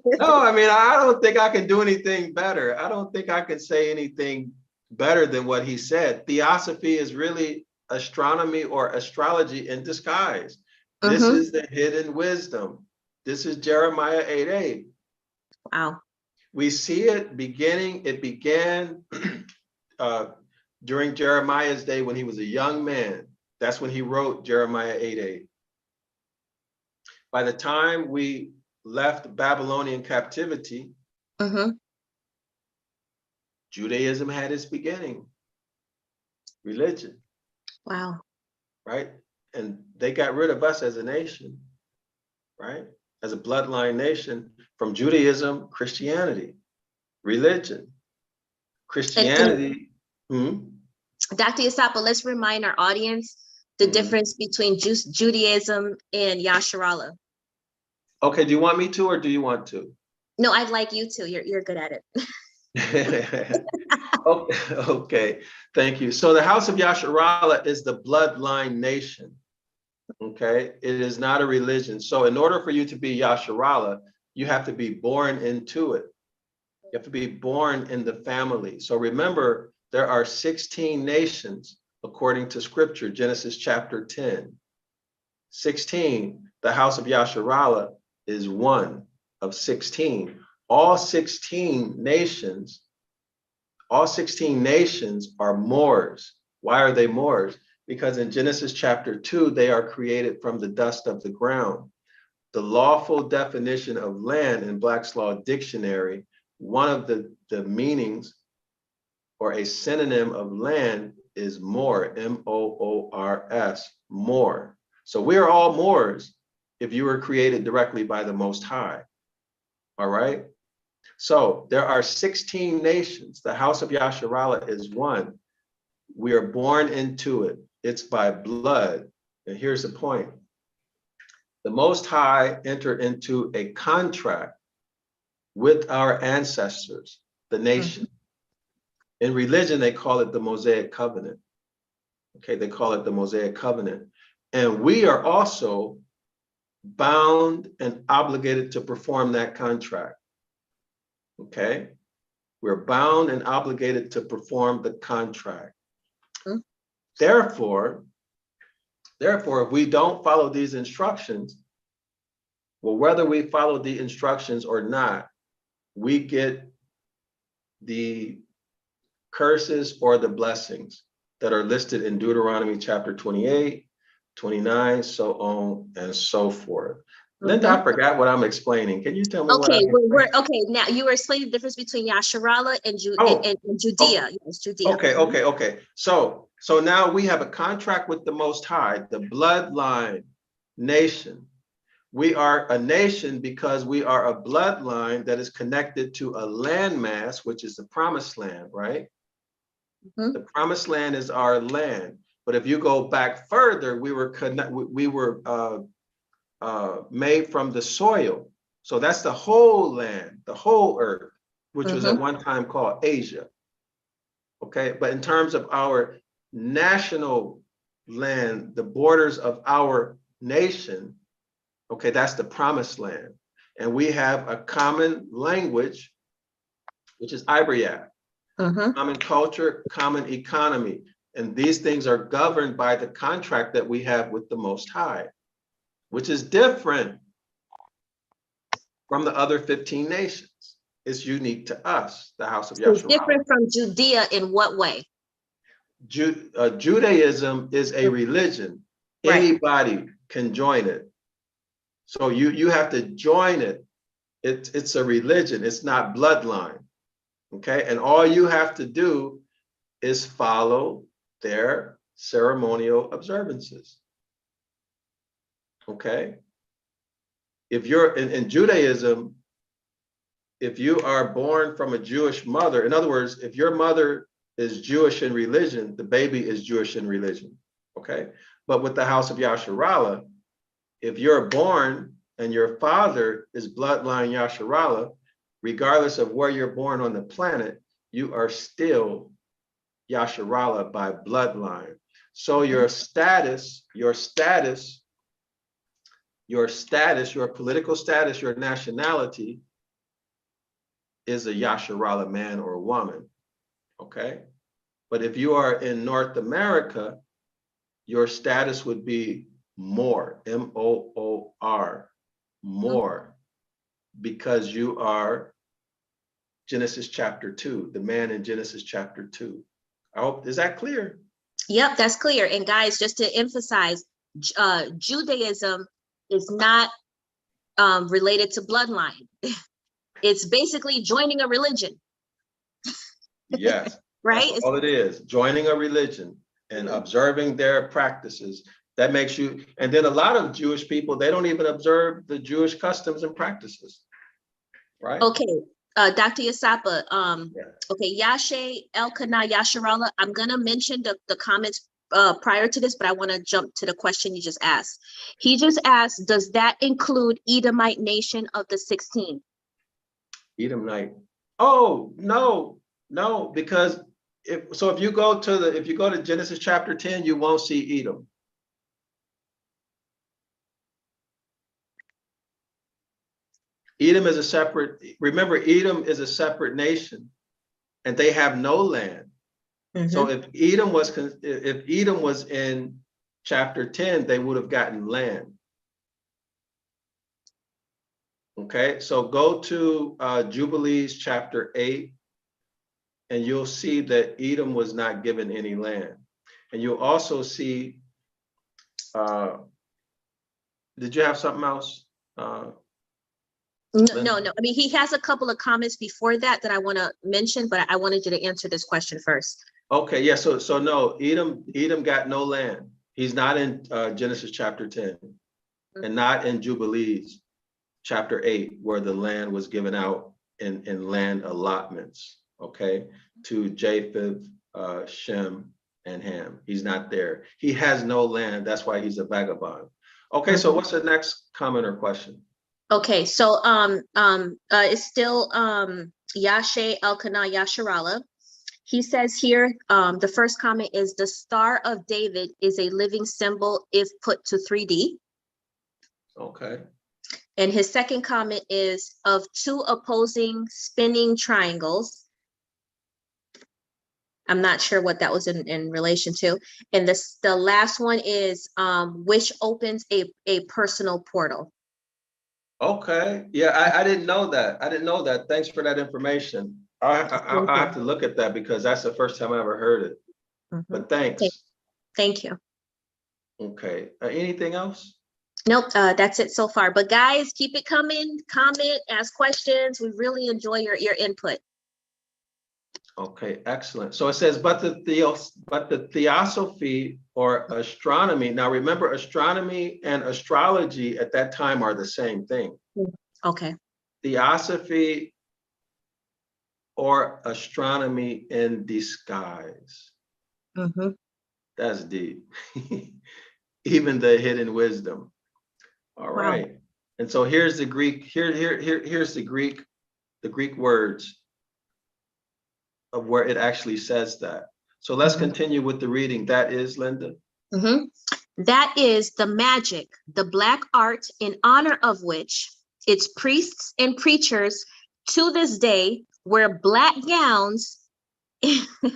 No, I mean, I don't think I can do anything better. I don't think I can say anything better than what he said. Theosophy is really astronomy or astrology in disguise. This is the hidden wisdom. This is Jeremiah 8:8. Wow. We see it beginning, it began during Jeremiah's day when he was a young man. That's when he wrote Jeremiah 8:8. By the time we left Babylonian captivity, Judaism had its beginning. Religion. Wow. Right? And they got rid of us as a nation, right? As a bloodline nation from Judaism, Christianity, religion, Christianity. Dr. Asapa, let's remind our audience the difference between Judaism and Yasharallah. Okay, do you want me to or do you want to? No, I'd like you to. You're good at it. Okay, thank you. So the house of Yasharallah is the bloodline nation. Okay, it is not a religion. So in order for you to be Yasharallah, you have to be born into it. You have to be born in the family. So remember, there are 16 nations according to scripture, Genesis chapter 10. 16, the house of Yasharallah is one of 16. All 16 nations are Moors. Why are they Moors? Because in Genesis chapter 2, they are created from the dust of the ground. The lawful definition of land in Black's Law Dictionary, one of the meanings or a synonym of land is Moor, M-O-O-R-S, Moor. So we are all Moors if you were created directly by the Most High. All right? So there are 16 nations. The house of Yasharallah is one. We are born into it. It's by blood. And here's the point. The Most High entered into a contract with our ancestors, the nation. In religion, they call it the Mosaic Covenant. Okay, they call it the Mosaic Covenant. And we are also bound and obligated to perform that contract. Okay, we're bound and obligated to perform the contract. Therefore, if we don't follow these instructions, well, whether we follow the instructions or not, we get the curses or the blessings that are listed in Deuteronomy chapter 28, 29, so on and so forth. Linda, I forgot what I'm explaining. Can you tell me okay, what okay, now you were explaining the difference between Yasharallah and Judea. Yes, Judea. Okay. So now we have a contract with the Most High, the bloodline nation. We are a nation because we are a bloodline that is connected to a landmass, which is the promised land, right? The promised land is our land. But if you go back further, we were made from the soil. So that's the whole land, the whole earth, which was at one time called Asia. Okay, but in terms of our national land, the borders of our nation, okay, that's the promised land. And we have a common language, which is Ibaryath, common culture, common economy. And these things are governed by the contract that we have with the Most High, which is different from the other 15 nations. It's unique to us, the house of Yasharallah. It's different from Judea in what way? Judaism is a religion. Right. Anybody can join it. So you have to join it. It's a religion. It's not bloodline. Okay, and all you have to do is follow their ceremonial observances. Okay, if you're in Judaism, if you are born from a Jewish mother, in other words, if your mother is Jewish in religion, the baby is Jewish in religion. okay? But with the house of Yasharallah, if you're born and your father is bloodline Yasharallah, regardless of where you're born on the planet, you are still Yasharallah by bloodline. So your status, your political status, your nationality is a Yasharallah man or woman, okay? But if you are in North America, your status would be more, M-O-O-R, more, because you are Genesis chapter 2, the man in Genesis chapter 2. I hope, is that clear? Yep, that's clear. And guys, just to emphasize, Judaism is not related to bloodline. It's basically joining a religion. Yes. Right? That's all it is, joining a religion and observing their practices. That makes you, and then a lot of Jewish people, they don't even observe the Jewish customs and practices, right? Okay, Dr. Yasapa, okay, Yashe Elkanah Yasharallah, I'm gonna mention the comments prior to this, but I wanna jump to the question you just asked. He just asked, does that include Edomite nation of the 16? Edomite. Oh, no, because if you go to Genesis chapter 10, you won't see Edom. Edom is a separate, remember, Edom is a separate nation and they have no land. So if Edom was in chapter 10, they would have gotten land. Okay, so go to Jubilees chapter 8, and you'll see that Edom was not given any land. And you'll also see, did you have something else? No. I mean, he has a couple of comments before that I want to mention, but I wanted you to answer this question first. Okay, yeah, so no, Edom got no land. He's not in Genesis chapter 10 and not in Jubilees chapter 8, where the land was given out in land allotments, okay, to Japheth, Shem, and Ham. He's not there. He has no land. That's why he's a vagabond. Okay, so what's the next comment or question? Okay, so it's still Yashe Elkanah Yasharallah. He says here, the first comment is the Star of David is a living symbol if put to 3D. Okay. And his second comment is of two opposing spinning triangles. I'm not sure what that was in relation to. And the last one is which opens a personal portal. Okay, yeah, I didn't know that. Thanks for that information. I have to look at that because that's the first time I ever heard it. But thanks. Thank you. Okay, anything else? Nope, that's it so far. But guys, keep it coming. Comment, ask questions. We really enjoy your input. Okay, excellent. So it says, but the theosophy or astronomy. Now remember, astronomy and astrology at that time are the same thing. Okay. Theosophy or astronomy in disguise. That's deep. Even the hidden wisdom. All right. Wow. And so here's the Greek. Here's the Greek words of where it actually says that. So let's continue with the reading. That is, Linda? That is the magic, the black art in honor of which its priests and preachers to this day wear black gowns.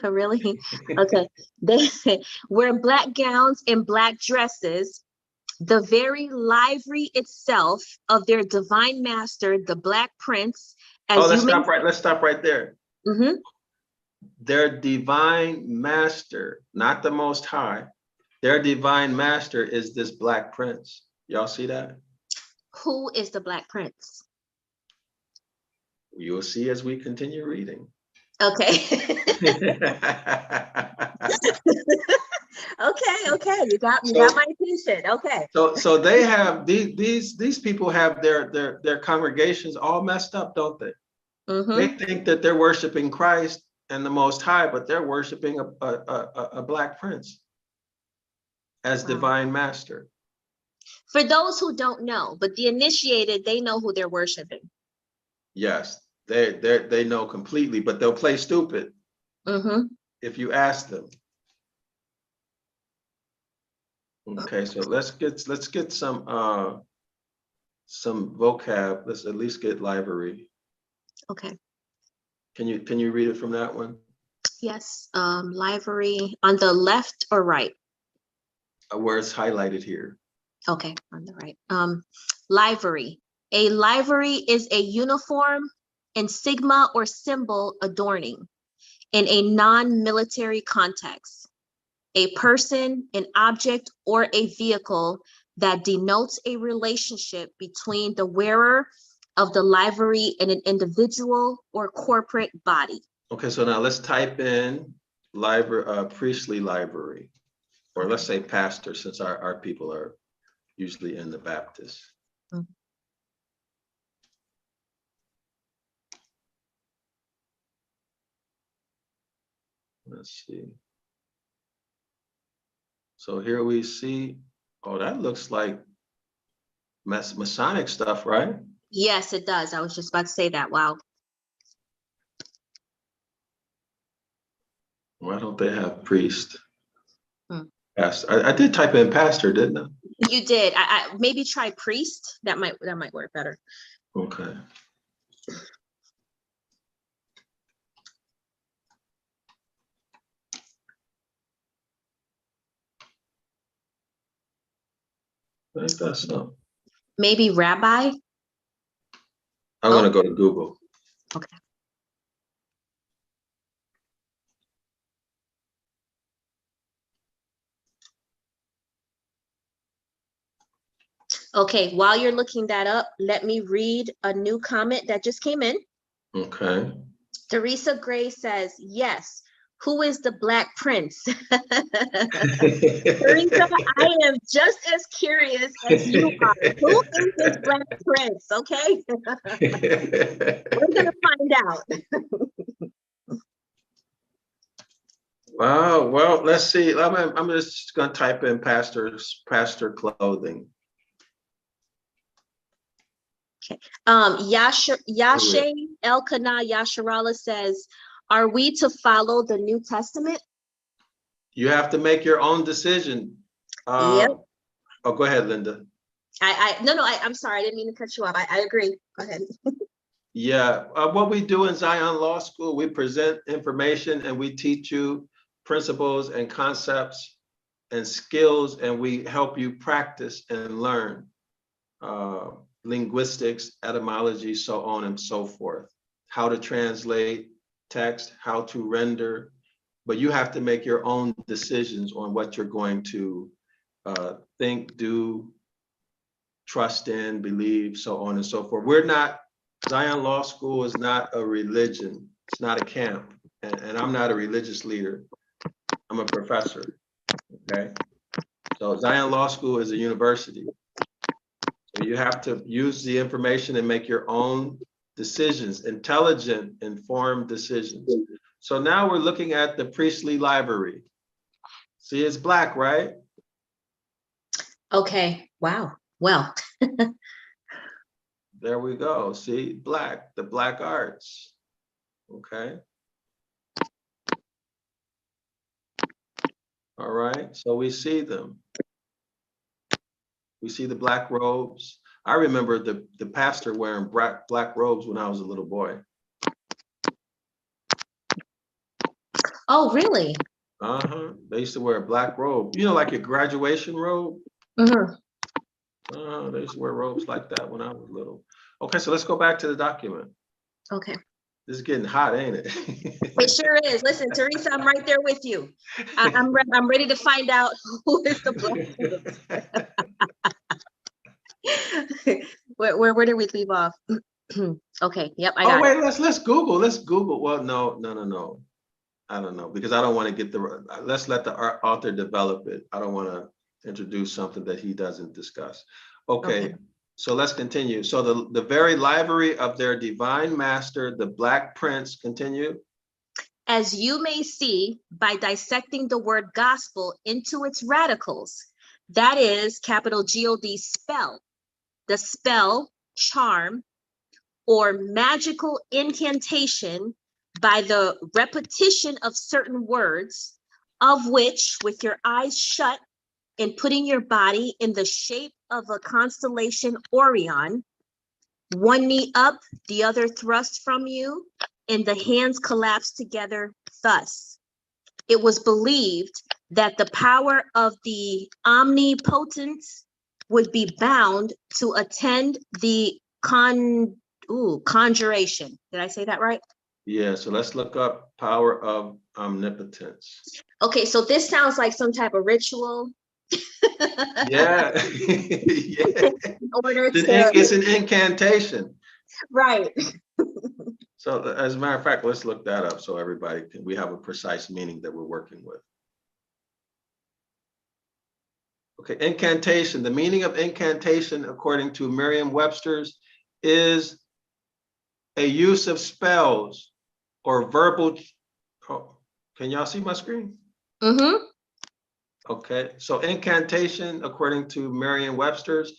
Really? Okay. They wear black gowns and black dresses, the very livery itself of their divine master, the Black Prince. Let's stop right there. Their divine master, not the Most High, their divine master is this Black Prince. Y'all see that? Who is the Black Prince? You'll see as we continue reading. Okay. Okay. You got my attention. Okay. So they have these people have their congregations all messed up, don't they? They think that they're worshiping Christ and the Most High, but they're worshiping a Black Prince. as divine master. For those who don't know, but the initiated, they know who they're worshiping. Yes, they know completely, but they'll play stupid if you ask them. Okay, so let's get some vocab. Let's at least get library. Okay. Can you read it from that one? Yes. Library on the left or right? Where it's highlighted here. Okay, on the right. Livery. A livery is a uniform, insignia, or symbol adorning in a non-military context. A person, an object, or a vehicle that denotes a relationship between the wearer of the livery and an individual or corporate body. Okay, so now let's type in library, priestly library, or let's say pastor, since our people are usually in the Baptist. Let's see. So here we see, oh, that looks like Masonic stuff, right? Yes, it does. I was just about to say that. Wow. Why don't they have priest? Pastor. I did type in pastor, didn't I? You did. I maybe try priest. That might work better. Okay. I think that's so. Maybe rabbi. I'm gonna go to Google. Okay. Okay, while you're looking that up, let me read a new comment that just came in. Okay. Teresa Gray says, yes, who is the Black Prince? Teresa, I am just as curious as you are. Who is this Black Prince? Okay. We're gonna find out. Wow. Well, let's see. I'm just gonna type in pastor clothing. Okay. Yashe Elkanah Yasharala says, are we to follow the New Testament? You have to make your own decision. Yep. Oh, go ahead, Linda. I'm sorry. I didn't mean to cut you off. I agree. Go ahead. Yeah. What we do in Zion Law School, we present information and we teach you principles and concepts and skills, and we help you practice and learn linguistics, etymology, so on and so forth, how to translate text, how to render, but you have to make your own decisions on what you're going to think, do, trust in, believe, so on and so forth. Zion Law School is not a religion. It's not a camp. And I'm not a religious leader. I'm a professor, okay? So Zion Law School is a university. So you have to use the information and make your own decisions, intelligent, informed decisions. So now we're looking at the priestly library. See, it's black, right? Okay. Wow. Well. There we go. See, black, the black arts. Okay. All right. So we see them. We see the black robes. I remember the pastor wearing black robes when I was a little boy. Oh, really? Uh-huh. They used to wear a black robe. You know, like your graduation robe? They used to wear robes like that when I was little. Okay, so let's go back to the document. Okay. This is getting hot, ain't it? It sure is. Listen, Teresa, I'm right there with you. I'm ready to find out who is the Black Prince. Where did we leave off? Okay. Yep. I got it. Let's Google. Let's Google. Well, no. I don't know, because I don't want to get let's let the author develop it. I don't want to introduce something that he doesn't discuss. Okay. So let's continue. So the very library of their divine master, the Black Prince, continue. as you may see by dissecting the word gospel into its radicals, that is, capital G-O-D, spell, the spell, charm, or magical incantation by the repetition of certain words, of which, with your eyes shut and putting your body in the shape of a constellation Orion, one knee up, the other thrust from you, and the hands collapse together thus. It was believed that the power of the omnipotence would be bound to attend the conjuration. Did I say that right? Yeah, so let's look up power of omnipotence. Okay, so this sounds like some type of ritual. Yeah, yeah. In order It's an incantation. Right. So as a matter of fact, let's look that up so we have a precise meaning that we're working with. Okay, incantation. The meaning of incantation, according to Merriam-Webster's, is a use of spells or verbal. Oh, can y'all see my screen? Mm-hmm. Okay, so incantation, according to Merriam-Webster's,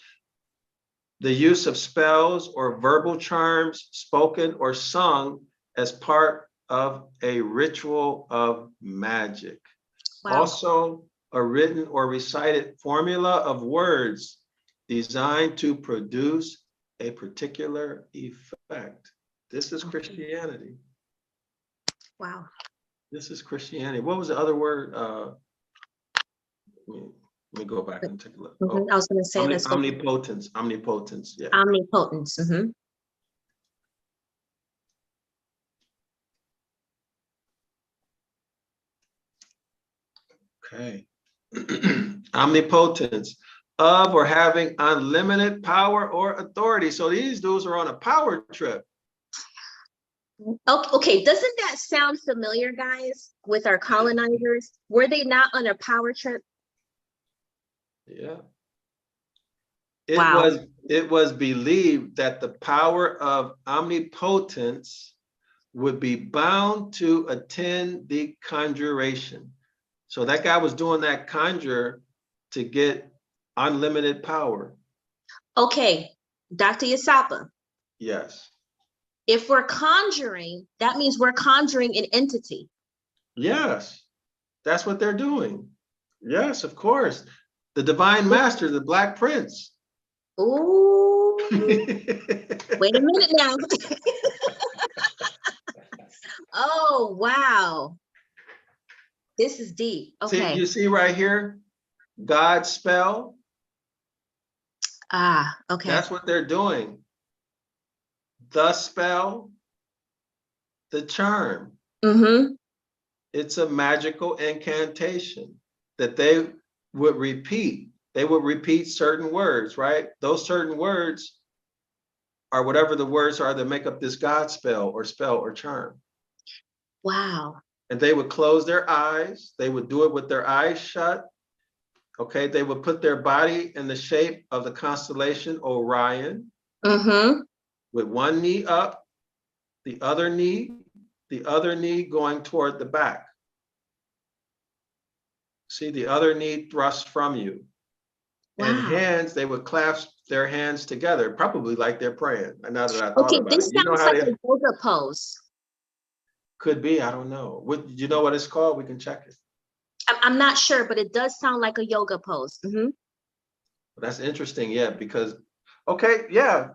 the use of spells or verbal charms spoken or sung as part of a ritual of magic. Wow. Also, a written or recited formula of words designed to produce a particular effect. This is Christianity. Wow. This is Christianity. What was the other word? Let me go back and take a look. I was going to say omnipotence. Omnipotence. Yeah. Omnipotence. Mm-hmm. Okay. Omnipotence, of or having unlimited power or authority. So these dudes are on a power trip. Okay, doesn't that sound familiar, guys, with our colonizers? Were they not on a power trip? Yeah. Wow. It was believed that the power of omnipotence would be bound to attend the conjuration. So that guy was doing that conjure to get unlimited power. Okay, Dr. Yasapa. Yes. If we're conjuring, that means we're conjuring an entity. Yes, that's what they're doing. Yes, of course. The divine master, the Black Prince. Ooh. Wait a minute now. Oh, wow. This is deep. Okay. See, you see right here, God's spell. Ah, okay. That's what they're doing. The spell, the charm. Mm-hmm. It's a magical incantation that they would repeat. They would repeat certain words, right? Those certain words are whatever the words are that make up this God spell or charm. Wow. And they would close their eyes. They would do it with their eyes shut. Okay, they would put their body in the shape of the constellation Orion. Mm-hmm. With one knee up, the other knee going toward the back. See, the other knee thrust from you. Wow. And hands, they would clasp their hands together, probably like they're praying. And now that I thought about this it, you know sounds how like a yoga pose. Could be, I don't know. You know what it's called? We can check it. I'm not sure, but it does sound like a yoga pose. Mm-hmm. That's interesting, yeah, because, okay, yeah.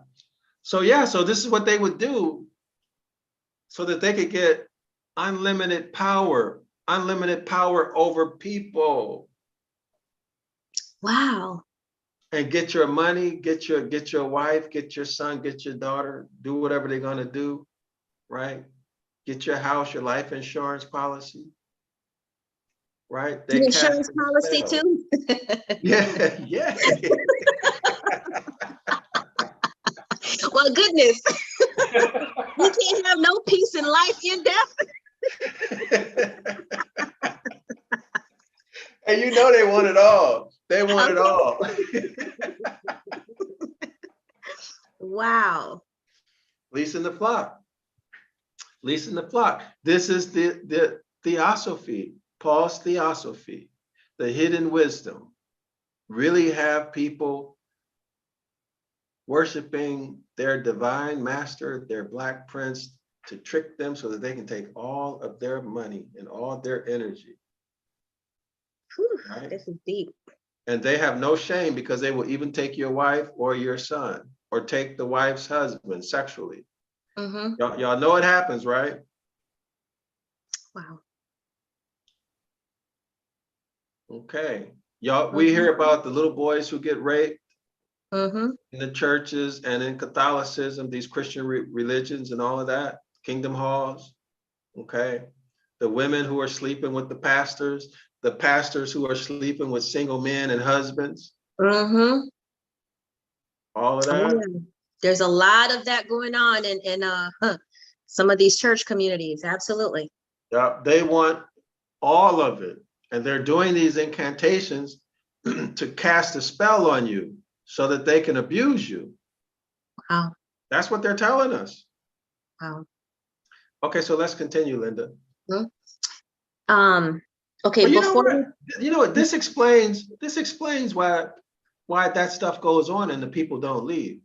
So this is what they would do so that they could get unlimited power over people. Wow. And get your money, get your wife, get your son, get your daughter, do whatever they're gonna do, right? Get your house, your life insurance policy, right? The insurance policy too? Yeah, yeah. Well, goodness. You can't have no peace in life in death. And you know they want it all. They want it all. Wow. Leasing the flock. Leasing the flock. This is the theosophy, Paul's theosophy, the hidden wisdom. Really have people worshiping their divine master, their black prince, to trick them so that they can take all of their money and all their energy. Whew, Right? this is deep. And they have no shame because they will even take your wife or your son or take the wife's husband sexually. Y'all know it happens, right? Wow. Okay. Y'all, we hear about the little boys who get raped Mm-hmm. in the churches and in Catholicism, these Christian religions and all of that, kingdom halls. Okay. The women who are sleeping with the pastors who are sleeping with single men and husbands. Mm-hmm. All of Oh, that. yeah. There's a lot of that going on in some of these church communities. Absolutely. Yeah, they want all of it. And they're doing these incantations to cast a spell on you so that they can abuse you. Wow. That's what they're telling us. Wow. Okay, so let's continue, Linda. Okay, But you know what? This explains why that stuff goes on and the people don't leave,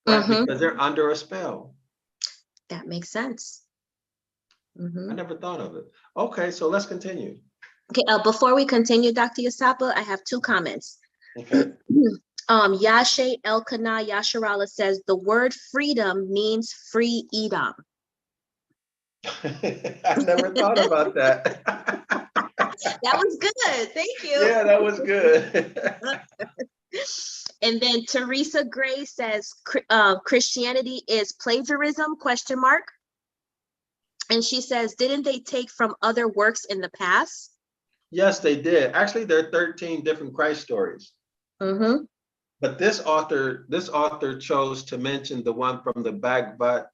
right? Because they're under a spell. That makes sense. I never thought of it. Okay, so let's continue. Okay, before we continue, Dr. Yasapa, I have two comments. Okay. Yashe Elkanah Yasharala says the word freedom means free Edom. I never thought about that. That was good. Thank you. Yeah, that was good. And then Teresa Gray says Christianity is plagiarism, ? And she says, didn't they take from other works in the past? Yes, they did. Actually, there are 13 different Christ stories. But this author chose to mention the one from the Bhagavad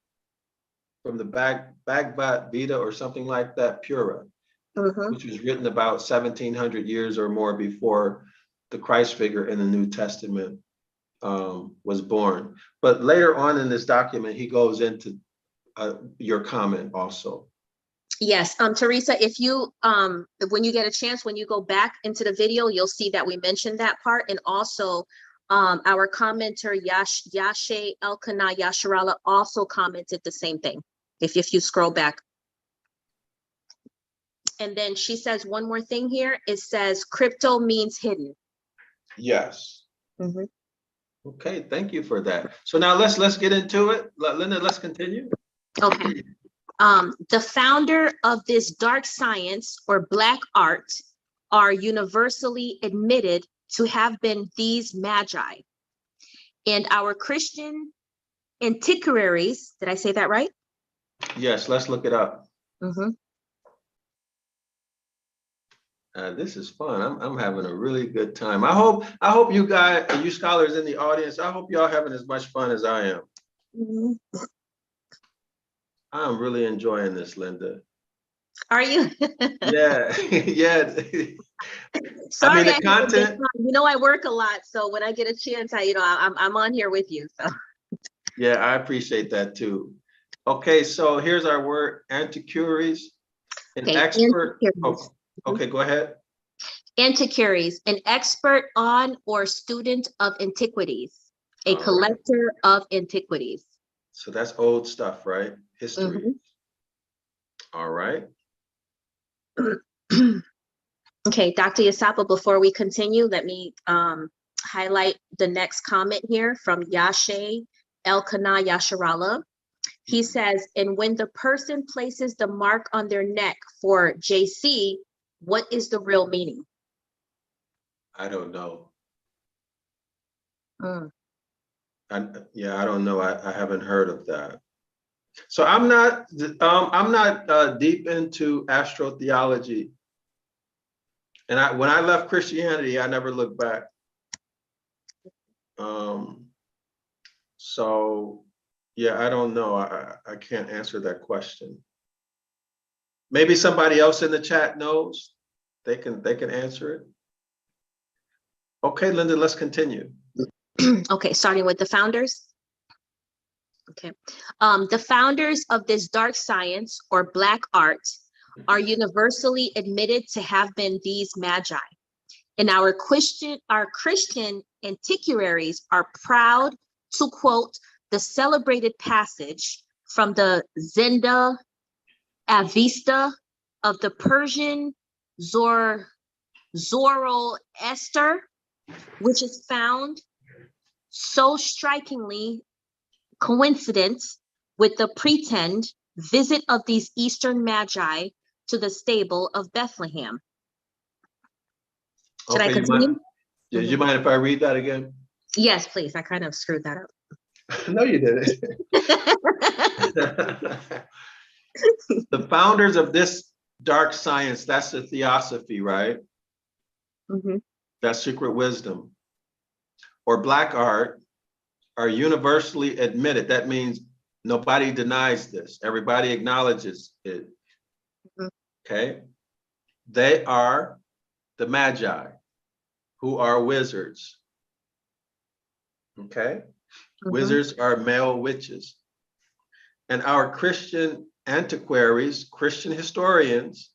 Gita or something like that, Pura, which was written about 1700 years or more before the Christ figure in the New Testament was born. But later on in this document, he goes into your comment also. Yes, Teresa, if you when you get a chance, when you go back into the video, you'll see that we mentioned that part. And also our commenter Yashe Elkanah Yasharala also commented the same thing. If you scroll back. And then she says one more thing here. It says crypto means hidden. Yes. Okay, thank you for that. So now let's get into it. Linda, let's continue. Okay. The founder of this dark science or black art are universally admitted to have been these magi. And our Christian antiquaries, did I say that right? Yes, let's look it up. This is fun. I'm having a really good time. I hope you guys, you scholars in the audience, I hope y'all having as much fun as I am. I'm really enjoying this, Linda. Are you? Yeah, yeah. Sorry, I mean, the content. I work a lot, so when I get a chance, I'm on here with you. So. Yeah, I appreciate that too. Okay, so here's our word: antiquaries, an expert. Oh, okay, go ahead. Antiquaries, an expert on or student of antiquities, a collector of antiquities. So that's old stuff, right? History. All right. Okay, Dr. Yasapa, before we continue, let me highlight the next comment here from Yashe Elkanah Yasharala. He says, and when the person places the mark on their neck for JC, what is the real meaning? I don't know. Yeah, I don't know. I haven't heard of that. So I'm not deep into astrotheology. And when I left Christianity, I never looked back. So yeah, I don't know. I can't answer that question. Maybe somebody else in the chat knows. They can answer it. Okay, Linda, let's continue. Okay, starting with the founders. Okay. The founders of this dark science or black art are universally admitted to have been these magi. And our Christian antiquaries are proud to quote the celebrated passage from the Zenda Avesta of the Persian Zoroaster, which is found so strikingly coincident with the pretend visit of these Eastern magi to the stable of Bethlehem. Should I continue? Do you mind if I read that again? Yes, please. I kind of screwed that up. No, you didn't. The founders of this dark science, that's the theosophy, right? Mm-hmm. That's secret wisdom. Or black art are universally admitted. That means nobody denies this. Everybody acknowledges it. Mm-hmm. Okay. They are the magi, who are wizards. Okay. Mm-hmm. Wizards are male witches. And our Christian antiquaries, Christian historians,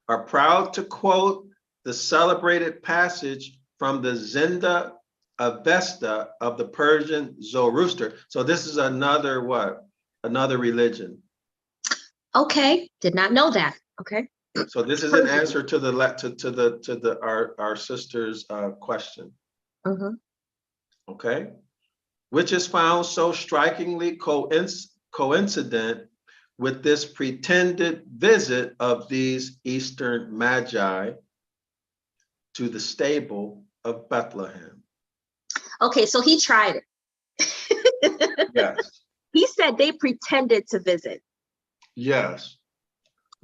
are proud to quote the celebrated passage from the Zenda Avesta of the Persian Zoroaster. So this is another what? Another religion. Okay, did not know that. Okay. So this is an answer to our sister's question. Mm-hmm. Okay, which is found so strikingly coincident with this pretended visit of these Eastern magi to the stable of Bethlehem. Okay, so he tried it. Yes. He said they pretended to visit. Yes.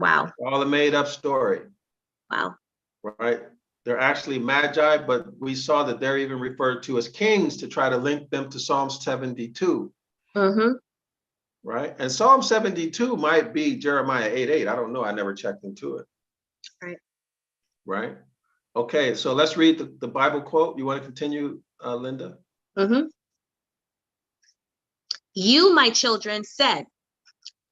Wow. All a made up story. Wow. Right. They're actually magi, but we saw that they're even referred to as kings to try to link them to Psalm 72. Mm-hmm. Right. And Psalm 72 might be Jeremiah 8:8. I don't know. I never checked into it. Right. Right. Okay. So let's read the Bible quote. You want to continue, Linda? Mm-hmm. You, my children, said,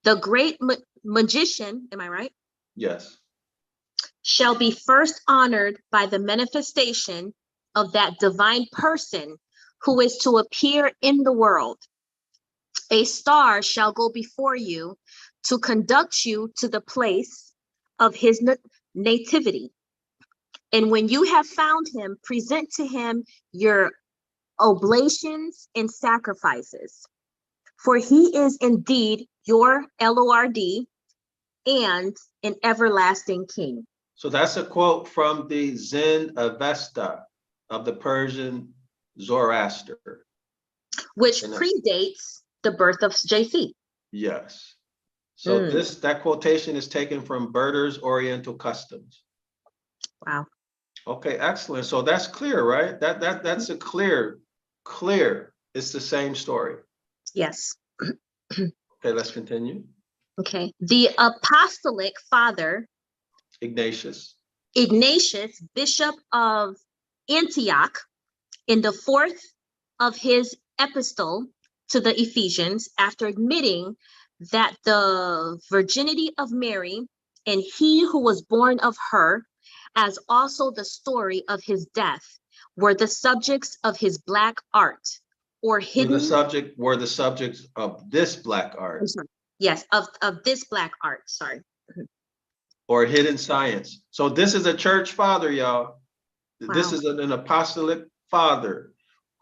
the great magician, am I right? Yes. Shall be first honored by the manifestation of that divine person who is to appear in the world. A star shall go before you to conduct you to the place of his nativity. And when you have found him, present to him your oblations and sacrifices. For he is indeed your Lord and an everlasting king. So that's a quote from the Zend Avesta of the Persian Zoroaster, which predates the birth of JC. Yes. So that quotation is taken from Berter's Oriental Customs. Wow. Okay, excellent. So that's clear, right? That's a clear. It's the same story. Yes. Okay, let's continue. Okay. The apostolic father Ignatius, Bishop of Antioch, in the fourth of his epistle to the Ephesians, after admitting that the virginity of Mary and he who was born of her, as also the story of his death, were the subjects of his black art, or hidden. were the subjects of this black art. Yes, of this black art. Sorry. Or hidden science. So this is a church father, y'all. Wow. This is an apostolic father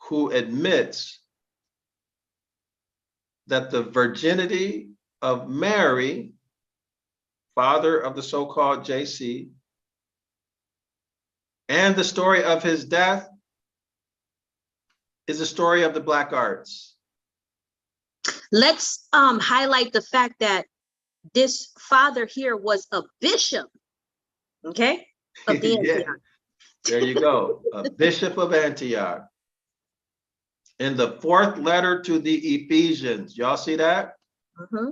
who admits that the virginity of Mary, father of the so-called JC, and the story of his death is a story of the black arts. Let's highlight the fact that this father here was a bishop, okay, of the Antioch. There you go, a bishop of Antioch. In the fourth letter to the Ephesians, y'all see that? Mm-hmm.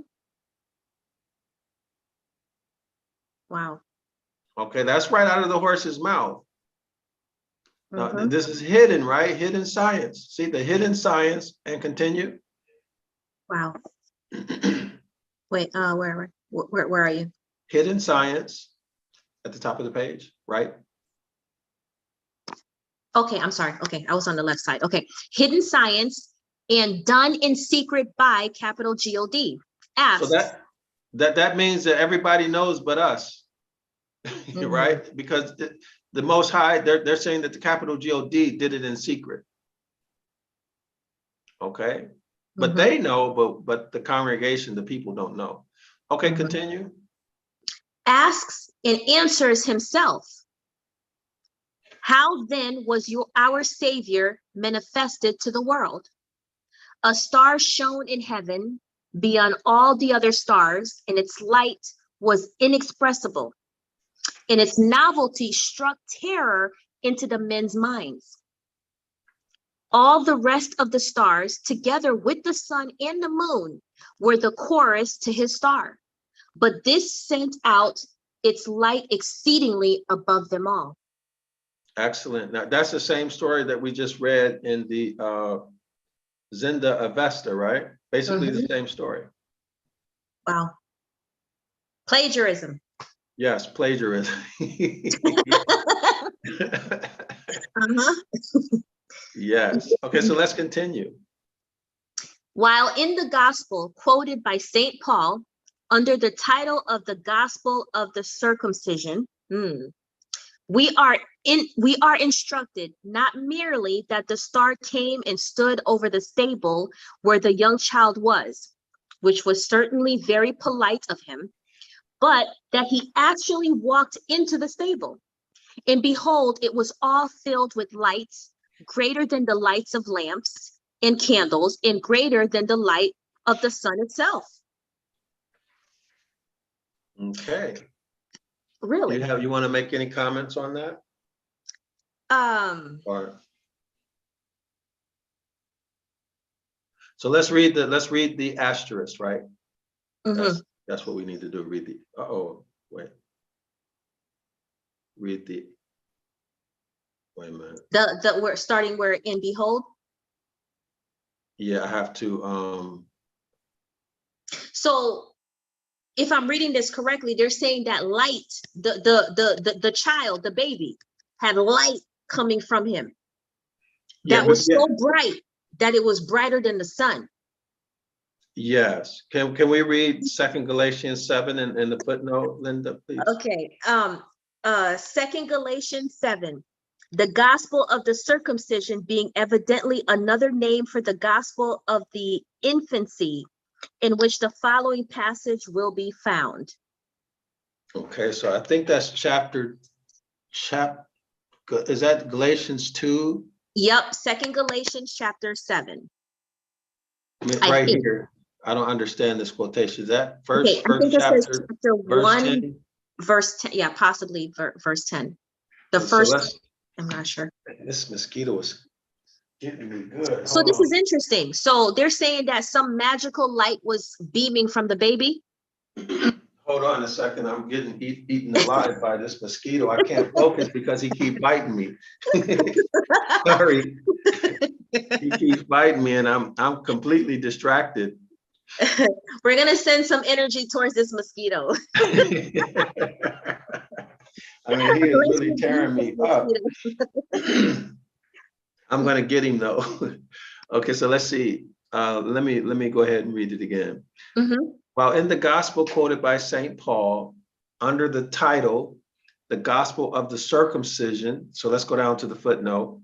Wow. Okay, that's right out of the horse's mouth. Mm-hmm. Now, this is hidden, right? Hidden science. See the hidden science, and continue. Wow. Wait, where are you? Hidden science at the top of the page, right? Okay, I'm sorry. Okay, I was on the left side. Okay, hidden science and done in secret by capital God. Asks. So that means that everybody knows but us, right? Because the Most High, they're saying that the capital God did it in secret. Okay, but they know, but the congregation, the people don't know. Okay, continue. Asks and answers himself. How then was our Savior manifested to the world? A star shone in heaven beyond all the other stars, and its light was inexpressible, and its novelty struck terror into the men's minds. All the rest of the stars, together with the sun and the moon, were the chorus to his star, but this sent out its light exceedingly above them all. Excellent. Now that's the same story that we just read in the Zenda Avesta, right? Basically the same story. Wow. Plagiarism. Yes, plagiarism. Yes. Okay, so let's continue. While in the gospel quoted by St. Paul under the title of the Gospel of the Circumcision, we are instructed not merely that the star came and stood over the stable where the young child was, which was certainly very polite of him, but that he actually walked into the stable. And behold, it was all filled with lights, greater than the lights of lamps and candles, and greater than the light of the sun itself. Okay. Really? You want to make any comments on that? So let's read the asterisk, right? That's what we need to do. Read the wait a minute. We're starting where in behold. Yeah, I have to So if I'm reading this correctly, they're saying that light, the child, the baby, had light coming from him that was so bright that it was brighter than the sun. Yes. Can we read 2 Galatians 7 in the footnote, Linda, please? Okay. 2 Galatians 7. The gospel of the circumcision being evidently another name for the gospel of the infancy, in which the following passage will be found. Okay, so I think that's is that Galatians 2? Yep, 2 Galatians chapter 7. Right here. I don't understand this quotation. Is that first chapter verse 1, 10? verse 10. Yeah, possibly verse 10. The first, I'm not sure. This mosquito is getting me good. So this is interesting. So they're saying that some magical light was beaming from the baby. Hold on a second. I'm getting eaten alive by this mosquito. I can't focus because he keeps biting me. Sorry. He keeps biting me and I'm completely distracted. We're gonna send some energy towards this mosquito. I mean, he is really tearing me up. I'm gonna get him though. Okay, so let's see. Let me go ahead and read it again. While in the gospel quoted by St. Paul under the title, the Gospel of the Circumcision. So let's go down to the footnote.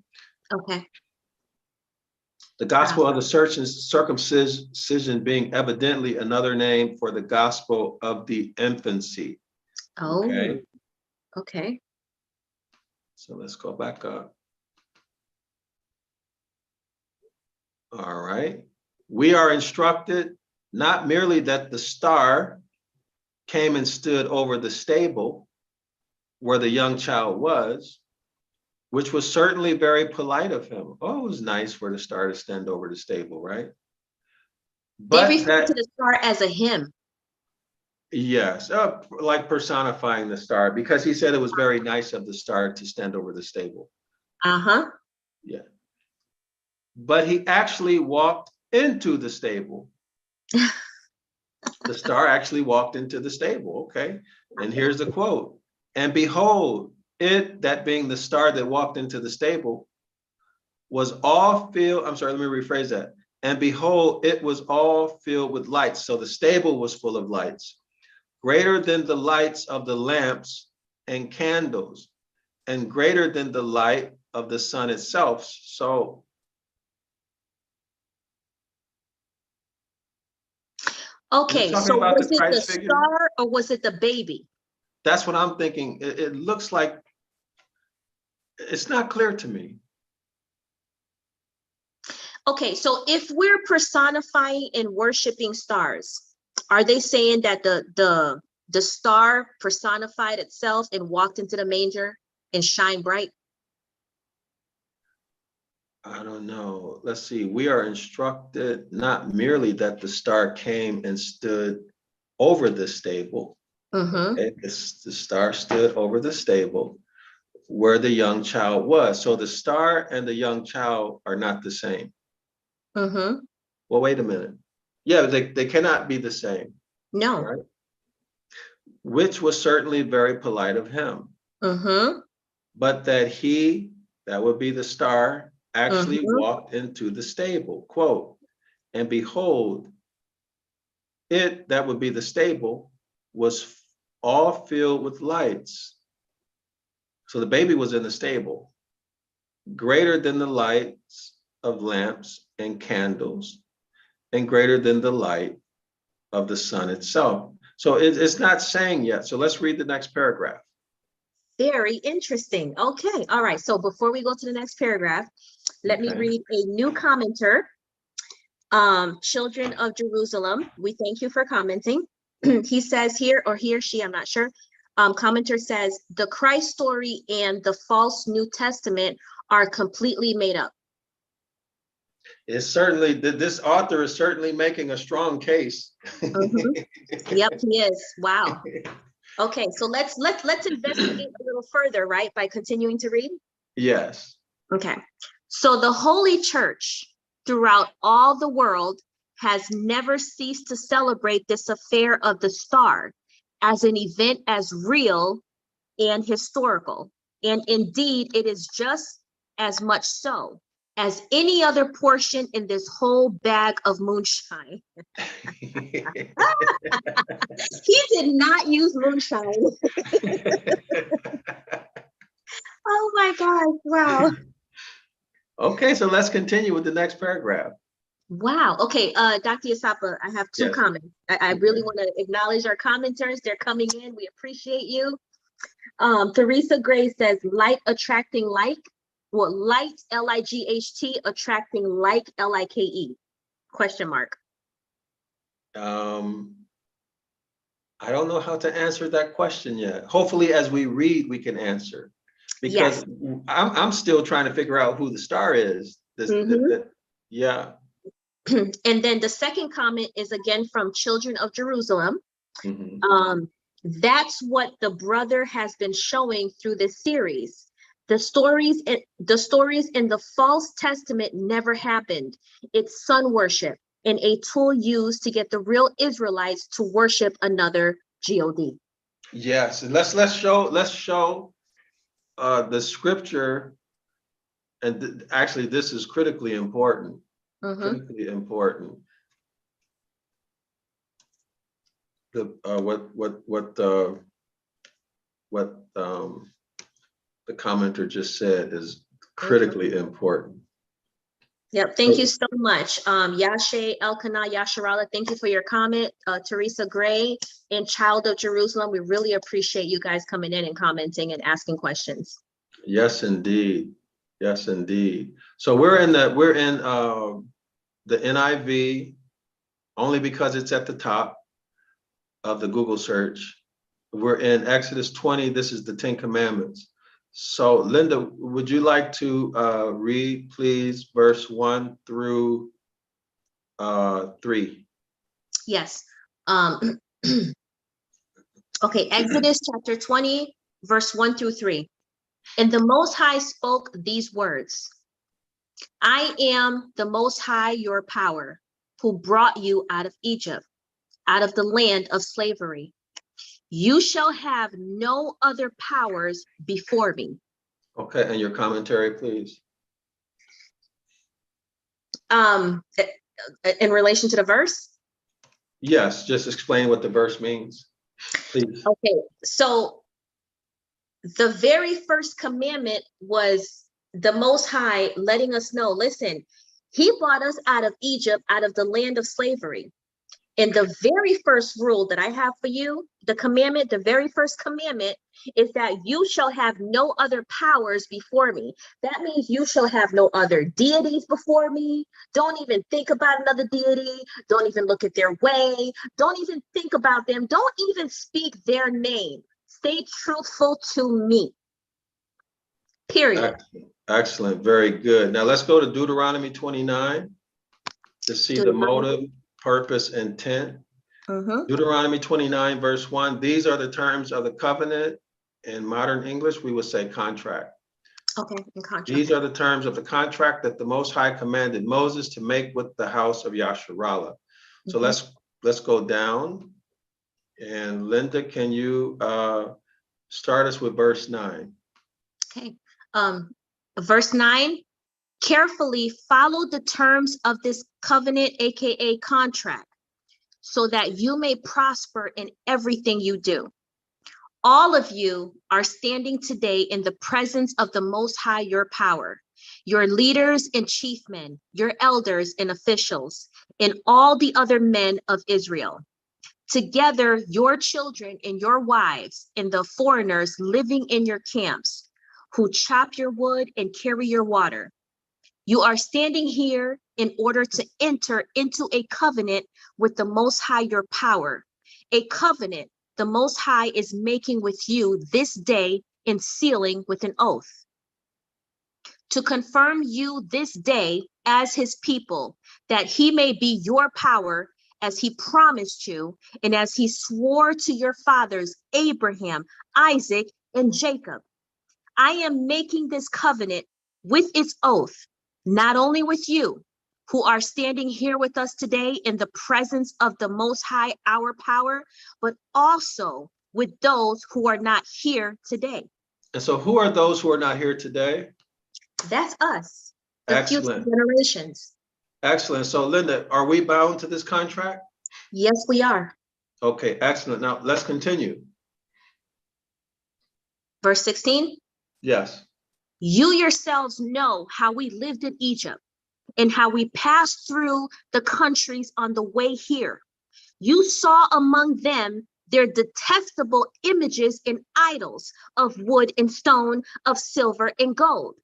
Okay. The Gospel of the Circumcision being evidently another name for the Gospel of the infancy. Oh, okay. So let's go back up. All right. We are instructed not merely that the star came and stood over the stable where the young child was, which was certainly very polite of him. Oh, it was nice for the star to stand over the stable, right? But they refer to the star as a him. Yes, like personifying the star, because he said it was very nice of the star to stand over the stable. Yeah. But he actually walked into the stable The star actually walked into the stable, okay? And here's the quote. And behold, it, that being the star that walked into the stable, was all filled, I'm sorry, let me rephrase that. And behold, it was all filled with lights. So the stable was full of lights, greater than the lights of the lamps and candles, and greater than the light of the sun itself. So Okay, talking so about was the it the Christ figure? star or was it the baby? That's what I'm thinking. It looks like it's not clear to me. Okay, so if we're personifying and worshiping stars, are they saying that the star personified itself and walked into the manger and shined bright? I don't know. Let's see. We are instructed not merely that the star came and stood over the stable. Mm-hmm. Okay? The star stood over the stable where the young child was. So the star and the young child are not the same. Mm-hmm. Well, wait a minute. Yeah, they cannot be the same. No. Right? Which was certainly very polite of him. Mm-hmm. But that would be the star, actually walked into the stable, quote, and behold, it, that would be the stable, was all filled with lights. So the baby was in the stable, greater than the lights of lamps and candles, and greater than the light of the sun itself. So it's not saying yet. So let's read the next paragraph. Very interesting. Okay. All right. So before we go to the next paragraph, let me read a new commenter. Children of Jerusalem, we thank you for commenting. He says here, or he or she, I'm not sure. Commenter says, the Christ story and the false New Testament are completely made up. It's certainly, this author is certainly making a strong case. Yep, he is. Wow. Okay, so let's investigate a little further, right? By continuing to read? Yes. Okay. So the Holy Church throughout all the world has never ceased to celebrate this affair of the star as an event as real and historical. And indeed, it is just as much so as any other portion in this whole bag of moonshine. He did not use moonshine. Oh my God, wow. Okay, so let's continue with the next paragraph. Wow. Okay, Dr. Yasapa, I have two comments. I really want to acknowledge our commenters. They're coming in. We appreciate you. Teresa Gray says, light attracting like. Well, light, L-I-G-H-T, attracting like, L-I-K-E, question mark. I don't know how to answer that question yet. Hopefully, as we read, we can answer. Because I'm still trying to figure out who the star is. Yeah. And then the second comment is again from Children of Jerusalem. That's what the brother has been showing through this series. The stories in the false testament never happened. It's sun worship and a tool used to get the real Israelites to worship another God. Yes, and let's show the scripture, and actually this is critically important. Critically important. What the commenter just said is critically important. Yep, thank you so much. Yashe Elkanah Yasharala, thank you for your comment. Teresa Gray and Child of Jerusalem, we really appreciate you guys coming in and commenting and asking questions. Yes, indeed. Yes, indeed. So we're in the NIV only because it's at the top of the Google search. We're in Exodus 20. This is the 10 Commandments. So Linda, would you like to read, please, verse 1 through 3? Yes. Okay, Exodus chapter 20, verse 1 through 3. And the Most High spoke these words. I am the Most High, your power. who brought you out of Egypt, out of the land of slavery. You shall have no other powers before me. Okay, and your commentary, please. In relation to the verse? Yes, just explain what the verse means, please. Okay, so the very first commandment was the Most High letting us know, listen, he brought us out of Egypt, out of the land of slavery. And the very first rule that I have for you, the very first commandment is that you shall have no other powers before me. That means you shall have no other deities before me. Don't even think about another deity. Don't even look at their way. Don't even think about them. Don't even speak their name. Stay truthful to me. Period. Excellent. Very good. Now let's go to Deuteronomy 29 to see the motive, purpose, intent. Deuteronomy 29, verse 1. These are the terms of the covenant. In modern English, we would say contract. Okay, in contract. These are the terms of the contract that the Most High commanded Moses to make with the house of Yasharallah. So let's go down. And Linda, can you start us with verse 9? Okay. Verse 9. Carefully follow the terms of this covenant, aka contract, so that you may prosper in everything you do. All of you are standing today in the presence of the Most High, your power, your leaders and chief men, your elders and officials, and all the other men of Israel. Together, your children and your wives and the foreigners living in your camps, who chop your wood and carry your water. You are standing here in order to enter into a covenant with the Most High, your power, a covenant the Most High is making with you this day and sealing with an oath. To confirm you this day as his people, that he may be your power as he promised you and as he swore to your fathers, Abraham, Isaac, and Jacob. I am making this covenant with its oath, not only with you, who are standing here with us today in the presence of the Most High, our power, but also with those who are not here today. And so who are those who are not here today? That's us, the future generations. Excellent. So Linda, are we bound to this contract? Yes, we are. Okay, excellent. Now let's continue. Verse 16. Yes. You yourselves know how we lived in Egypt and how we passed through the countries on the way here. You saw among them their detestable images and idols of wood and stone, of silver and gold.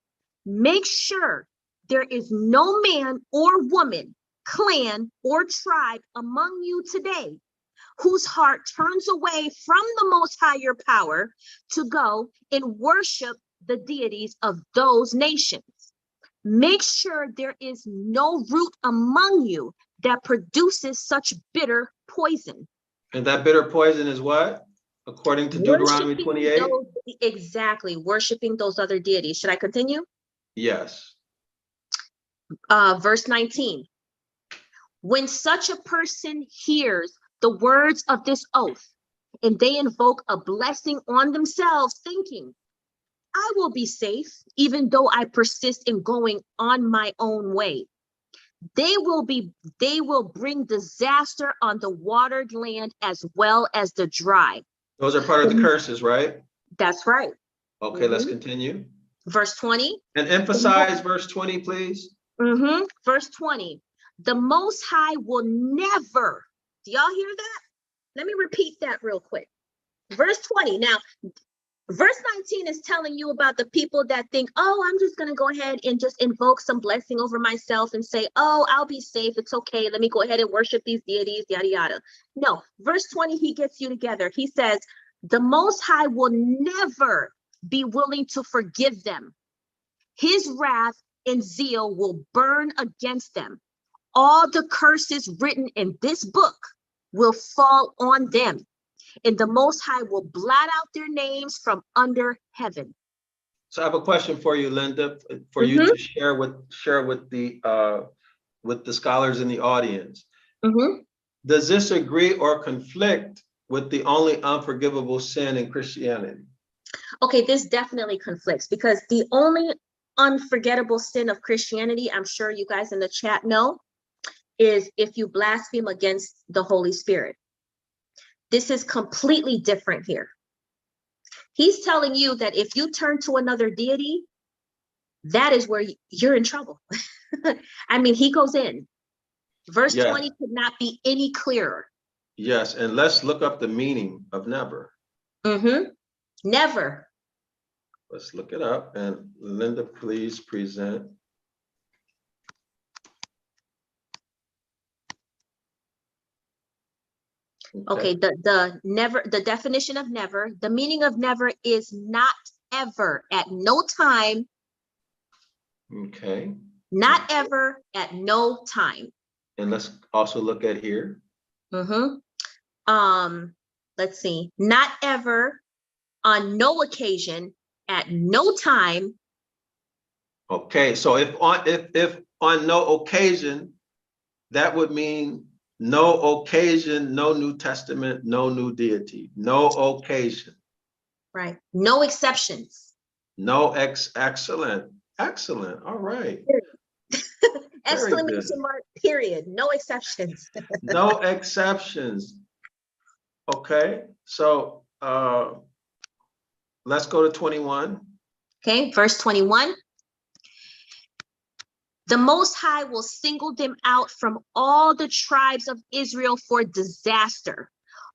Make sure there is no man or woman, clan or tribe among you today whose heart turns away from the Most High, your power, to go and worship the deities of those nations. Make sure there is no root among you that produces such bitter poison. And that bitter poison is what? According to Deuteronomy 28? Exactly, worshiping those other deities. Should I continue? Yes. Verse 19. When such a person hears the words of this oath, and they invoke a blessing on themselves, thinking, I will be safe, even though I persist in going on my own way. They will bring disaster on the watered land as well as the dry. Those are part of the curses, right? That's right. Okay, let's continue. Verse 20. And emphasize verse 20, please. Verse 20. The Most High will never, do y'all hear that? Let me repeat that real quick. Verse 20. Now, verse 19 is telling you about the people that think, oh, I'm just going to go ahead and just invoke some blessing over myself and say, oh, I'll be safe. It's okay. Let me go ahead and worship these deities, yada, yada. No, verse 20, he gets you together. He says, the Most High will never be willing to forgive them. His wrath and zeal will burn against them. All the curses written in this book will fall on them, and the Most High will blot out their names from under heaven. So I have a question for you, Linda, for you to share with the with the scholars in the audience. Mhm. Does this agree or conflict with the only unforgivable sin in Christianity? Okay, this definitely conflicts because the only unforgettable sin of Christianity, I'm sure you guys in the chat know, is if you blaspheme against the Holy Spirit. This is completely different here. He's telling you that if you turn to another deity, that is where you're in trouble. I mean, he goes in. Verse Yeah. 20 could not be any clearer. Yes, and let's look up the meaning of never. Never. Let's look it up, and Linda, please present. Okay, the never, the definition of never, the meaning of never is not ever, at no time. Okay. Not ever, at no time. And let's also look at here. Let's see. Not ever, on no occasion, at no time. Okay, so if on no occasion, that would mean no occasion, no New Testament, no new deity, no occasion. Right. No exceptions. No excellent. All right. Exclamation mark, period. No exceptions. No exceptions. Okay, so let's go to 21. Okay, verse 21. The Most High will single them out from all the tribes of Israel for disaster,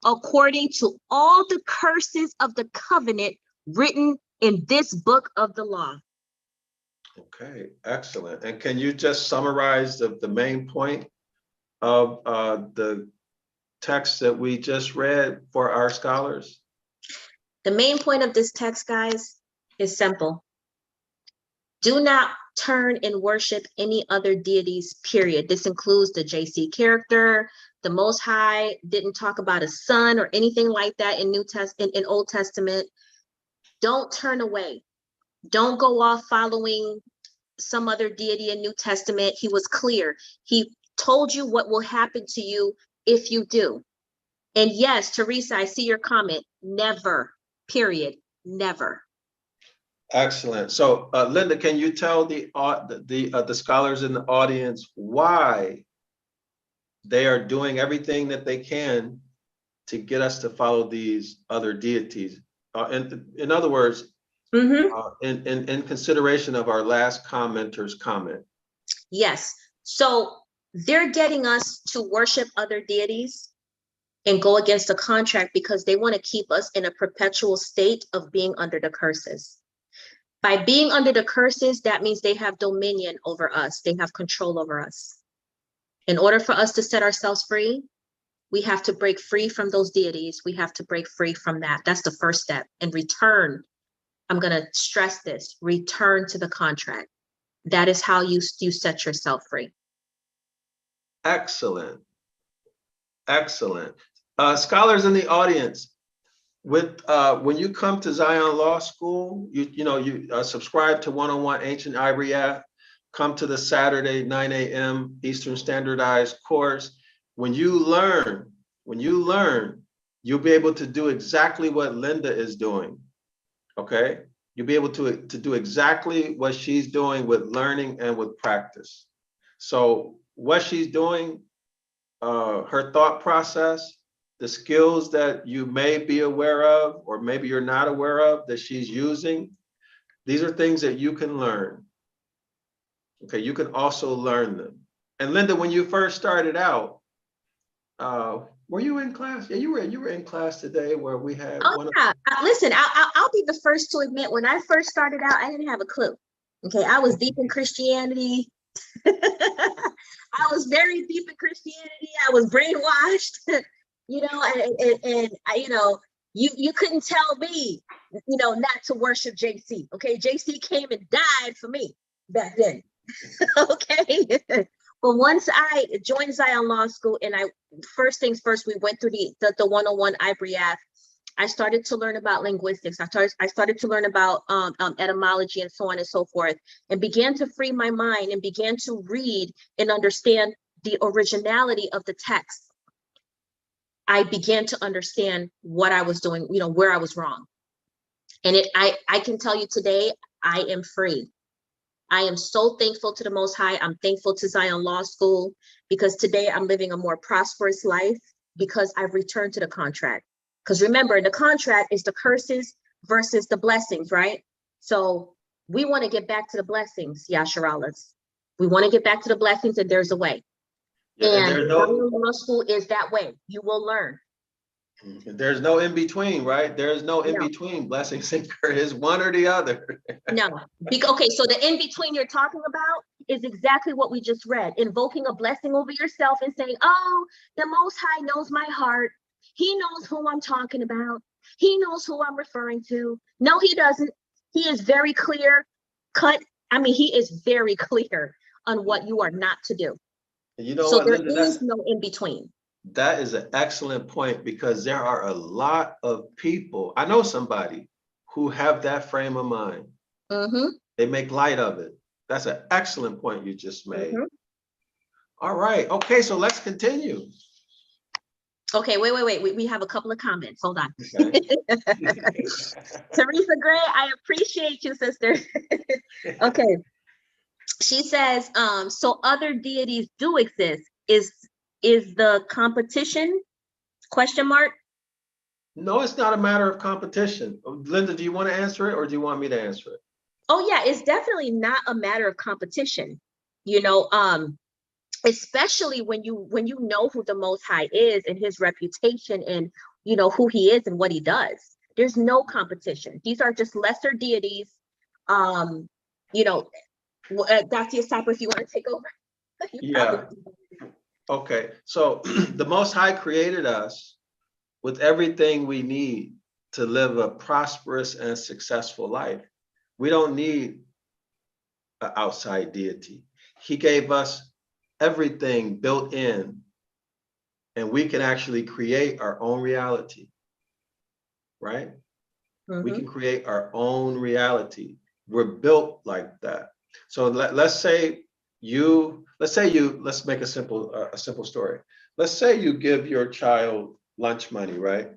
according to all the curses of the covenant written in this book of the law. Okay, excellent. And can you just summarize the main point of the text that we just read for our scholars? The main point of this text, guys, is simple. Do not turn and worship any other deities, period. This includes the JC character. The Most High didn't talk about a son or anything like that in in Old Testament. Don't turn away. Don't go off following some other deity in New Testament. He was clear. He told you what will happen to you if you do. And yes, Teresa, I see your comment. Never, period, never. Excellent. So, Linda, can you tell the scholars in the audience why they are doing everything that they can to get us to follow these other deities? In other words, in consideration of our last commenter's comment. Yes. So they're getting us to worship other deities and go against the contract because they want to keep us in a perpetual state of being under the curses. By being under the curses, that means they have dominion over us. They have control over us. In order for us to set ourselves free, we have to break free from those deities. We have to break free from that. That's the first step. And return, I'm going to stress this, return to the contract. That is how you set yourself free. Excellent. Excellent. Scholars in the audience, with when you come to Zion Law School, you subscribe to 101 Ancient Ibaryath, come to the Saturday 9 a.m. Eastern Standardized course. When you learn, you'll be able to do exactly what Linda is doing. Okay, you'll be able to do exactly what she's doing with learning and with practice. So what she's doing, her thought process, the skills that you may be aware of, or maybe you're not aware of that she's using, these are things that you can learn. Okay, you can also learn them. And Linda, when you first started out, were you in class? Yeah, you were in class today where we had Listen, I'll be the first to admit, when I first started out, I didn't have a clue. Okay, I was deep in Christianity. I was very deep in Christianity. I was brainwashed. And you couldn't tell me, not to worship JC. Okay, JC came and died for me back then. Okay, but once I joined Zion Law School, and first things first, we went through the 101 Ibaryath I started to learn about linguistics. I started to learn about etymology and so on and so forth, and began to free my mind and began to read and understand the originality of the text. I began to understand what I was doing, where I was wrong. And I can tell you today, I am free. I am so thankful to the Most High. I'm thankful to Zion Law School, because today I'm living a more prosperous life because I've returned to the contract. Because remember, the contract is the curses versus the blessings, right? So we want to get back to the blessings, Yasharalas. We want to get back to the blessings, and there's a way. Yeah, And Zion Law School is that way. You will learn. There's no in between, right? There's no in between blessings and curse, one or the other. No. Okay, so the in between you're talking about is exactly what we just read, invoking a blessing over yourself and saying, oh, the Most High knows my heart. He knows who I'm talking about. He knows who I'm referring to. No, he doesn't. He is very clear cut. I mean, he is very clear on what you are not to do. You know so what, there Linda, is no in between. That is an excellent point, because there are a lot of people. I know somebody who have that frame of mind. They make light of it. That's an excellent point you just made. All right. Okay, so let's continue. Okay, wait. We have a couple of comments. Hold on. Okay. Teresa Gray, I appreciate you, sister. Okay. She says, so other deities do exist. Is the competition ? No, it's not a matter of competition. Linda, do you want to answer it, or do you want me to answer it? Oh yeah, it's definitely not a matter of competition. Especially when you know who the Most High is and his reputation and who he is and what he does. There's no competition. These are just lesser deities. Dr. Yasapa, if you want to take over. Yeah. Okay, so the Most High created us with everything we need to live a prosperous and successful life. We don't need an outside deity. He gave us everything built in, and we can actually create our own reality, right? We can create our own reality. We're built like that. So let's make a simple story. Let's say you give your child lunch money, right?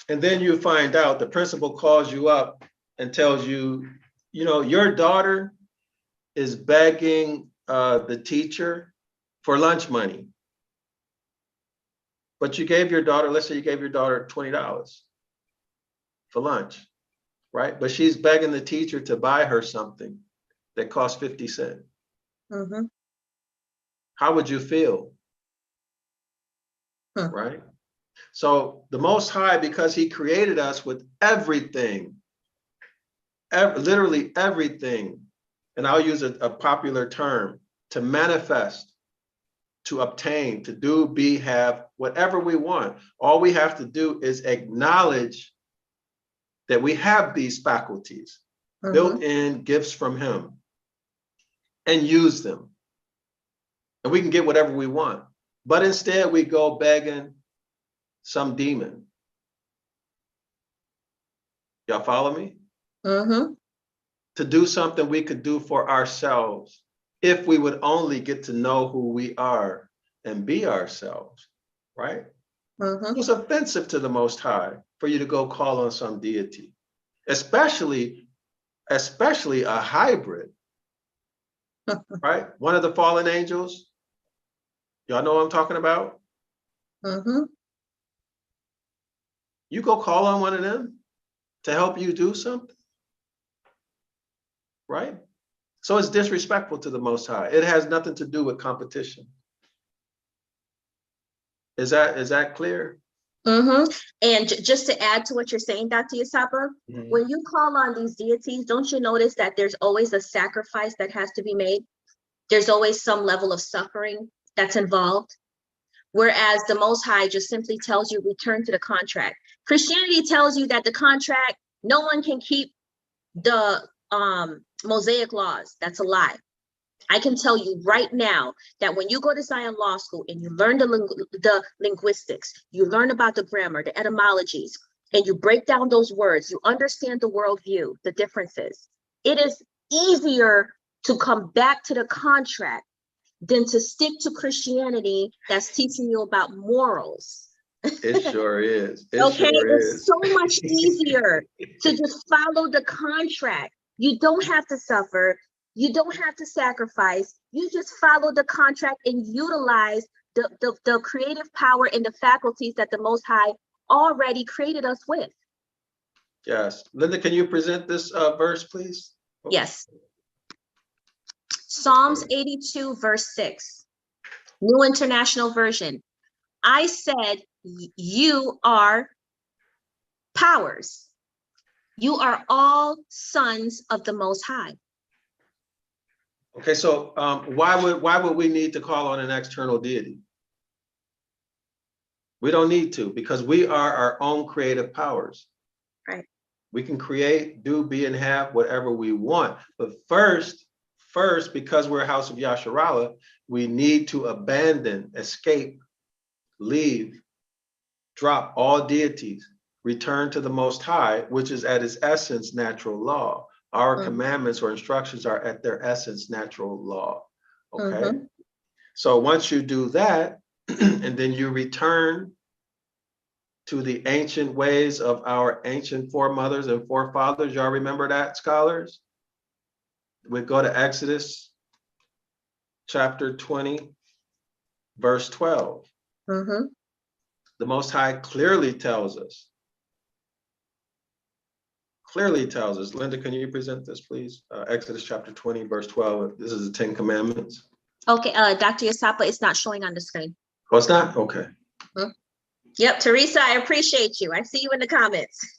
And then you find out the principal calls you up and tells you, your daughter is begging the teacher for lunch money. But you gave your daughter, let's say you gave your daughter $20 for lunch, right? But she's begging the teacher to buy her something that costs 50 cents. How would you feel? Right? So the Most High, because he created us with everything, literally everything, and I'll use a popular term, to manifest, to obtain, to do, be, have, whatever we want. All we have to do is acknowledge that we have these faculties, built-in gifts from him, and use them. And we can get whatever we want. But instead we go begging some demon. Y'all follow me? To do something we could do for ourselves, if we would only get to know who we are and be ourselves, right? It was offensive to the Most High for you to go call on some deity, especially a hybrid, right? One of the fallen angels. Y'all know what I'm talking about? You go call on one of them to help you do something, right? So it's disrespectful to the Most High. It has nothing to do with competition. Is that clear? And just to add to what you're saying, Dr. Yasapa, when you call on these deities, don't you notice that there's always a sacrifice that has to be made? There's always some level of suffering that's involved. Whereas the Most High just simply tells you, return to the contract. Christianity tells you that the contract, no one can keep the Mosaic laws. That's a lie. I can tell you right now that when you go to Zion Law School and you learn the linguistics, you learn about the grammar, the etymologies, and you break down those words, you understand the worldview, the differences. It is easier to come back to the contract than to stick to Christianity that's teaching you about morals. It sure is. It Okay, sure it's is. so much easier to just follow the contract. You don't have to suffer. You don't have to sacrifice. You just follow the contract and utilize the creative power and the faculties that the Most High already created us with. Yes. Linda, can you present this verse, please? Yes. Psalms 82, verse 6, New International Version. I said, you are powers. You are all sons of the Most High. Okay, so why would we need to call on an external deity? We don't need to, because we are our own creative powers. Right. We can create, do, be, and have whatever we want. But first, because we're a house of Yasharallah, we need to abandon, escape, leave, drop all deities, return to the Most High, which is at its essence natural law. Our commandments or instructions are at their essence natural law. Okay. So once you do that, and then you return to the ancient ways of our ancient foremothers and forefathers, y'all remember that, scholars? We go to Exodus chapter 20, verse 12. The Most High clearly tells us. Linda, can you present this, please? Exodus chapter 20, verse 12. This is the 10 Commandments. Okay, Dr. Yasapa, it's not showing on the screen. Oh, it's not? Okay. Yep, Teresa, I appreciate you. I see you in the comments.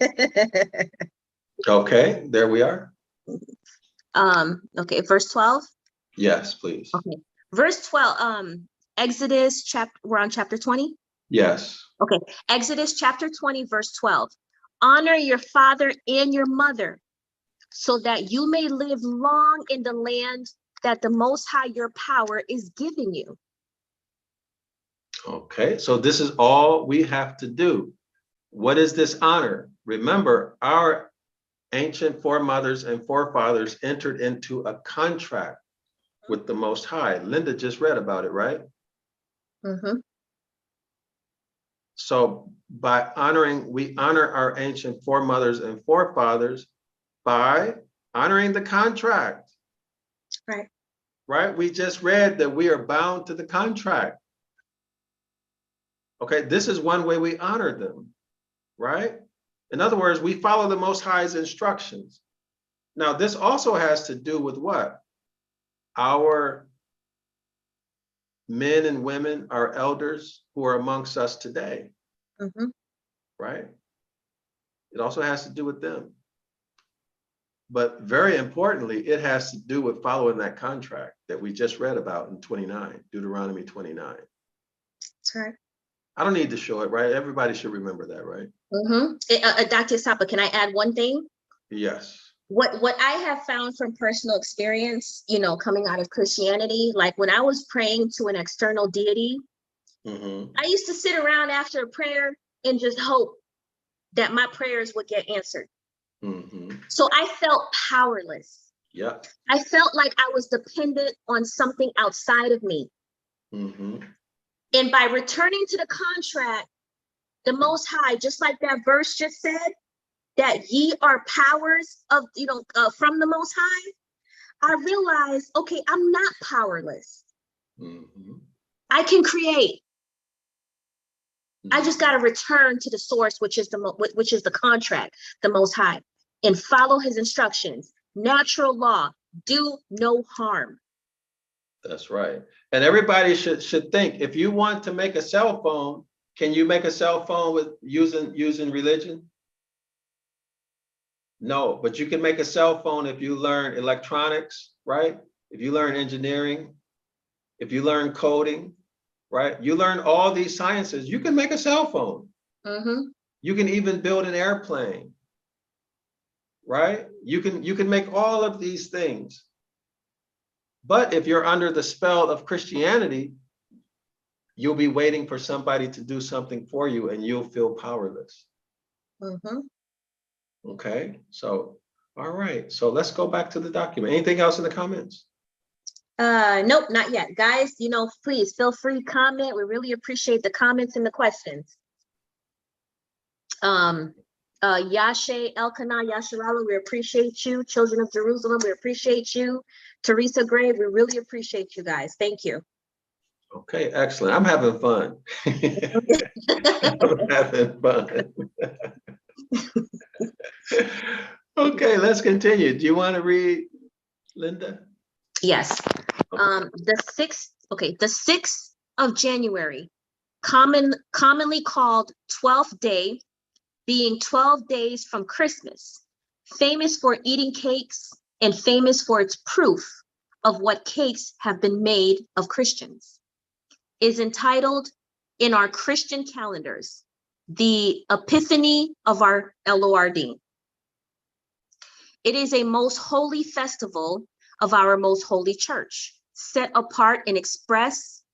Okay, there we are. Okay, verse 12. Yes, please. Okay, verse 12. Exodus chapter. We're on chapter 20. Yes. Okay, Exodus chapter 20, verse 12. Honor your father and your mother, so that you may live long in the land that the Most High your power is giving you. Okay, so this is all we have to do. What is this honor? Remember, our ancient foremothers and forefathers entered into a contract with the Most High. Linda just read about it, right? So by honoring, we honor our ancient foremothers and forefathers by honoring the contract. Right. Right? We just read that we are bound to the contract. Okay, this is one way we honor them, right? In other words, we follow the Most High's instructions. Now, this also has to do with what? Our men and women, our elders who are amongst us today, right? It also has to do with them. But very importantly, it has to do with following that contract that we just read about in 29, Deuteronomy 29. That's right. I don't need to show it, right? Everybody should remember that, right? Dr. Sapa, can I add one thing? Yes. What I have found from personal experience, coming out of Christianity, like when I was praying to an external deity, I used to sit around after a prayer and just hope that my prayers would get answered. So I felt powerless. Yeah. I felt like I was dependent on something outside of me. And by returning to the contract, the Most High, just like that verse just said, that ye are powers of, from the Most High, I realized, okay, I'm not powerless. I can create. I just got to return to the source, which is the contract, the Most High, and follow his instructions. Natural law, do no harm. That's right. And everybody should think, if you want to make a cell phone, can you make a cell phone with using religion? No, but you can make a cell phone if you learn electronics, right? If you learn engineering, if you learn coding, right? You learn all these sciences, you can make a cell phone. You can even build an airplane, right? You can make all of these things. But if you're under the spell of Christianity, you'll be waiting for somebody to do something for you and you'll feel powerless. Mhm. Okay, so, all right. So let's go back to the document. Anything else in the comments? Nope, not yet. Guys, please feel free to comment. We really appreciate the comments and the questions. Yashe Elkanah Yasharala, we appreciate you. Children of Jerusalem, we appreciate you. Teresa Gray, we really appreciate you guys. Thank you. Okay, excellent. I'm having fun. I'm having fun. Okay, let's continue. Do you want to read, Linda? Yes. The 6th of January, commonly called 12th day, being 12 days from Christmas, famous for eating cakes and famous for its proof of what cakes have been made of Christians, is entitled in our Christian calendars, the Epiphany of our Lord. It is a most holy festival of our most holy church, set apart and express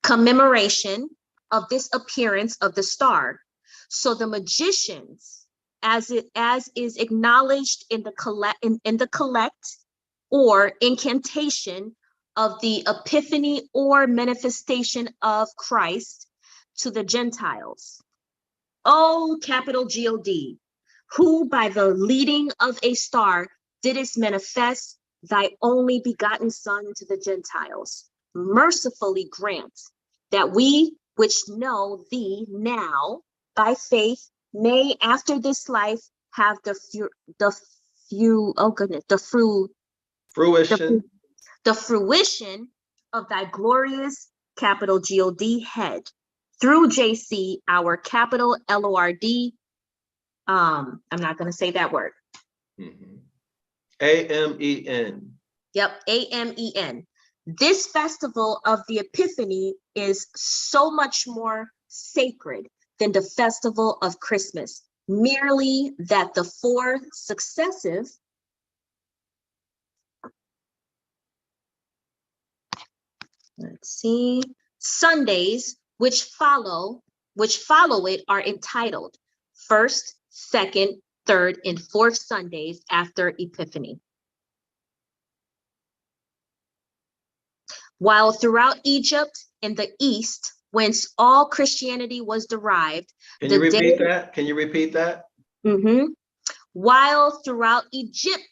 commemoration of this appearance of the star. So the magicians, as is acknowledged in the collect or incantation of the epiphany or manifestation of Christ to the Gentiles. O capital God, who by the leading of a star didst manifest thy only begotten Son to the Gentiles, mercifully grant that we which know thee now by faith may after this life have the fruition of thy glorious capital God head through JC, our capital LORD. I'm not going to say that word. AMEN. Yep, AMEN. This festival of the Epiphany is so much more sacred than the festival of Christmas, merely that the 4 successive Sundays which follow it are entitled first, second, third, and fourth Sundays after Epiphany. While throughout Egypt in the East, whence all Christianity was derived. Can you repeat that? Mm-hmm. While throughout Egypt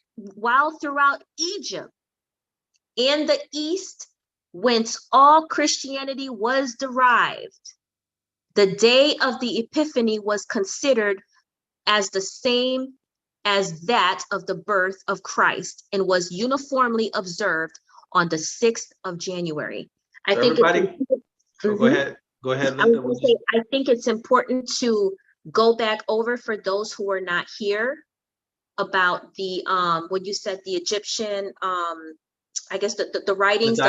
in the East, whence all Christianity was derived, the day of the Epiphany was considered as the same as that of the birth of Christ and was uniformly observed on the 6th of January. I think Go ahead, Linda. I think it's important to go back over for those who are not here about the when you said the Egyptian I guess the writings, the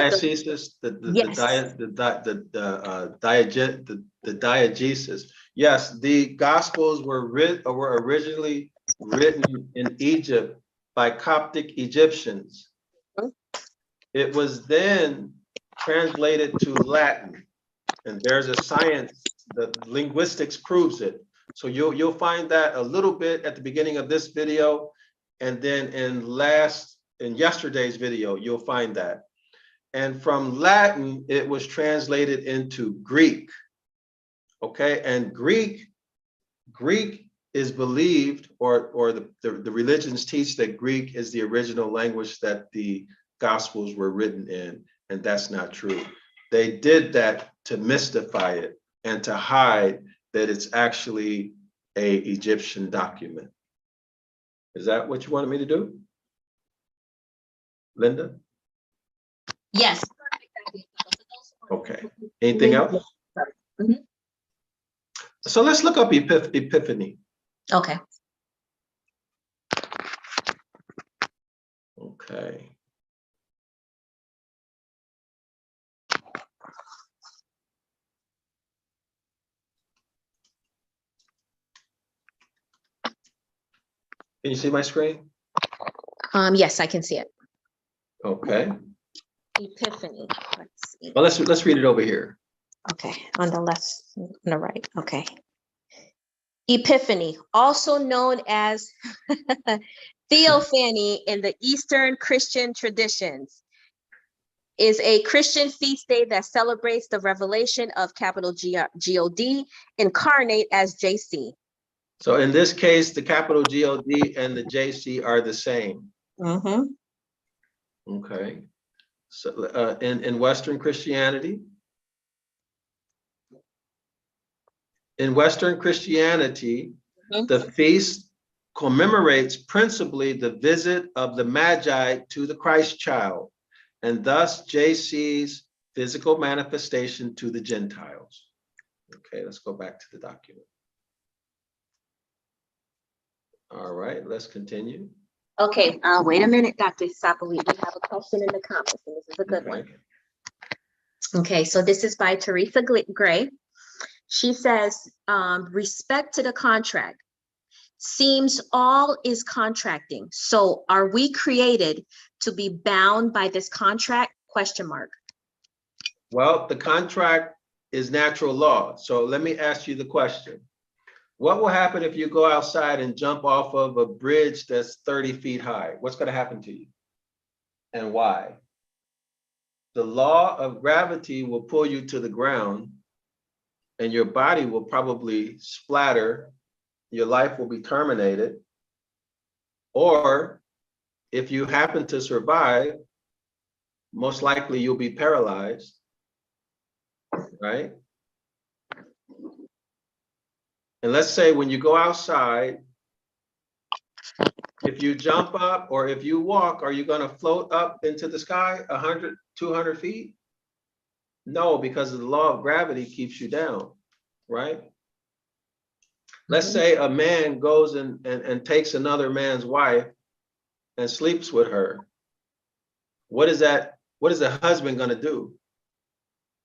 diegesis. Yes, the Gospels were originally written in Egypt by Coptic Egyptians. It was then translated to Latin, and there's a science that linguistics proves it. So you'll find that a little bit at the beginning of this video, and then in yesterday's video, you'll find that. And from Latin, it was translated into Greek. Okay, and Greek is believed, or the religions teach that Greek is the original language that the Gospels were written in, and that's not true. They did that to mystify it and to hide that it's actually an Egyptian document. Is that what you wanted me to do, Linda? Yes. Okay. Anything else? Mm-hmm. So let's look up Epiphany. Okay. Okay. Can you see my screen? Yes, I can see it. Okay. Epiphany. Let's see. Well, let's read it over here. Okay, on the left, on the right. Okay. Epiphany, also known as Theophany in the Eastern Christian traditions, is a Christian feast day that celebrates the revelation of capital G-O-D incarnate as JC. So in this case, the capital G-O-D and the JC are the same. Mm-hmm. Okay. So in Western Christianity, the feast commemorates principally the visit of the Magi to the Christ child, and thus JC's physical manifestation to the Gentiles. Okay, let's go back to the document. All right, let's continue. Okay, wait a minute, Dr. Sapoli. We have a question in the comments, and this is a good one. Okay, so this is by Teresa Gray. She says, respect to the contract. Seems all is contracting. So are we created to be bound by this contract? Question mark. Well, the contract is natural law. So let me ask you the question. What will happen if you go outside and jump off of a bridge that's 30 feet high? What's going to happen to you? And why? The law of gravity will pull you to the ground, and your body will probably splatter. Your life will be terminated. Or if you happen to survive, most likely you'll be paralyzed, right? And let's say when you go outside, if you jump up or if you walk, are you going to float up into the sky 100, 200 feet? No, because the law of gravity keeps you down, right? Let's say a man goes and takes another man's wife and sleeps with her. What is that? What is the husband going to do?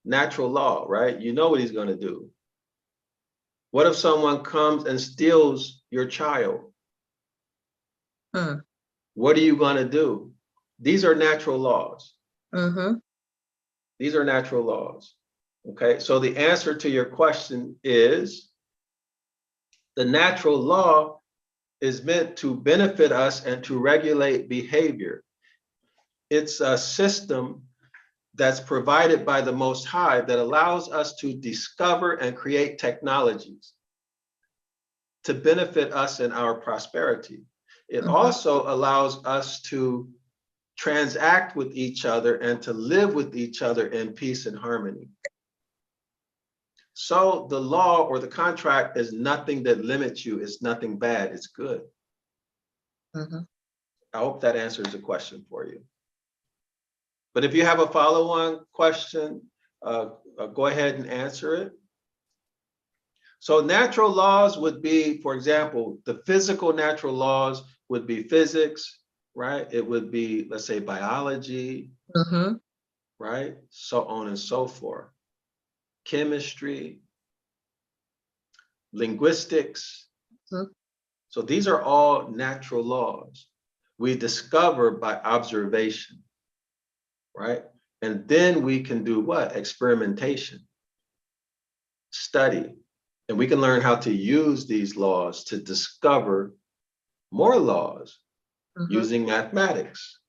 Natural law, right? You know what he's going to do. What if someone comes and steals your child? What are you going to do? These are natural laws. These are natural laws. Okay, so the answer to your question is the natural law is meant to benefit us and to regulate behavior. It's a system that's provided by the Most High that allows us to discover and create technologies to benefit us in our prosperity. It also allows us to transact with each other and to live with each other in peace and harmony. So the law or the contract is nothing that limits you. It's nothing bad. It's good. I hope that answers the question for you. But if you have a follow-on question, go ahead and answer it. So natural laws would be, for example, the physical natural laws would be physics, right? It would be, let's say, biology, right? So on and so forth. Chemistry, linguistics. So these are all natural laws. We discover by observation, right? And then we can do what? Experimentation, study. And we can learn how to use these laws to discover more laws using mathematics,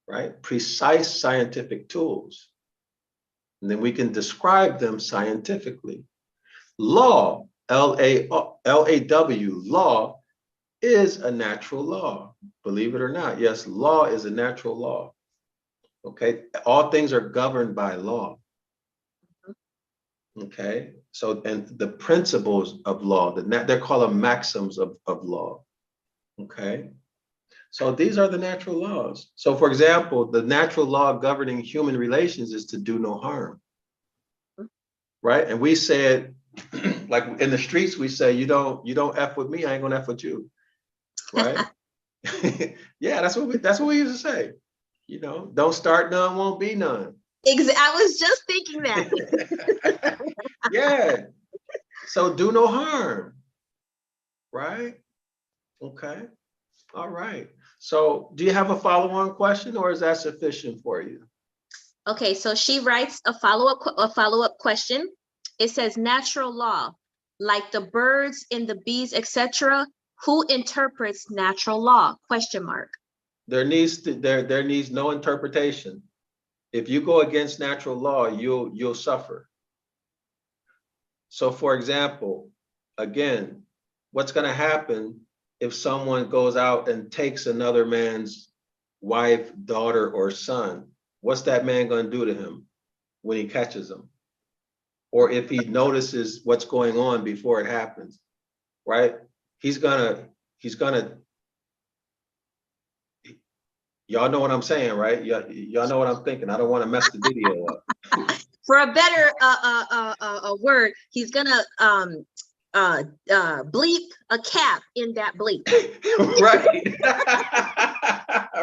right? Precise scientific tools. And then we can describe them scientifically. Law, L-A-W, law is a natural law. Believe it or not, yes, law is a natural law. Okay, all things are governed by law. Okay, so and the principles of law, they're called maxims of law. Okay, so these are the natural laws. So for example, the natural law governing human relations is to do no harm. Right, and we said, like in the streets, we say, you don't F with me, I ain't gonna F with you. Right? Yeah, that's what we used to say. You know, don't start none, won't be none. I was just thinking that. Yeah. So do no harm. Right? Okay. All right. So do you have a follow-on question, or is that sufficient for you? Okay, so she writes a follow-up question. It says natural law, like the birds and the bees, etc. Who interprets natural law? Question mark. There needs no interpretation. If you go against natural law, you'll suffer. So for example, again, what's going to happen if someone goes out and takes another man's wife, daughter, or son? What's that man going to do to him when he catches him? Or if he notices what's going on before it happens, right? He's gonna, y'all know what I'm saying, right? Y'all know what I'm thinking. I don't want to mess the video up. For a better word, he's gonna bleep a cap in that bleep. Right.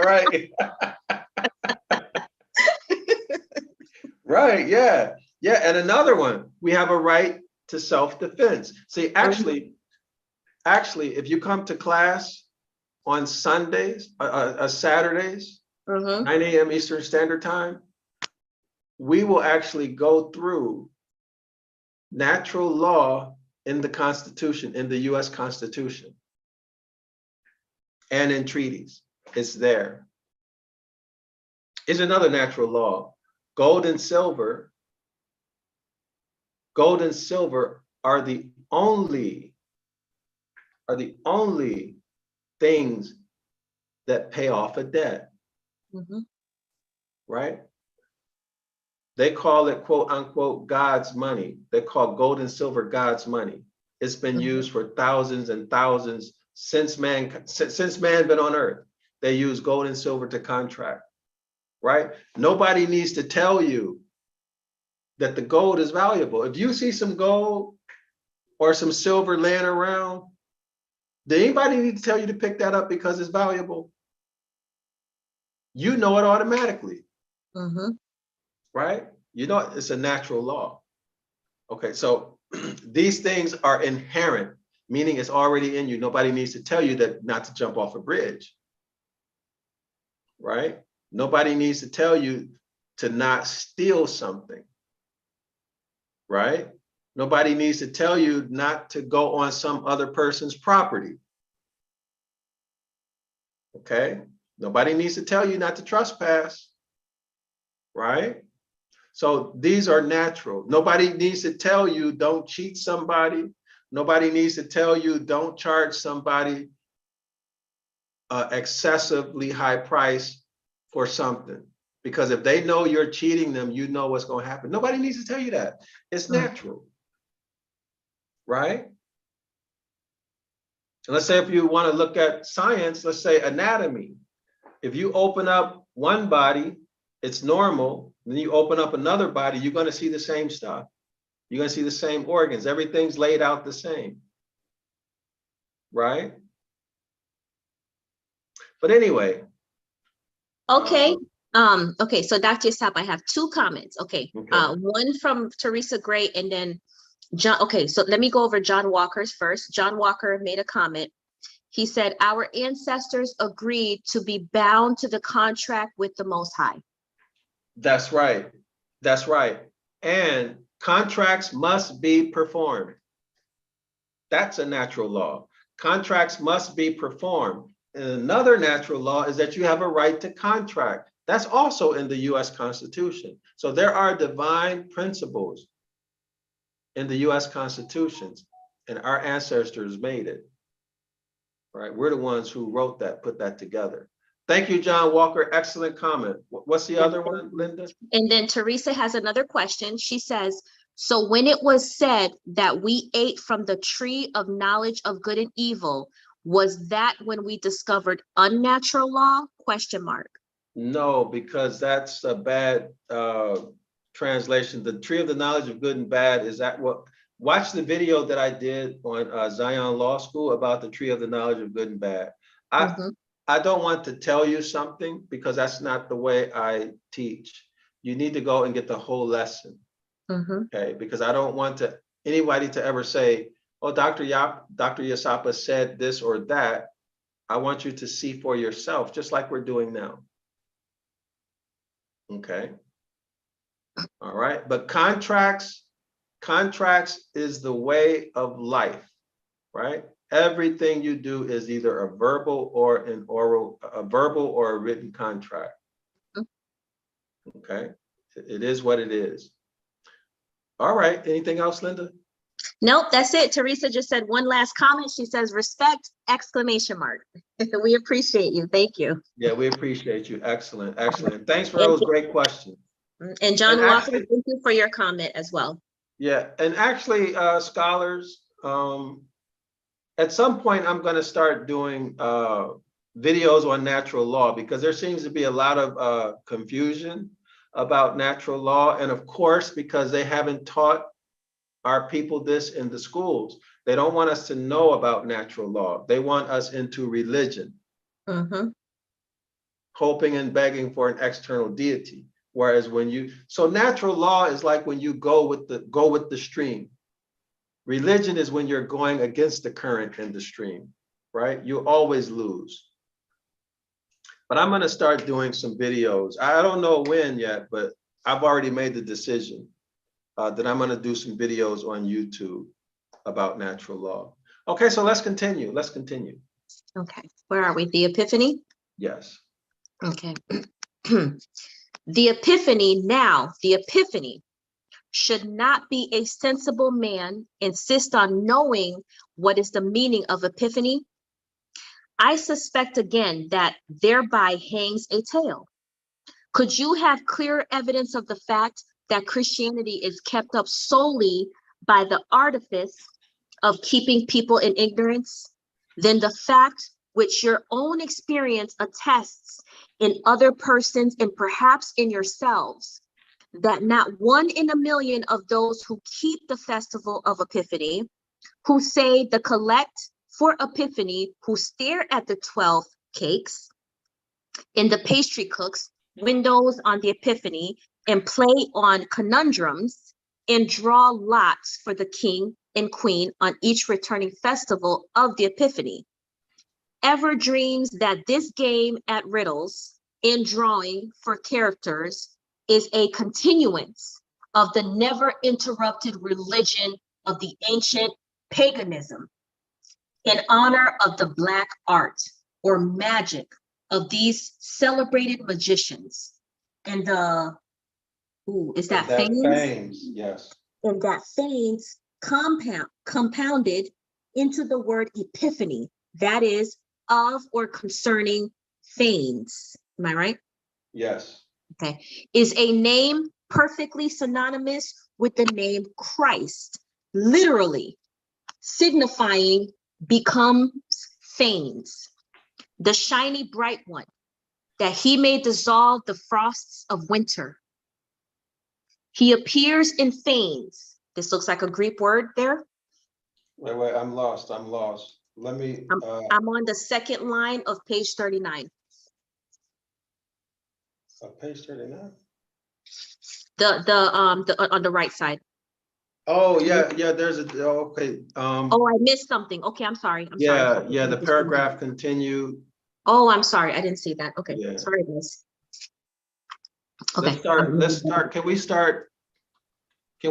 Right. Right, yeah. Yeah, and another one, we have a right to self-defense. See, actually, if you come to class on Sundays, Saturdays, 9 a.m. Eastern Standard Time, we will actually go through natural law in the Constitution, in the US Constitution, and in treaties. It's there. Is another natural law. Gold and silver are the only things that pay off a debt, right? They call it, quote unquote, God's money. They call gold and silver God's money. It's been used for thousands and thousands since man been on earth. They use gold and silver to contract, right? Nobody needs to tell you that the gold is valuable. If you see some gold or some silver laying around, did anybody need to tell you to pick that up because it's valuable? You know it automatically, right? You know, it's a natural law. Okay, so these things are inherent, meaning it's already in you. Nobody needs to tell you that not to jump off a bridge, right? Nobody needs to tell you to not steal something, right? Nobody needs to tell you not to go on some other person's property. Okay? Nobody needs to tell you not to trespass, right? So these are natural. Nobody needs to tell you don't cheat somebody. Nobody needs to tell you don't charge somebody excessively high price for something. Because if they know you're cheating them, you know what's going to happen. Nobody needs to tell you that. It's natural, right? And let's say if you want to look at science, let's say anatomy. If you open up one body, it's normal. Then you open up another body, you're going to see the same stuff. You're going to see the same organs. Everything's laid out the same, right? But anyway. Okay. Okay, so Dr. Sapp, I have two comments. Okay. One from Teresa Gray and then John. Okay, so let me go over John Walker's first. John Walker made a comment. He said, our ancestors agreed to be bound to the contract with the Most High. That's right. That's right. And contracts must be performed. That's a natural law. Contracts must be performed. And another natural law is that you have a right to contract. That's also in the US Constitution. So there are divine principles in the US Constitutions, and our ancestors made it. Right? We're the ones who wrote that, put that together. Thank you, John Walker. Excellent comment. What's the other one, Linda? And then Teresa has another question. She says, so when it was said that we ate from the tree of knowledge of good and evil, was that when we discovered unnatural law? Question mark. No, because that's a bad translation. The tree of the knowledge of good and bad, is that what? Watch the video that I did on Zion Law School about the tree of the knowledge of good and bad. I don't want to tell you something because that's not the way I teach. You need to go and get the whole lesson. Okay, because I don't want anybody to ever say, oh, Dr. Yasapa said this or that, I want you to see for yourself, just like we're doing now. Okay. All right. But contracts is the way of life, right? Everything you do is either a verbal or a written contract. Okay. It is what it is. All right. Anything else, Linda? Nope, that's it. Teresa just said one last comment. She says, respect, exclamation mark. We appreciate you. Thank you. Yeah, we appreciate you. Excellent. Excellent. Thanks for those great questions. And John And Walker, actually, thank you for your comment as well. yeah, and actually, scholars, at some point, I'm going to start doing videos on natural law, because there seems to be a lot of confusion about natural law. And of course, because they haven't taught our people this in the schools, they don't want us to know about natural law. They want us into religion, hoping and begging for an external deity. Whereas so natural law is like when you go with the stream. Religion is when you're going against the current in the stream, right? You always lose. But I'm going to start doing some videos. I don't know when yet, but I've already made the decision that I'm going to do some videos on YouTube about natural law. Okay, so let's continue. Let's continue. Okay, where are we? The Epiphany? Yes. Okay. The Epiphany should not be a sensible man insist on knowing what is the meaning of epiphany. I suspect again that thereby hangs a tale. Could you have clear evidence of the fact that Christianity is kept up solely by the artifice of keeping people in ignorance than the fact which your own experience attests in other persons and perhaps in yourselves, that not one in a million of those who keep the festival of Epiphany, who say the collect for Epiphany, who stare at the 12 cakes in the pastry cook's windows on the Epiphany and play on conundrums and draw lots for the king and queen on each returning festival of the Epiphany, ever dreams that this game at riddles in drawing for characters is a continuance of the never interrupted religion of the ancient paganism in honor of the black art or magic of these celebrated magicians and the, is that fanes? Yes. And that fanes compounded into the word epiphany, that is of or concerning fanes. Am I right? Yes. Okay. Is a name perfectly synonymous with the name Christ, literally signifying becomes fanes, the shiny bright one, that he may dissolve the frosts of winter. He appears in fanes. This looks like a Greek word there. Wait, I'm lost. Let me. I'm on the second line of page 39. Page 39. The on the right side. Oh yeah, there's okay. Oh, I missed something. Okay, I'm sorry. I'm sorry. Yeah, the paragraph continued. Oh, I'm sorry. I didn't see that. Okay, Yeah. sorry, guys. Okay. Let's start. Can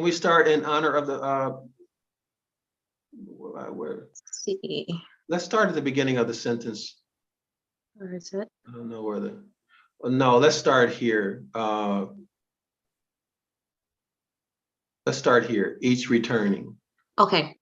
we start in honor of the where? Let's see. Let's start at the beginning of the sentence. Where is it? I don't know where no, let's start here. Let's start here. Each returning. Okay.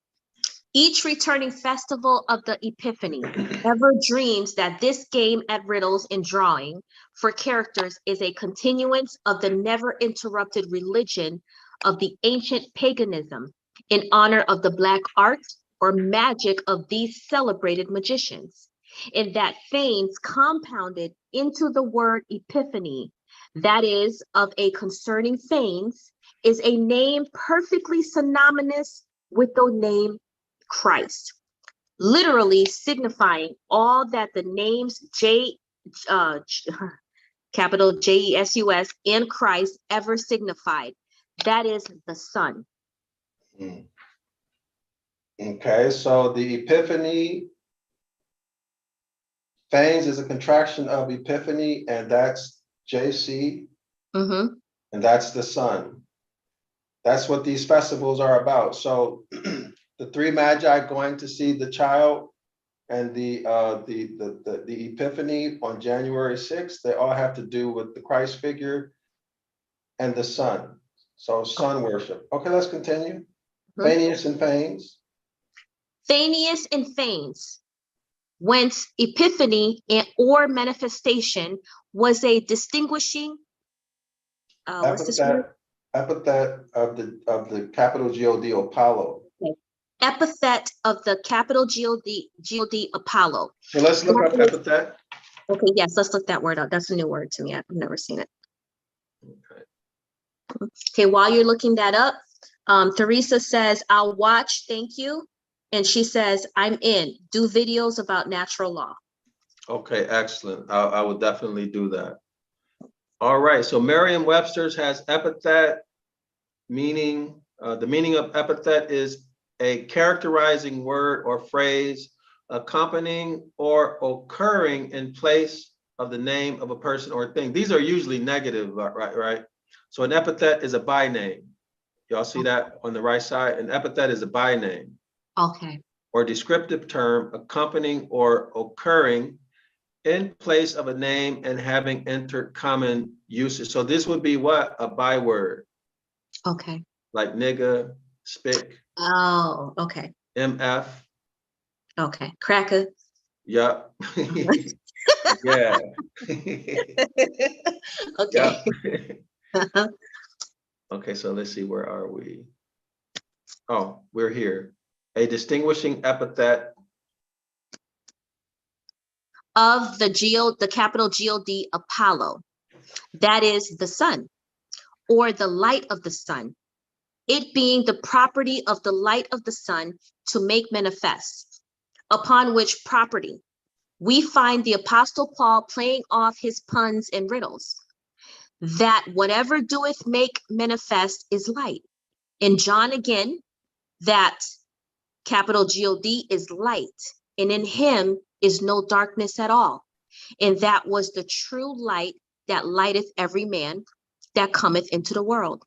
Each returning festival of the Epiphany ever dreams that this game at riddles and drawing for characters is a continuance of the never interrupted religion of the ancient paganism in honor of the black art or magic of these celebrated magicians, in that fanes compounded into the word epiphany, that is, of a concerning fanes, is a name perfectly synonymous with the name Christ, literally signifying all that the names capital JESUS in Christ ever signified, that is the Son. Okay, so the Epiphany Phanes is a contraction of Epiphany, and that's JC, Mm-hmm. and that's the sun. That's what these festivals are about. So the three magi going to see the child and the Epiphany on January 6th, they all have to do with the Christ figure and the sun. So sun worship. Okay, let's continue. Phanius and Phanes. Phanius and Phanes, whence epiphany or manifestation was a distinguishing what's this word? Epithet of the capital God Apollo. Epithet of the capital God Apollo. So let's look up epithet. Okay, yes, let's look that word up. That's a new word to me. I've never seen it. Okay, while you're looking that up, Teresa says, I'll watch, thank you. And she says, I'm in. Do videos about natural law. Okay, excellent. I will definitely do that. All right, so Merriam-Webster's has epithet, meaning, the meaning of epithet is a characterizing word or phrase accompanying or occurring in place of the name of a person or thing. These are usually negative, right? So an epithet is a by name. Y'all see that on the right side? An epithet is a by name. Okay. Or descriptive term accompanying or occurring in place of a name and having entered common usage. So this would be what? A byword. Okay. Like nigga, spick. Oh, okay. MF. Okay. Cracker. Yup. Yeah. Okay. Yep. Okay, so let's see, where are we? Oh, we're here. A distinguishing epithet Of the capital God Apollo, that is the sun, or the light of the sun, it being the property of the light of the sun to make manifest, upon which property we find the Apostle Paul playing off his puns and riddles, that whatever doeth make manifest is light. In John again, that capital God is light, and in him is no darkness at all. And that was the true light that lighteth every man that cometh into the world.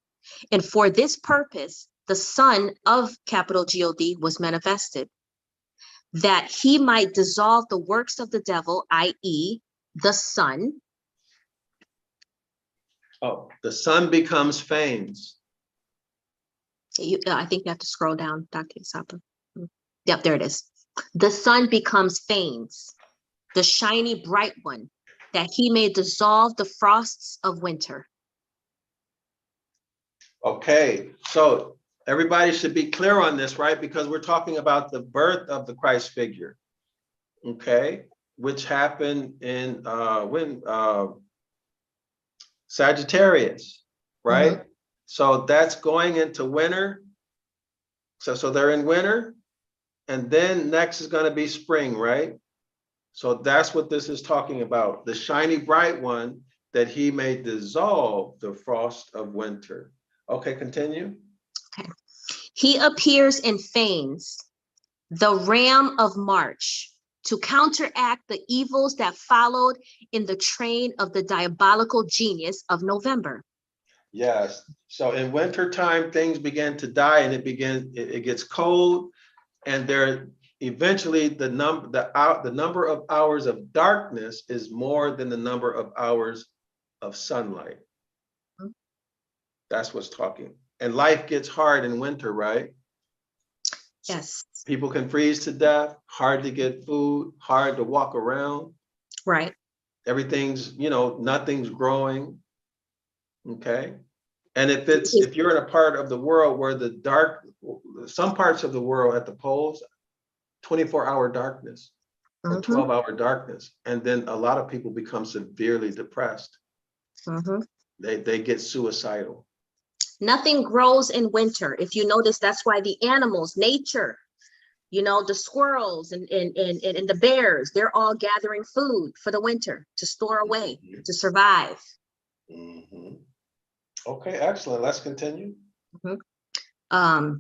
And for this purpose, the Son of capital God was manifested, that he might dissolve the works of the devil, i.e., the sun. Oh, the sun becomes Phanes. I think you have to scroll down, Dr. Isapa. Yep, there it is. The sun becomes Phanes, the shiny bright one, that he may dissolve the frosts of winter. Okay, so everybody should be clear on this, right? Because we're talking about the birth of the Christ figure, okay? Which happened in Sagittarius, right? Mm-hmm. So that's going into winter. So they're in winter, and then next is going to be spring, right? So that's what this is talking about. The shiny bright one, that he may dissolve the frost of winter. Okay, continue. Okay. He appears in Phanes, the ram of March, to counteract the evils that followed in the train of the diabolical genius of November. Yes. So in wintertime, things begin to die, and it gets cold, and there eventually the number of hours of darkness is more than the number of hours of sunlight. Mm-hmm. That's what's talking. And life gets hard in winter, right? Yes. People can freeze to death, hard to get food, hard to walk around. Right. Everything's, nothing's growing. Okay. And if you're in a part of the world where some parts of the world at the poles, 24-hour darkness or 12-hour darkness. And then a lot of people become severely depressed. Mm-hmm. They get suicidal. Nothing grows in winter. If you notice, that's why the animals, nature, the squirrels and the bears, they're all gathering food for the winter to store away, mm-hmm. to survive. Mm-hmm. Okay, excellent. Let's continue. Mm-hmm.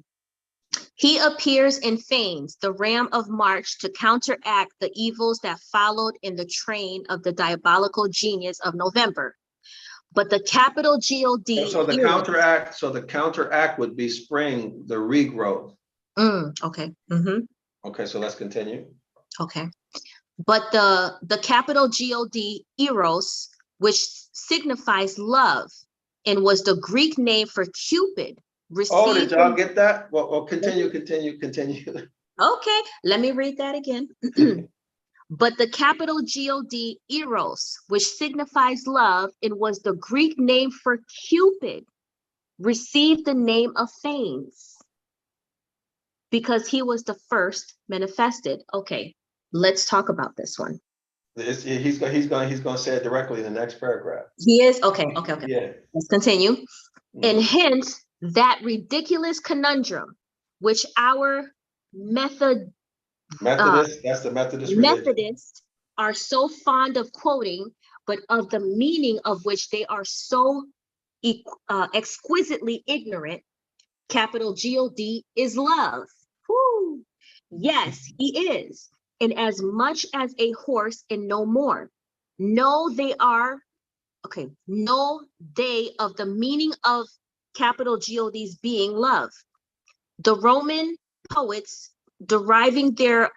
He appears and feigns the ram of March to counteract the evils that followed in the train of the diabolical genius of November. But the capital God. So the counteract would be spring, the regrowth. Okay. Okay, so let's continue. Okay. But the capital God, Eros, which signifies love and was the Greek name for Cupid, Oh, did received. y'all get that? Well, continue. Okay, let me read that again. But the capital God, Eros, which signifies love and was the Greek name for Cupid, received the name of Phanes because he was the first manifested. Okay, let's talk about this one. He's going to say it directly in the next paragraph. He is? Okay. Yeah. Let's continue. And hence that ridiculous conundrum, which our Methodist, that's the Methodist religion. Methodists are so fond of quoting, but of the meaning of which they are so exquisitely ignorant. Capital God is love. Whew. Yes, he is. And as much as a horse and no more. Know they of the meaning of capital God's being love. The Roman poets deriving their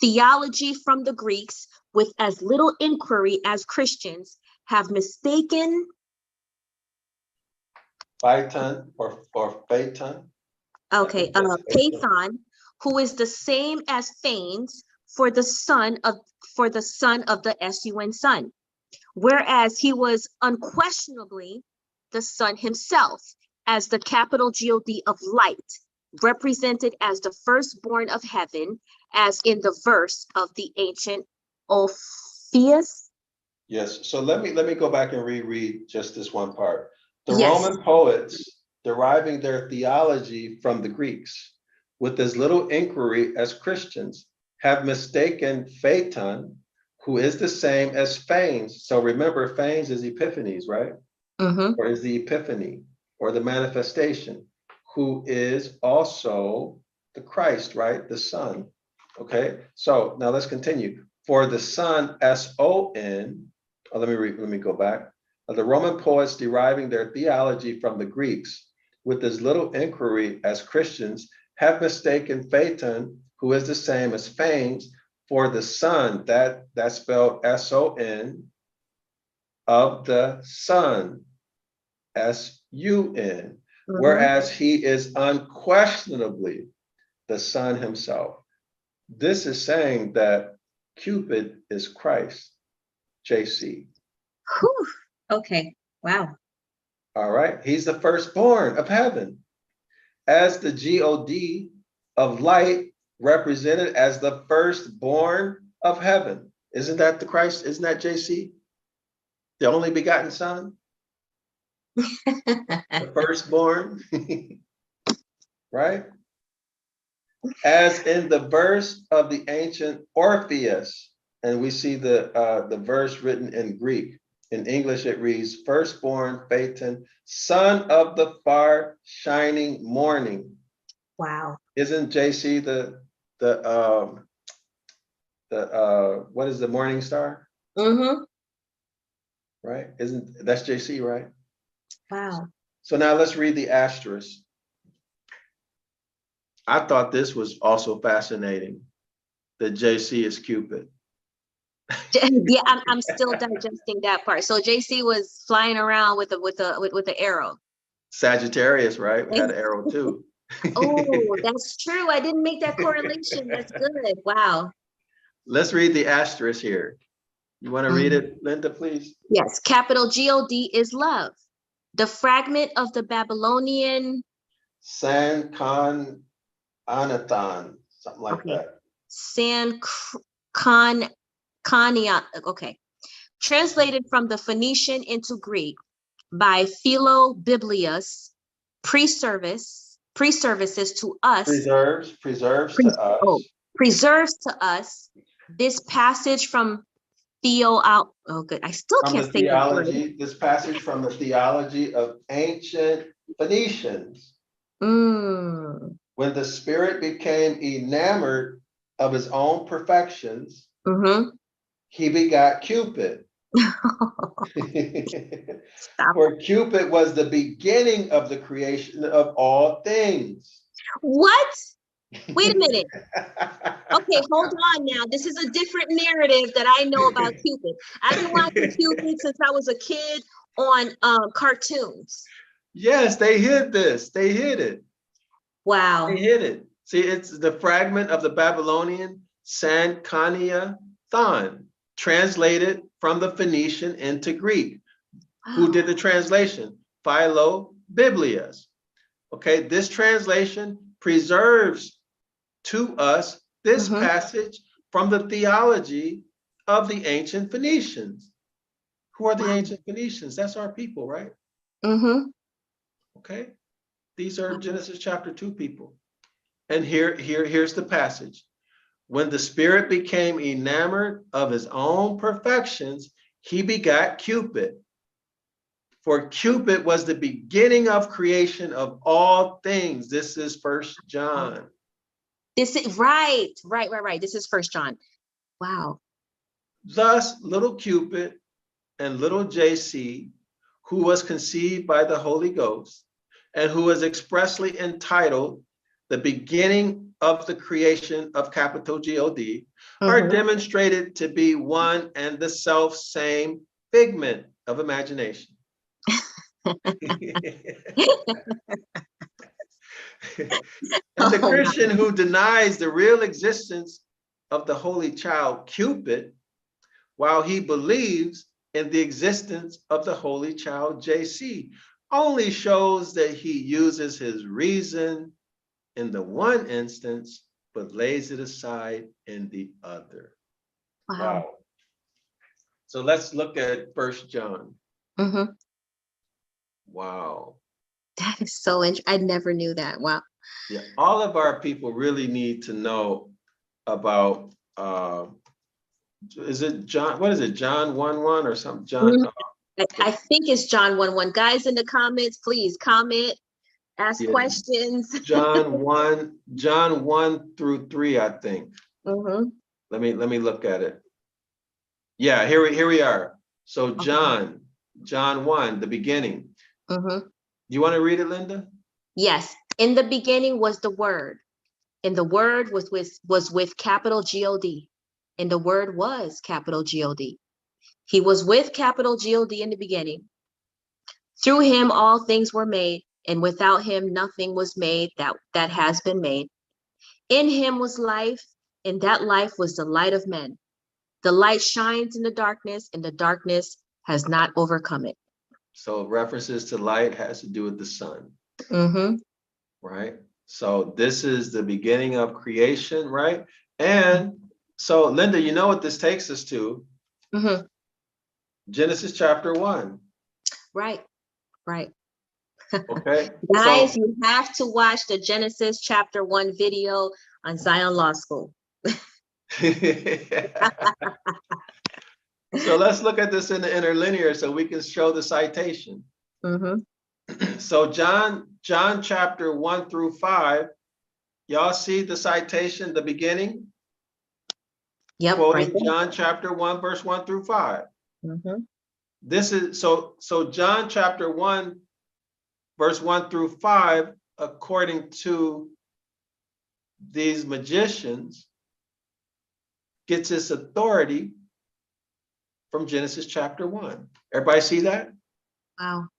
theology from the Greeks with as little inquiry as Christians have mistaken Phaeton or Phaeton. Okay, Pathan, who is the same as Phanes for the son of the S-U-N son, whereas he was unquestionably the son himself as the capital God of light, represented as the firstborn of heaven, as in the verse of the ancient Orpheus. Yes, so let me go back and reread just this one part. The Yes. Roman poets deriving their theology from the Greeks with as little inquiry as Christians have mistaken Phaeton, who is the same as Phanes. So remember, Phanes is Epiphanies, right? Or is the Epiphany or the manifestation, who is also the Christ, right? The Son. Okay, so now let's continue. For the Son, S-O-N, let me go back. The Roman poets deriving their theology from the Greeks with as little inquiry as Christians have mistaken Phaeton, who is the same as Phanes, for the Son, that's spelled S-O-N, of the Son, S-U-N, whereas he is unquestionably the Son himself. This is saying that Cupid is Christ, JC. Whew. Okay, wow. All right, he's the firstborn of heaven, as the God of light, represented as the firstborn of heaven. Isn't that the Christ? Isn't that JC? The only begotten Son? The firstborn, right? As in the verse of the ancient Orpheus, and we see the verse written in Greek. In English, it reads, firstborn Phaeton, son of the far shining morning. Wow. Isn't JC the what is the morning star? Right? That's JC, right? Wow. So now let's read the asterisk. I thought this was also fascinating, that JC is Cupid. Yeah, I'm still digesting that part. So JC was flying around with the arrow. Sagittarius, right? We had an arrow too. Oh, that's true. I didn't make that correlation. That's good. Wow. Let's read the asterisk here. You want to read it, Linda, please? Yes. Capital God is love. The fragment of the Babylonian Sankhon Anathan, something like that. Sankhonion. Okay. Translated from the Phoenician into Greek by Philobiblius, preserves to us. Preserves to us this passage from good. I still can't say theology. This passage from the theology of ancient Phoenicians. When the spirit became enamored of his own perfections, he begot Cupid. Stop. For Cupid was the beginning of the creation of all things. What? Wait a minute. Okay, hold on now. This is a different narrative that I know about Cupid. I've been watching Cupid since I was a kid on cartoons. Yes, they hid this. They hid it. Wow. They hid it. See, it's the fragment of the Babylonian Sankanya-than, translated from the Phoenician into Greek. Who did the translation? Philo-Biblias. Okay, this translation preserves to us this passage from the theology of the ancient Phoenicians. Who are the ancient Phoenicians? That's our people, right? Okay, these are Genesis chapter 2 people. And here's the passage. When the spirit became enamored of his own perfections, he begot Cupid. For Cupid was the beginning of creation of all things. This is 1 John. This is right. This is 1 John. Wow. Thus, little Cupid and little JC, who was conceived by the Holy Ghost and who is expressly entitled the beginning of the creation of capital G-O-D, are demonstrated to be one and the self same figment of imagination. And the Christian who denies the real existence of the holy child Cupid, while he believes in the existence of the holy child JC, only shows that he uses his reason in the one instance, but lays it aside in the other. Wow. So let's look at 1 John. Wow. That is so interesting. I never knew that. Wow. Yeah, all of our people really need to know about, is it John, what is it, John 1:1 or something? John. I think it's John 1:1. Guys in the comments, please comment, ask questions. John 1 through 3, I think. Let me look at it. Yeah, here we are. So John 1, the beginning. You want to read it, Linda? Yes. In the beginning was the Word, and the Word was with capital G-O-D, and the Word was capital G-O-D. He was with capital G-O-D in the beginning. Through him all things were made, and without him nothing was made that has been made. In him was life, and that life was the light of men. The light shines in the darkness, and the darkness has not overcome it. So references to light has to do with the sun. Right? So this is the beginning of creation, right? And so, Linda, you know what this takes us to? Genesis chapter 1. Right. Okay. Guys, you have to watch the Genesis chapter 1 video on Zion Law School. So let's look at this in the interlinear so we can show the citation. So John chapter 1 through 5, y'all see the citation, the beginning? Yep. Quoting Right. John chapter 1, verse 1 through 5. This is so John chapter 1, verse 1 through 5, according to these magicians, gets its authority from Genesis chapter 1. Everybody see that? Wow.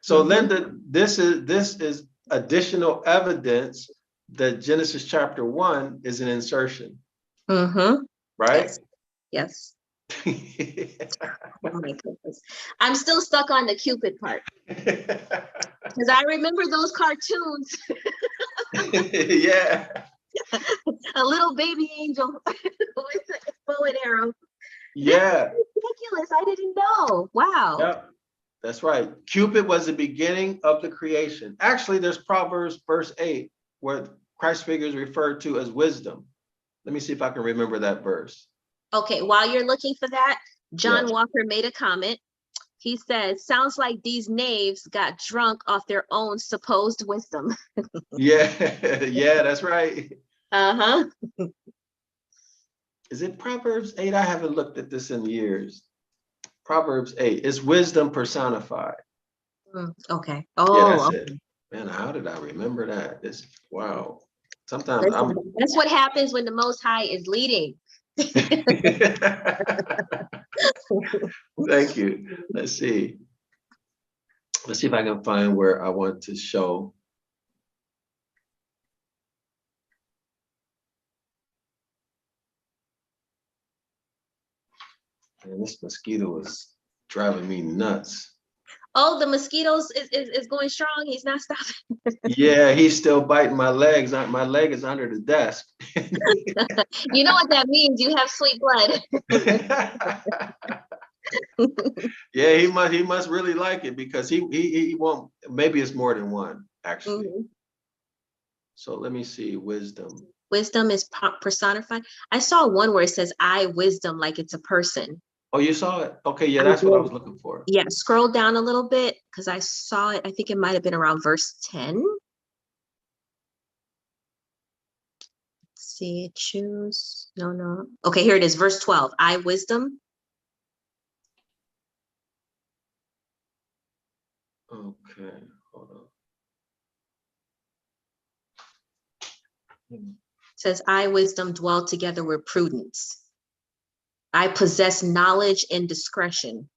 So Linda, this is additional evidence that Genesis chapter 1 is an insertion. Right? Yes. Oh my goodness. I'm still stuck on the Cupid part. Because I remember those cartoons. Yeah. A little baby angel with a bow and arrow. Yeah. This is ridiculous. I didn't know. Wow. Yep. That's right. Cupid was the beginning of the creation. Actually, there's Proverbs verse 8, where Christ figure is referred to as wisdom. Let me see if I can remember that verse. Okay, while you're looking for that, John Walker made a comment. He says, sounds like these knaves got drunk off their own supposed wisdom. Yeah, yeah, that's right. Uh-huh. Is it Proverbs 8? I haven't looked at this in years. Proverbs 8. It's wisdom personified. Okay. Yeah, Oh, that's it. Man, how did I remember that? It's wow. Sometimes listen, that's what happens when the Most High is leading. Thank you. Let's see. Let's see if I can find where I want to show. Man, this mosquito is driving me nuts. Oh, the mosquitoes is going strong. He's not stopping. Yeah, he's still biting my legs. My leg is under the desk. You know what that means? You have sweet blood. Yeah, he must really like it because he won't. Maybe it's more than one actually. So let me see. Wisdom. Wisdom is personified. I saw one where it says I wisdom, like it's a person. Oh, you saw it? Okay, yeah, that's what I was looking for. Yeah, scroll down a little bit because I saw it. I think it might have been around verse 10. Let's see, choose. No. Okay, here it is, verse 12. I wisdom. Okay, hold on. It says, I wisdom dwell together with prudence. I possess knowledge and discretion.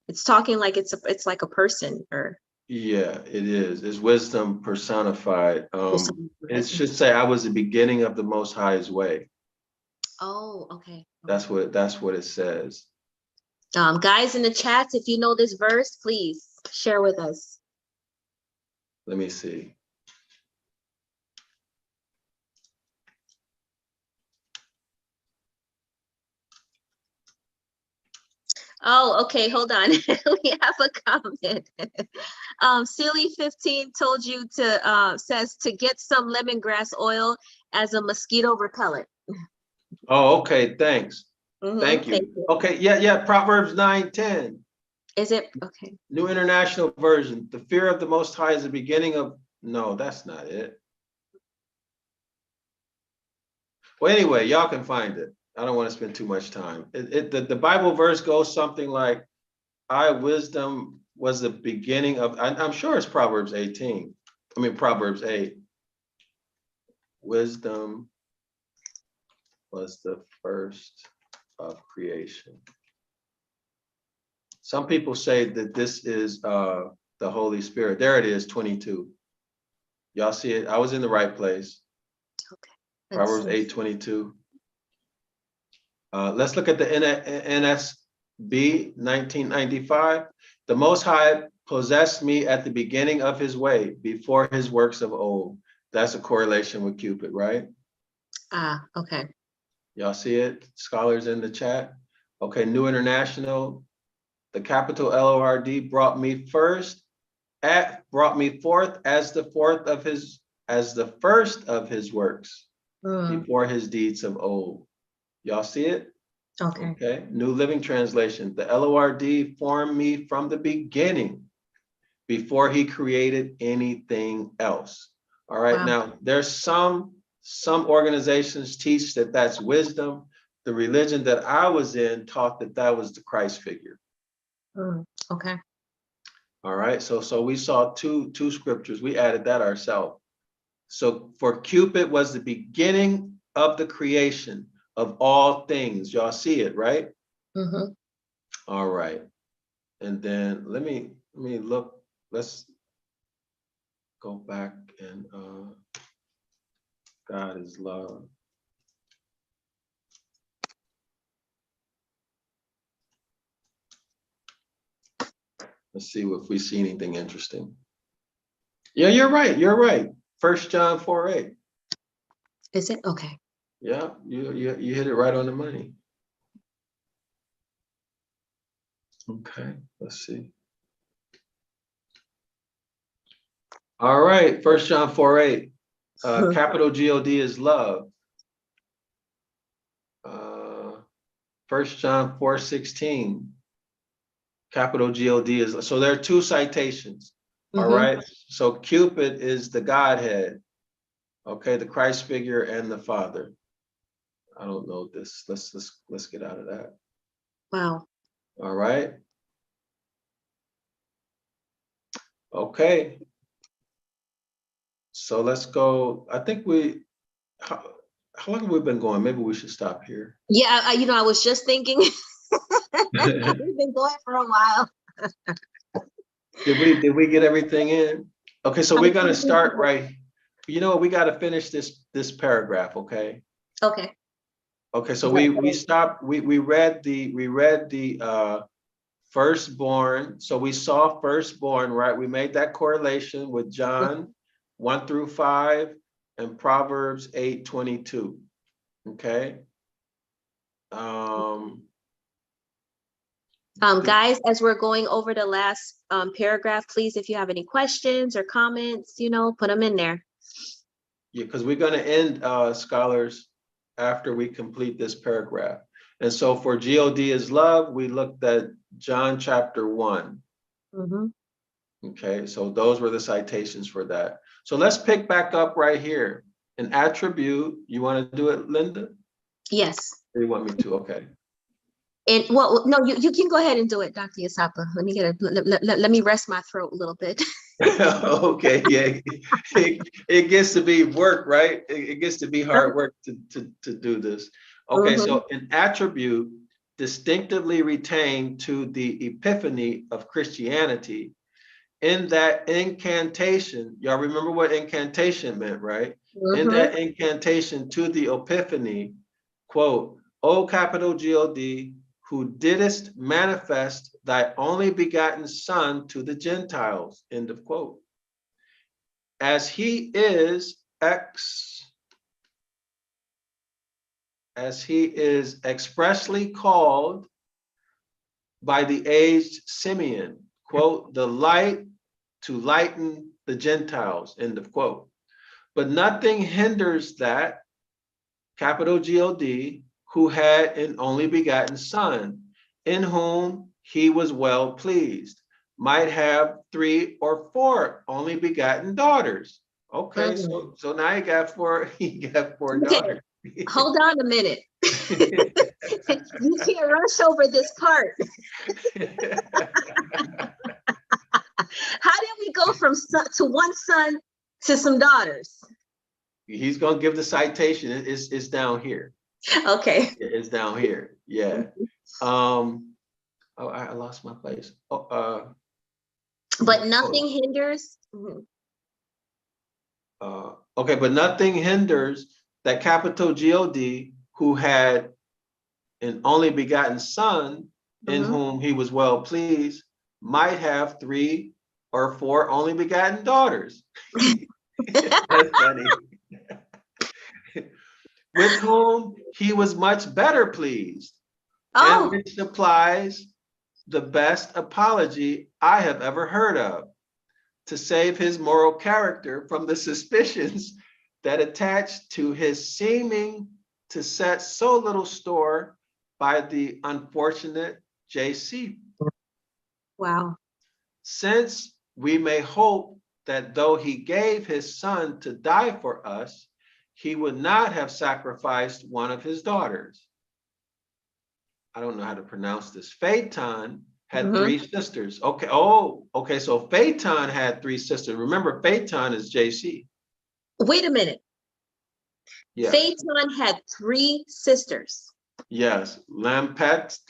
It's talking like it's like a person or. Yeah, it is. It's wisdom personified. It should say, I was the beginning of the Most High's way. Oh, okay. That's what it says. Guys in the chats, if you know this verse, please share with us. Let me see. Oh, okay, hold on. We have a comment. Silly 15 told you to says to get some lemongrass oil as a mosquito repellent. Oh, okay, thanks. Thank you. Okay, yeah, Proverbs 9:10. Is it? Okay. New International Version. The fear of the Most High is the beginning of. No, that's not it. Well, anyway, y'all can find it. I don't want to spend too much time. The Bible verse goes something like, I wisdom was the beginning of, I'm sure it's Proverbs 18. I mean, Proverbs 8. Wisdom was the first of creation. Some people say that this is the Holy Spirit. There it is, 22. Y'all see it? I was in the right place. Okay. Proverbs 8:22. Let's look at the NSB 1995. The Most High possessed me at the beginning of his way, before his works of old. That's a correlation with Cupid, right? Okay. Y'all see it? Scholars in the chat. Okay, New International. The capital LORD brought me forth as the first of his works, before his deeds of old. Y'all see it? Okay. Okay. New Living Translation. The LORD formed me from the beginning, before he created anything else. All right. Wow. Now, there's some organizations teach that that's wisdom. The religion that I was in taught that that was the Christ figure. Okay. All right. So we saw two scriptures. We added that ourselves. So for Cupid was the beginning of the creation of all things. Y'all see it, right? All right. And then let me look. Let's go back and God is love. Let's see if we see anything interesting. Yeah, you're right. You're right. 1 John 4:8. Is it? Okay. Yeah, you hit it right on the money. Okay, let's see. All right, 1 John 4:8. Capital God is love. 1 John 4:16. Capital G-O-D is, so there are two citations, all right? So Cupid is the Godhead, okay, the Christ figure and the Father. I don't know this. Let's get out of that. Wow. All right. Okay. So let's go. I think how long have we been going? Maybe we should stop here. Yeah, I was just thinking. We've been going for a while. Did we get everything in? Okay, so we're gonna start right. You know, we got to finish this paragraph, okay? Okay. Okay, so we stopped. We read the firstborn. So we saw firstborn, right? We made that correlation with John 1-5 and Proverbs 8:22. Okay. Guys, as we're going over the last paragraph, please, if you have any questions or comments, put them in there. Yeah, because we're going to end, scholars, after we complete this paragraph. And so for G-O-D is love, we looked at John chapter 1. Okay, so those were the citations for that. So let's pick back up right here. An attribute, you want to do it, Linda? Yes. Or you want me to? Okay. And well, no, you can go ahead and do it, Dr. Yasapa. Let me let me rest my throat a little bit. Okay, yeah. It gets to be work, right? It gets to be hard work to do this. Okay, so an attribute distinctively retained to the epiphany of Christianity in that incantation. Y'all remember what incantation meant, right? In that incantation to the epiphany, quote, O capital G-O-D, who didst manifest thy only begotten Son to the Gentiles, end of quote. As he is expressly called by the aged Simeon, quote, the light to lighten the Gentiles, end of quote. But nothing hinders that, capital G-O-D, who had an only begotten Son, in whom he was well pleased, might have 3 or 4 only begotten daughters. Okay, so now he got four daughters. Hold on a minute. You can't rush over this part. How did we go from to one son to some daughters? He's gonna give the citation. It's down here. Okay. It's down here. Yeah. Oh, I lost my place. But nothing hinders. Okay, but nothing hinders that capital G-O-D, who had an only begotten Son, in whom he was well pleased, might have 3 or 4 only begotten daughters. That's funny. With whom he was much better pleased, and which supplies the best apology I have ever heard of, to save his moral character from the suspicions that attach to his seeming to set so little store by the unfortunate JC. Wow. Since we may hope that though he gave his Son to die for us, he would not have sacrificed one of his daughters. I don't know how to pronounce this. Phaeton had 3 sisters. Okay. Oh, okay. So Phaeton had 3 sisters. Remember, Phaeton is JC. Wait a minute. Yeah. Phaeton had 3 sisters. Yes. Lampetia,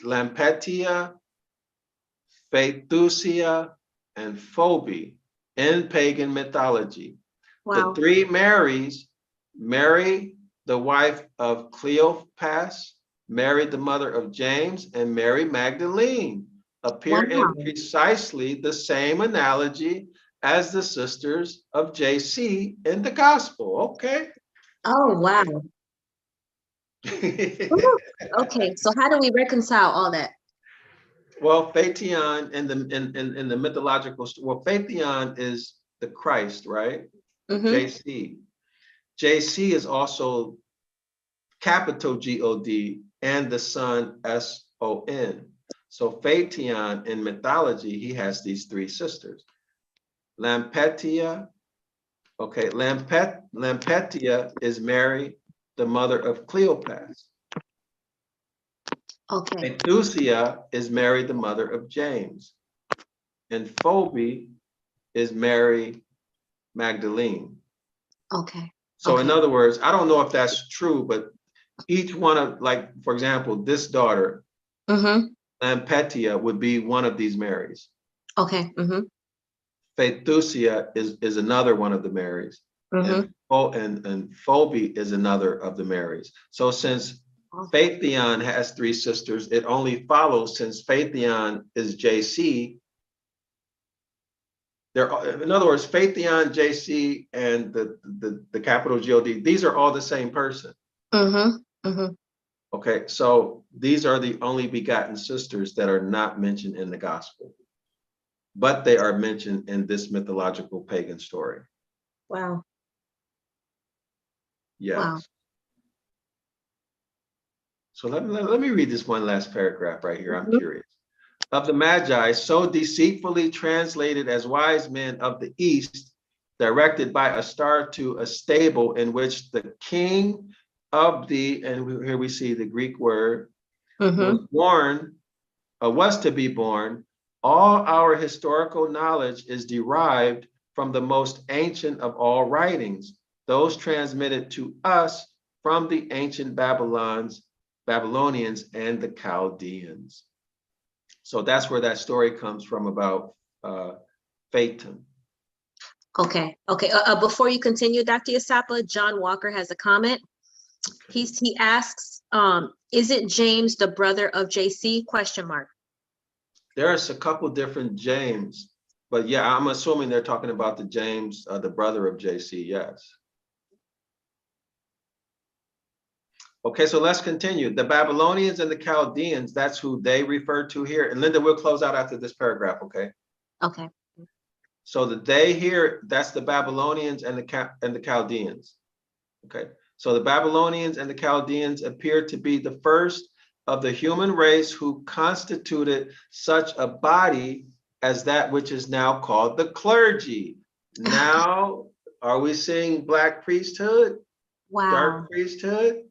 Phaethusia, and Phoebe in pagan mythology. Wow. The 3 Marys, Mary, the wife of Cleopas, Mary, the mother of James, and Mary Magdalene, appear in precisely the same analogy as the sisters of JC in the gospel. Okay. Oh, wow. Okay, so how do we reconcile all that? Well, Phaeton in the mythological, well, Phaeton is the Christ, right? JC. JC is also capital G-O-D and the Son, S-O-N. So Phaeton in mythology, he has these three sisters. Lampetia, okay, Lampetia is Mary, the mother of Cleopas. Okay. Methusia is Mary, the mother of James. And Phoebe is Mary Magdalene. Okay. So Okay. in other words, I don't know if that's true, but each one of, like, for example, this daughter, Lampetia, would be one of these Marys. Okay. Phaetusia is another one of the Marys. And Phoebe is another of the Marys. So since Phaeton has three sisters, it only follows, since Phaeton is JC, in other words, Phaeton, JC, and the capital God, these are all the same person. Okay, so these are the only begotten sisters that are not mentioned in the gospel, but they are mentioned in this mythological pagan story. Wow. Yes. Wow. So let me read this one last paragraph right here. I'm curious. Of the Magi, so deceitfully translated as wise men of the East, directed by a star to a stable in which the king of the, and here we see the Greek word, was to be born. All our historical knowledge is derived from the most ancient of all writings, those transmitted to us from the ancient Babylonians and the Chaldeans. So that's where that story comes from about Phaeton. Okay. Okay. Before you continue, Dr. Yasapa, John Walker has a comment. He asks, isn't James the brother of JC? Question mark. There's a couple different James, but yeah, I'm assuming they're talking about the James, the brother of JC. Yes. Okay, so let's continue. The Babylonians and the Chaldeans, that's who they refer to here. And Linda, we'll close out after this paragraph, okay? Okay. So the they here, that's the Babylonians and the Chaldeans. Okay, so the Babylonians and the Chaldeans appear to be the first of the human race who constituted such a body as that which is now called the clergy. Now, are we seeing Black priesthood? Wow. Dark priesthood?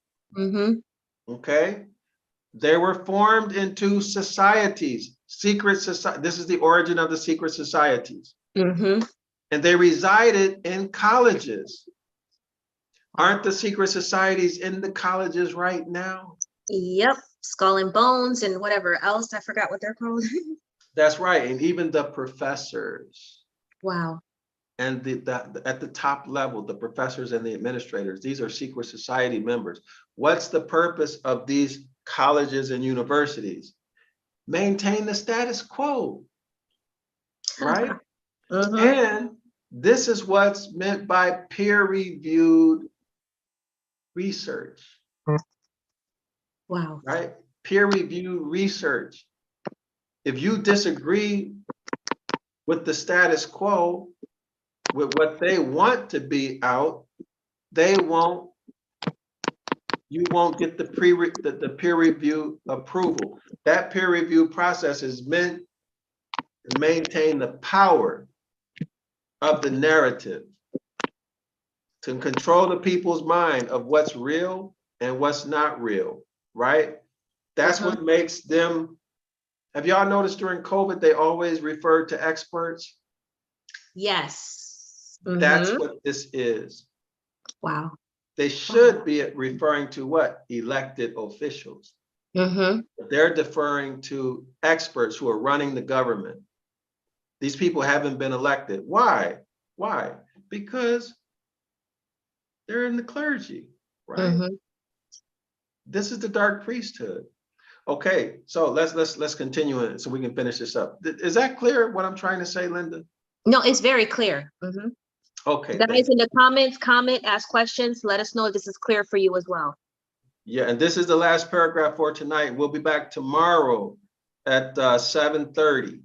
Okay. They were formed into societies, secret society. This is the origin of the secret societies. And they resided in colleges. Aren't the secret societies in the colleges right now? Yep. Skull and Bones and whatever else. I forgot what they're called. That's right. And even the professors. Wow. And at the top level, the professors and the administrators, these are secret society members. What's the purpose of these colleges and universities? Maintain the status quo, right? And this is what's meant by peer-reviewed research. Wow. Right? Peer-reviewed research. If you disagree with the status quo, with what they want to be out, you won't get the peer review approval. That peer review process is meant to maintain the power of the narrative, to control the people's mind of what's real and what's not real, right? That's what makes them. Have y'all noticed during COVID, they always refer to experts? Yes. That's what this is. Wow. They should be referring to what? Elected officials. They're deferring to experts who are running the government. These people haven't been elected. Why? Why? Because they're in the clergy, right? This is the dark priesthood. Okay, so let's continue it so we can finish this up. Is that clear what I'm trying to say, Linda? No, it's very clear. Okay. Guys in the comments, comment, ask questions. Let us know if this is clear for you as well. Yeah, and this is the last paragraph for tonight. We'll be back tomorrow at 7:30.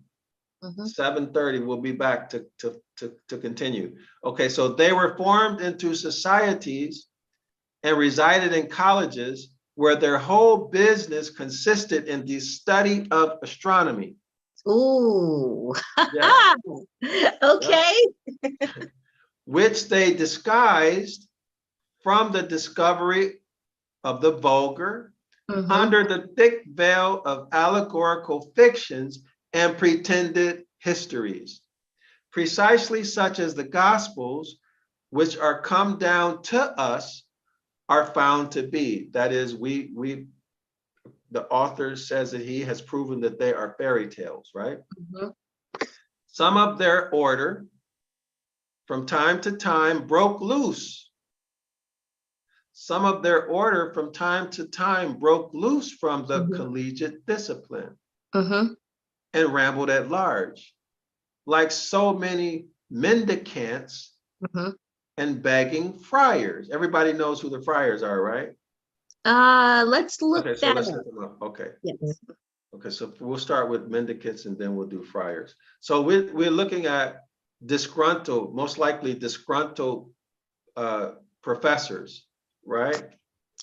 7:30, we'll be back to continue. Okay, so they were formed into societies and resided in colleges where their whole business consisted in the study of astronomy. Ooh. Yeah. Okay. Which they disguised from the discovery of the vulgar Mhm. under the thick veil of allegorical fictions and pretended histories, precisely such as the Gospels, which are come down to us, are found to be. That is, the author says that he has proven that they are fairy tales, right? Mhm. Some of their order from time to time broke loose. Some of their order from time to time broke loose from the Mhm. collegiate discipline Mhm. and rambled at large, like so many mendicants Mhm. and begging friars. Everybody knows who the friars are, right? Let's look Okay, so that let's up. look them up. Okay. Yes. Okay, so we'll start with mendicants and then we'll do friars. So we're looking at disgruntled, most likely disgruntled professors, right?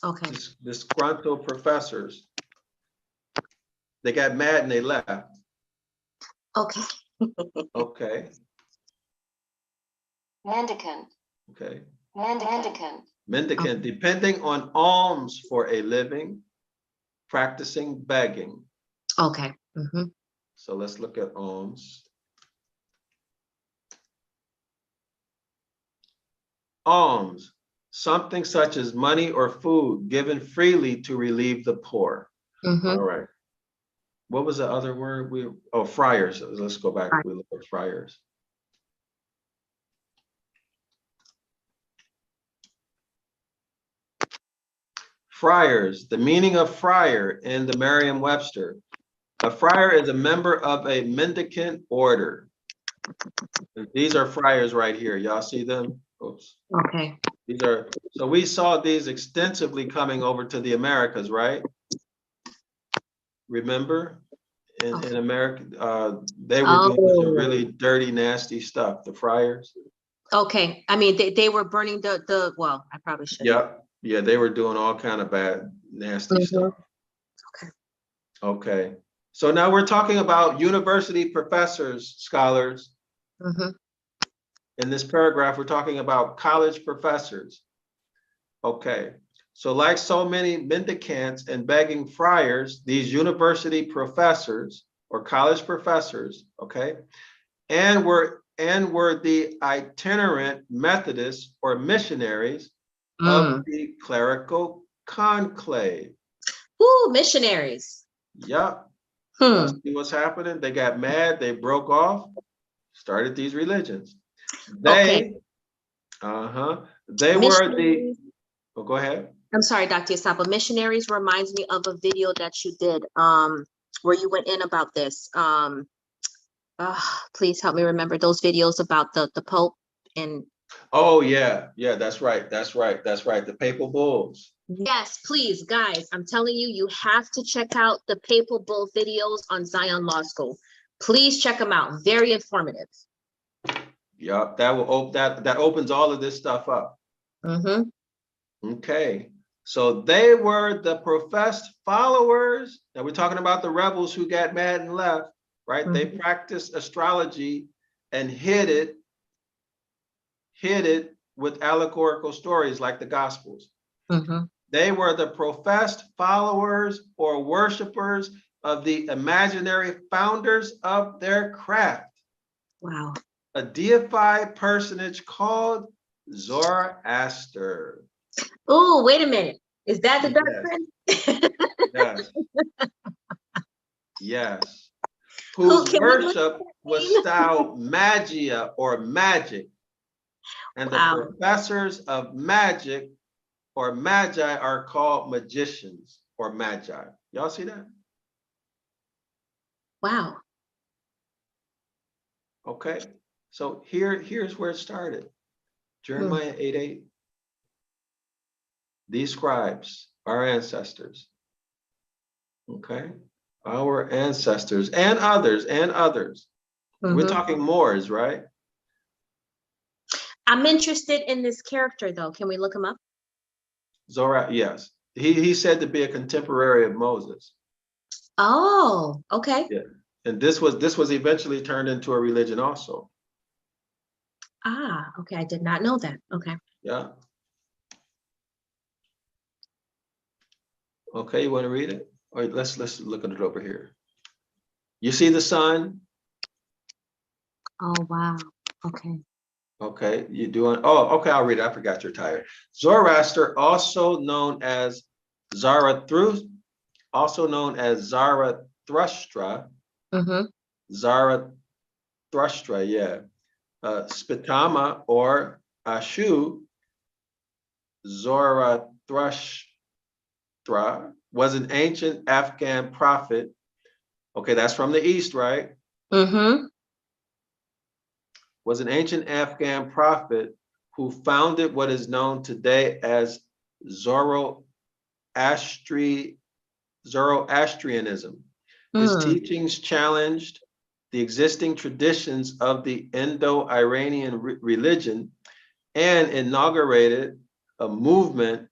Okay. Disgruntled professors. They got mad and they left. Okay. Okay, Mendicant, okay. mendicant, Mendicant, depending on alms for a living, practicing begging. Okay. Mhm. So let's look at alms. Alms, something such as money or food given freely to relieve the poor. All Mhm. right. What was the other word? Friars. Let's go back. Right. We look at friars. Friars, the meaning of friar in the Merriam-Webster. A friar is a member of a mendicant order. And these are friars right here. Y'all see them? Oops. Okay. These are, so we saw these extensively coming over to the Americas, right? Remember? In America, they were doing some Oh. really dirty, nasty stuff, the friars. Okay. I mean, they were burning the. Well, I probably should. Yep. Yeah, they were doing all kind of bad, nasty stuff. Okay. Okay. So now we're talking about university professors, scholars. Mhm. In this paragraph, we're talking about college professors. Okay. So like so many mendicants and begging friars, these university professors or college professors, okay, and were the itinerant Methodists or missionaries of the clerical conclave. Ooh, missionaries. Yep. So y'all Hmm. see what's happening? They got mad, they broke off, started these religions. They, Okay. they were the, Missionaries. oh, go ahead. I'm sorry, Dr. Yasapa. Missionaries reminds me of a video that you did where you went in about this. Please help me remember those videos about the Pope and Oh yeah, yeah, that's right, that's right, that's right. The papal bulls. yes, please, guys. I'm telling you, you have to check out the Papal Bull videos on Zion Law School. Please check them out. Very informative. Yep, that opens all of this stuff up. Mm-hmm. Okay. So they were the professed followers. Now we're talking about the rebels who got mad and left, right? They practiced astrology and hid it with allegorical stories like the Gospels. Mm-hmm. They were the professed followers or worshipers of the imaginary founders of their craft. Wow. A deified personage called Zoroaster. Oh, wait a minute. Is that the Dark Prince? Yes. Yes. Who Whose can we look worship was name? styled magia or magic. And the Wow. professors of magic or magi are called magicians or magi. Y'all see that? Wow. Okay. So here's where it started. Jeremiah 8:8. These scribes, our ancestors. Okay. Our ancestors and others and others. We're talking Moors, right? I'm interested in this character though. Can we look him up? Zoroaster, yes. He's said to be a contemporary of Moses. Oh, okay. Yeah. And this was eventually turned into a religion also. Ah, okay. I did not know that. Okay. Yeah. Okay, you want to read it? All right, let's look at it over here. You see the sun? Oh, wow. Okay. Okay, you doing? Oh, okay, I'll read it. I forgot you're tired. Zoroaster, also known as Zarathustra, Zarathustra, Mm-hmm. Zarathustra, yeah. Spitama or Ashu, Zarathustra, was an ancient Afghan prophet. Okay, that's from the East, right? Mm-hmm. Was an ancient Afghan prophet who founded what is known today as Zoroastrianism. His teachings challenged the existing traditions of the Indo-Iranian religion and inaugurated a movement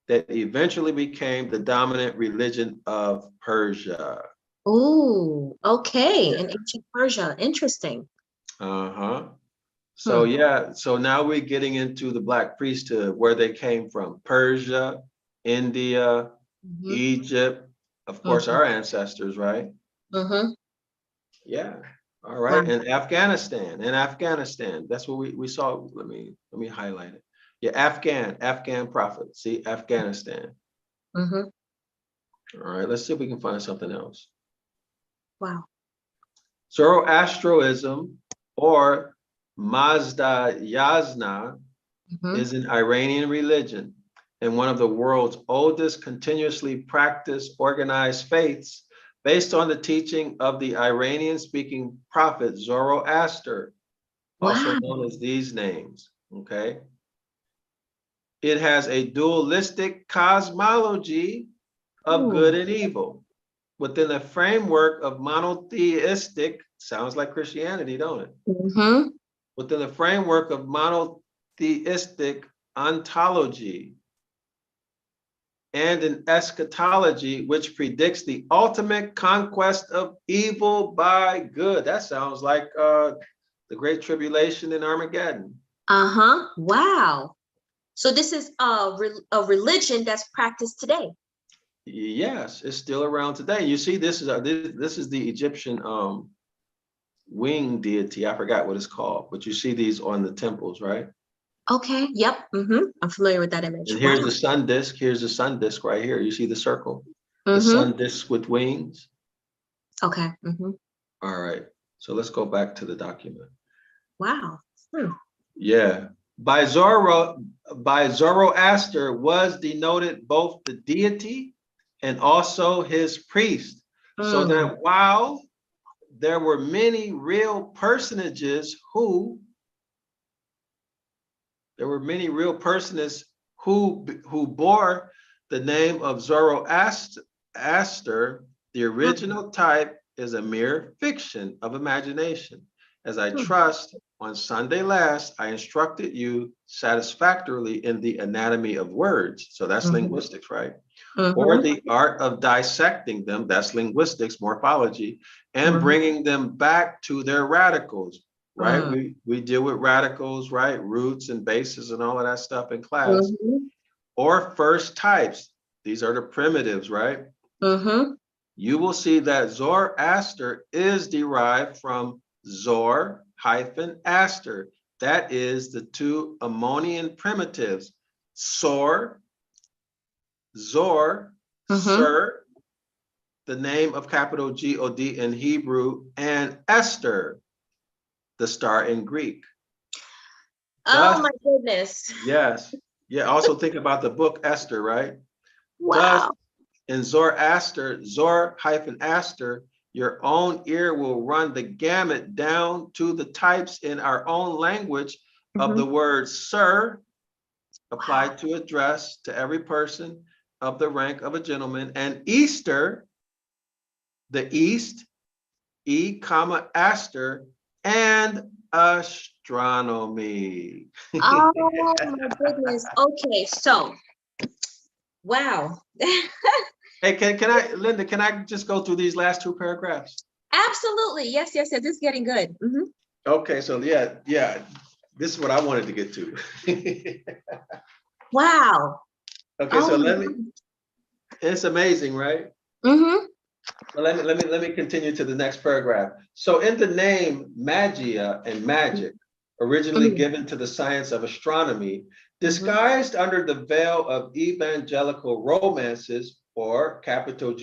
that eventually became the dominant religion of Persia. Oh, okay. Yeah. In ancient Persia. Interesting. Uh-huh. So yeah, so now we're getting into the Black priesthood, where they came from: Persia, India, Mm-hmm. Egypt, of course, our ancestors, right? Mm-hmm. Yeah. All right. Wow. And Afghanistan. That's what we saw. Let me highlight it. Yeah, Afghan prophet. See, Afghanistan. Mm-hmm. All right, let's see if we can find something else. Wow. Zoroastrianism, or Mazda Yazna, Mm-hmm. is an Iranian religion and one of the world's oldest continuously practiced organized faiths, based on the teaching of the Iranian-speaking prophet Zoroaster, also Wow. known as these names, okay? It has a dualistic cosmology of good Ooh. and evil within a framework of monotheistic, sounds like Christianity, don't it? Mm-hmm. Within the framework of monotheistic ontology and an eschatology which predicts the ultimate conquest of evil by good. That sounds like the Great Tribulation in Armageddon. Uh-huh. Wow. So this is a religion that's practiced today. Yes, it's still around today. You see, this is the Egyptian wing deity. I forgot what it's called, but you see these on the temples, right? Okay. Yep. Mm-hmm. I'm familiar with that image. And here's Wow. the sun disk. Here's the sun disk right here. You see the circle, the Mm-hmm. sun disk with wings. Okay. Mm-hmm. All right. So let's go back to the document. Wow. Hmm. Yeah. By Zoroaster was denoted both the deity and also his priest. So that while there were many real personages who bore the name of Zoroaster, the original type is a mere fiction of imagination. As I trust on Sunday last, I instructed you satisfactorily in the anatomy of words. So that's linguistics, right? Or the art of dissecting them, that's linguistics, morphology, and bringing them back to their radicals, right? We deal with radicals, right? Roots and bases and all of that stuff in class. Or first types, these are the primitives, right? You will see that Zoroaster is derived from Zor-Aster. That is the two Ammonian primitives, Zor, Sir, the name of capital G-O-D in Hebrew, and Esther, the star in Greek. Oh my goodness. Yes. Yeah, also think about the book Esther, right? Wow. Thus, in Zoroaster, Zor-Aster, your own ear will run the gamut down to the types in our own language of the word sir, applied to address to every person of the rank of a gentleman, and Easter, the East, Aster, and astronomy. Oh my goodness. Okay, so Wow. Hey, can I, Linda, can I just go through these last two paragraphs? Absolutely. Yes, yes, yes. This is getting good. Mhm. Okay, so yeah, this is what I wanted to get to. Wow. Okay, so Oh, it's amazing, right? mm-hmm. Well, let me continue to the next paragraph. So in the name magia and magic, originally Mhm. given to the science of astronomy, disguised under the veil of evangelical romances, or capital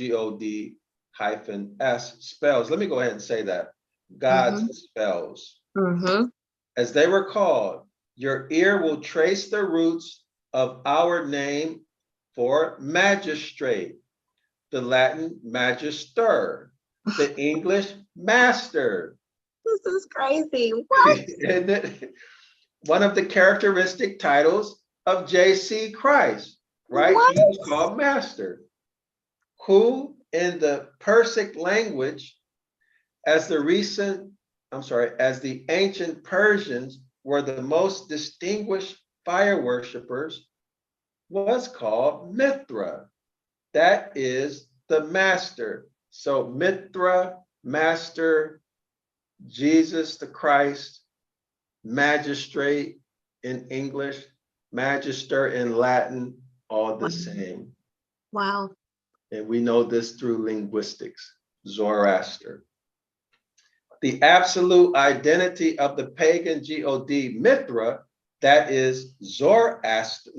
God-S spells. Let me go ahead and say that. God's Mm-hmm. spells, Mm-hmm. as they were called, your ear will trace the roots of our name for magistrate, the Latin magister, the English master. This is crazy. What? And one of the characteristic titles of J.C. Christ, right? What? He was called master, who in the Persic language, as as the ancient Persians were the most distinguished fire worshippers, was called Mithra. That is the master. So Mithra, master, Jesus the Christ, magistrate in English, magister in Latin, all the same. Wow. And we know this through linguistics, Zoroaster. The absolute identity of the pagan God Mithra, that is Zoroaster,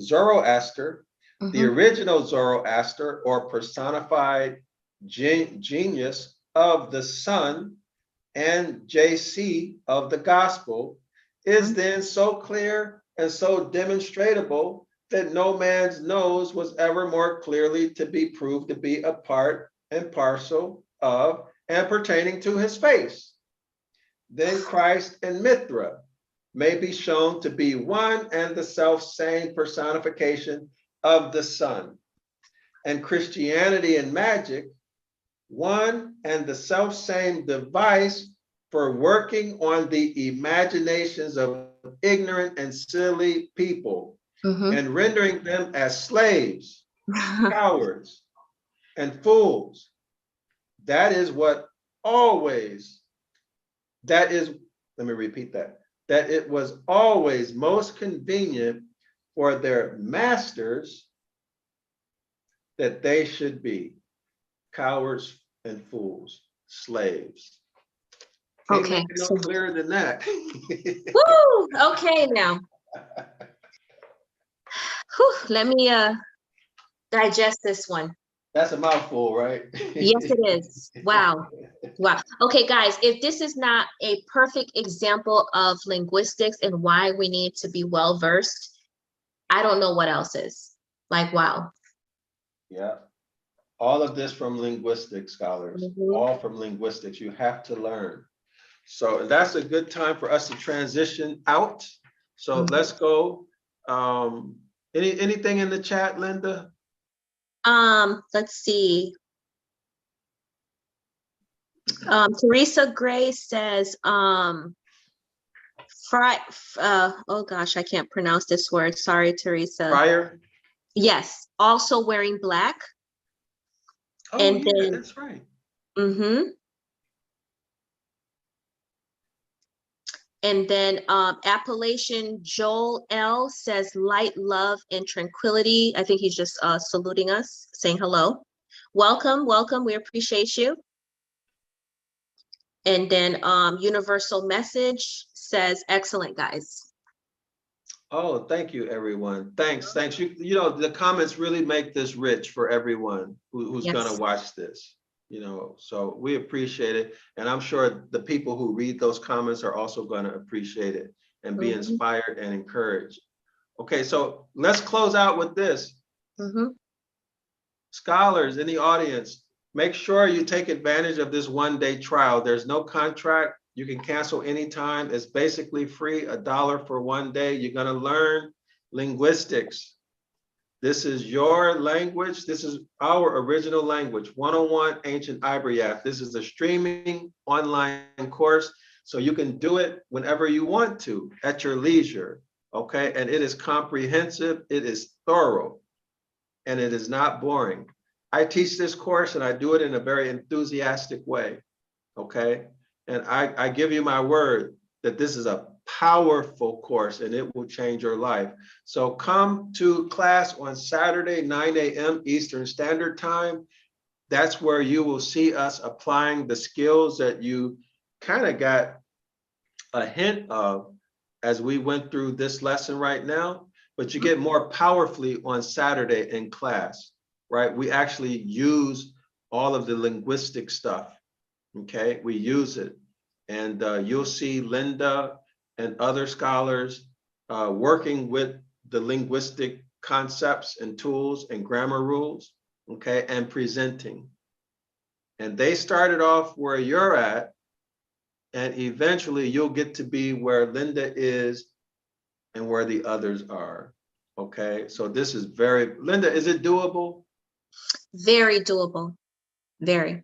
the Mm-hmm. original Zoroaster, or personified genius of the sun, and JC of the gospel, is then so clear and so demonstrable that no man's nose was ever more clearly to be proved to be a part and parcel of and pertaining to his face. Then Christ and Mithra may be shown to be one and the self-same personification of the sun. And Christianity and magic, one and the self-same device for working on the imaginations of ignorant and silly people and rendering them as slaves, cowards, and fools. That is what always, that is, let me repeat that, that it was always most convenient for their masters that they should be cowards and fools, slaves. Can't Okay. make it no clearer than that. Woo! Okay, now. Whew, let me digest this one. That's a mouthful, right? Yes, it is. Wow. Wow. Okay, guys, if this is not a perfect example of linguistics and why we need to be well versed, I don't know what else is. Like, wow. Yeah. All of this from linguistic scholars, all from linguistics. You have to learn. So that's a good time for us to transition out. So let's go. Anything in the chat, Linda? Let's see. Teresa Gray says, oh gosh, I can't pronounce this word. Sorry, Teresa. Prior? Yes, also wearing black. Oh, and yeah, then, that's right. And then Appalachian Joel-El says light, love, and tranquility. I think he's just saluting us, saying hello. Welcome, welcome. We appreciate you. And then Universal Message says, excellent, guys. Oh, thank you, everyone. Thanks. You know, the comments really make this rich for everyone who's going to watch this. You know, so we appreciate it. And I'm sure the people who read those comments are also going to appreciate it and be inspired and encouraged. Okay, so let's close out with this. Scholars in the audience, make sure you take advantage of this one-day trial. There's no contract. You can cancel anytime. It's basically free, $1 for one day. You're going to learn linguistics. This is your language. This is our original language, 101 Ancient Ibaryath. This is a streaming online course, so you can do it whenever you want to, at your leisure, okay? And it is comprehensive. It is thorough. and it is not boring. I teach this course and I do it in a very enthusiastic way, okay? And I give you my word that this is a powerful course and it will change your life. So come to class on Saturday, 9 a.m. Eastern Standard Time. That's where you will see us applying the skills that you kind of got a hint of as we went through this lesson right now, but you get more powerfully on Saturday in class, right? We actually use all of the linguistic stuff, okay? We use it. And you'll see Linda and other scholars working with the linguistic concepts and tools and grammar rules, okay, and presenting. And they started off where you're at, and eventually you'll get to be where Linda is and where the others are, okay? So this is very, Linda, is it doable? Very doable, very.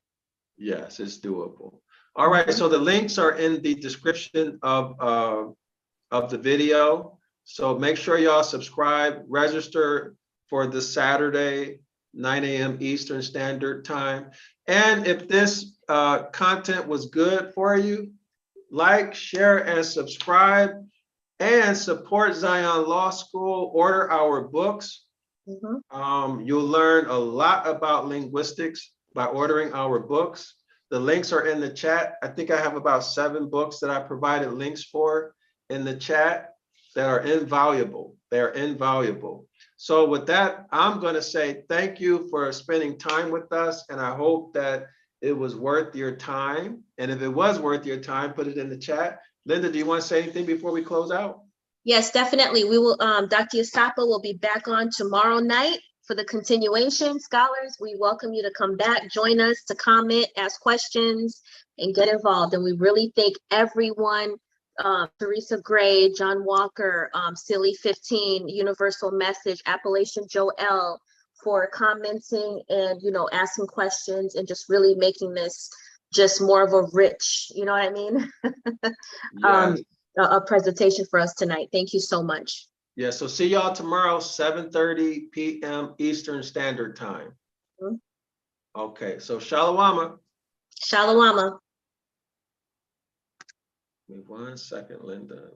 Yes, it's doable. All right, so the links are in the description of the video. So make sure y'all subscribe, register for the Saturday, 9 a.m. Eastern Standard Time. And if this content was good for you, like, share, and subscribe, and support Zion Law School. Order our books. You'll learn a lot about linguistics by ordering our books. The links are in the chat. I think I have about 7 books that I provided links for in the chat that are invaluable. They're invaluable. So with that, I'm going to say thank you for spending time with us. And I hope that it was worth your time. And if it was worth your time, put it in the chat. Linda, do you want to say anything before we close out? Yes, definitely. We will, Dr. Yasapa will be back on tomorrow night for the continuation. Scholars, we welcome you to come back, join us, to comment, ask questions, and get involved. And we really thank everyone, Teresa Gray, John Walker, Silly 15, Universal Message, Appalachian Joel, for commenting and, you know, asking questions and just really making this just more of a rich, you know what I mean? Yes. A presentation for us tonight. Thank you so much. Yeah, so see y'all tomorrow, 7:30 p.m. Eastern Standard Time. Okay, so Shalawama. Shalawama. Give me 1 second, Linda.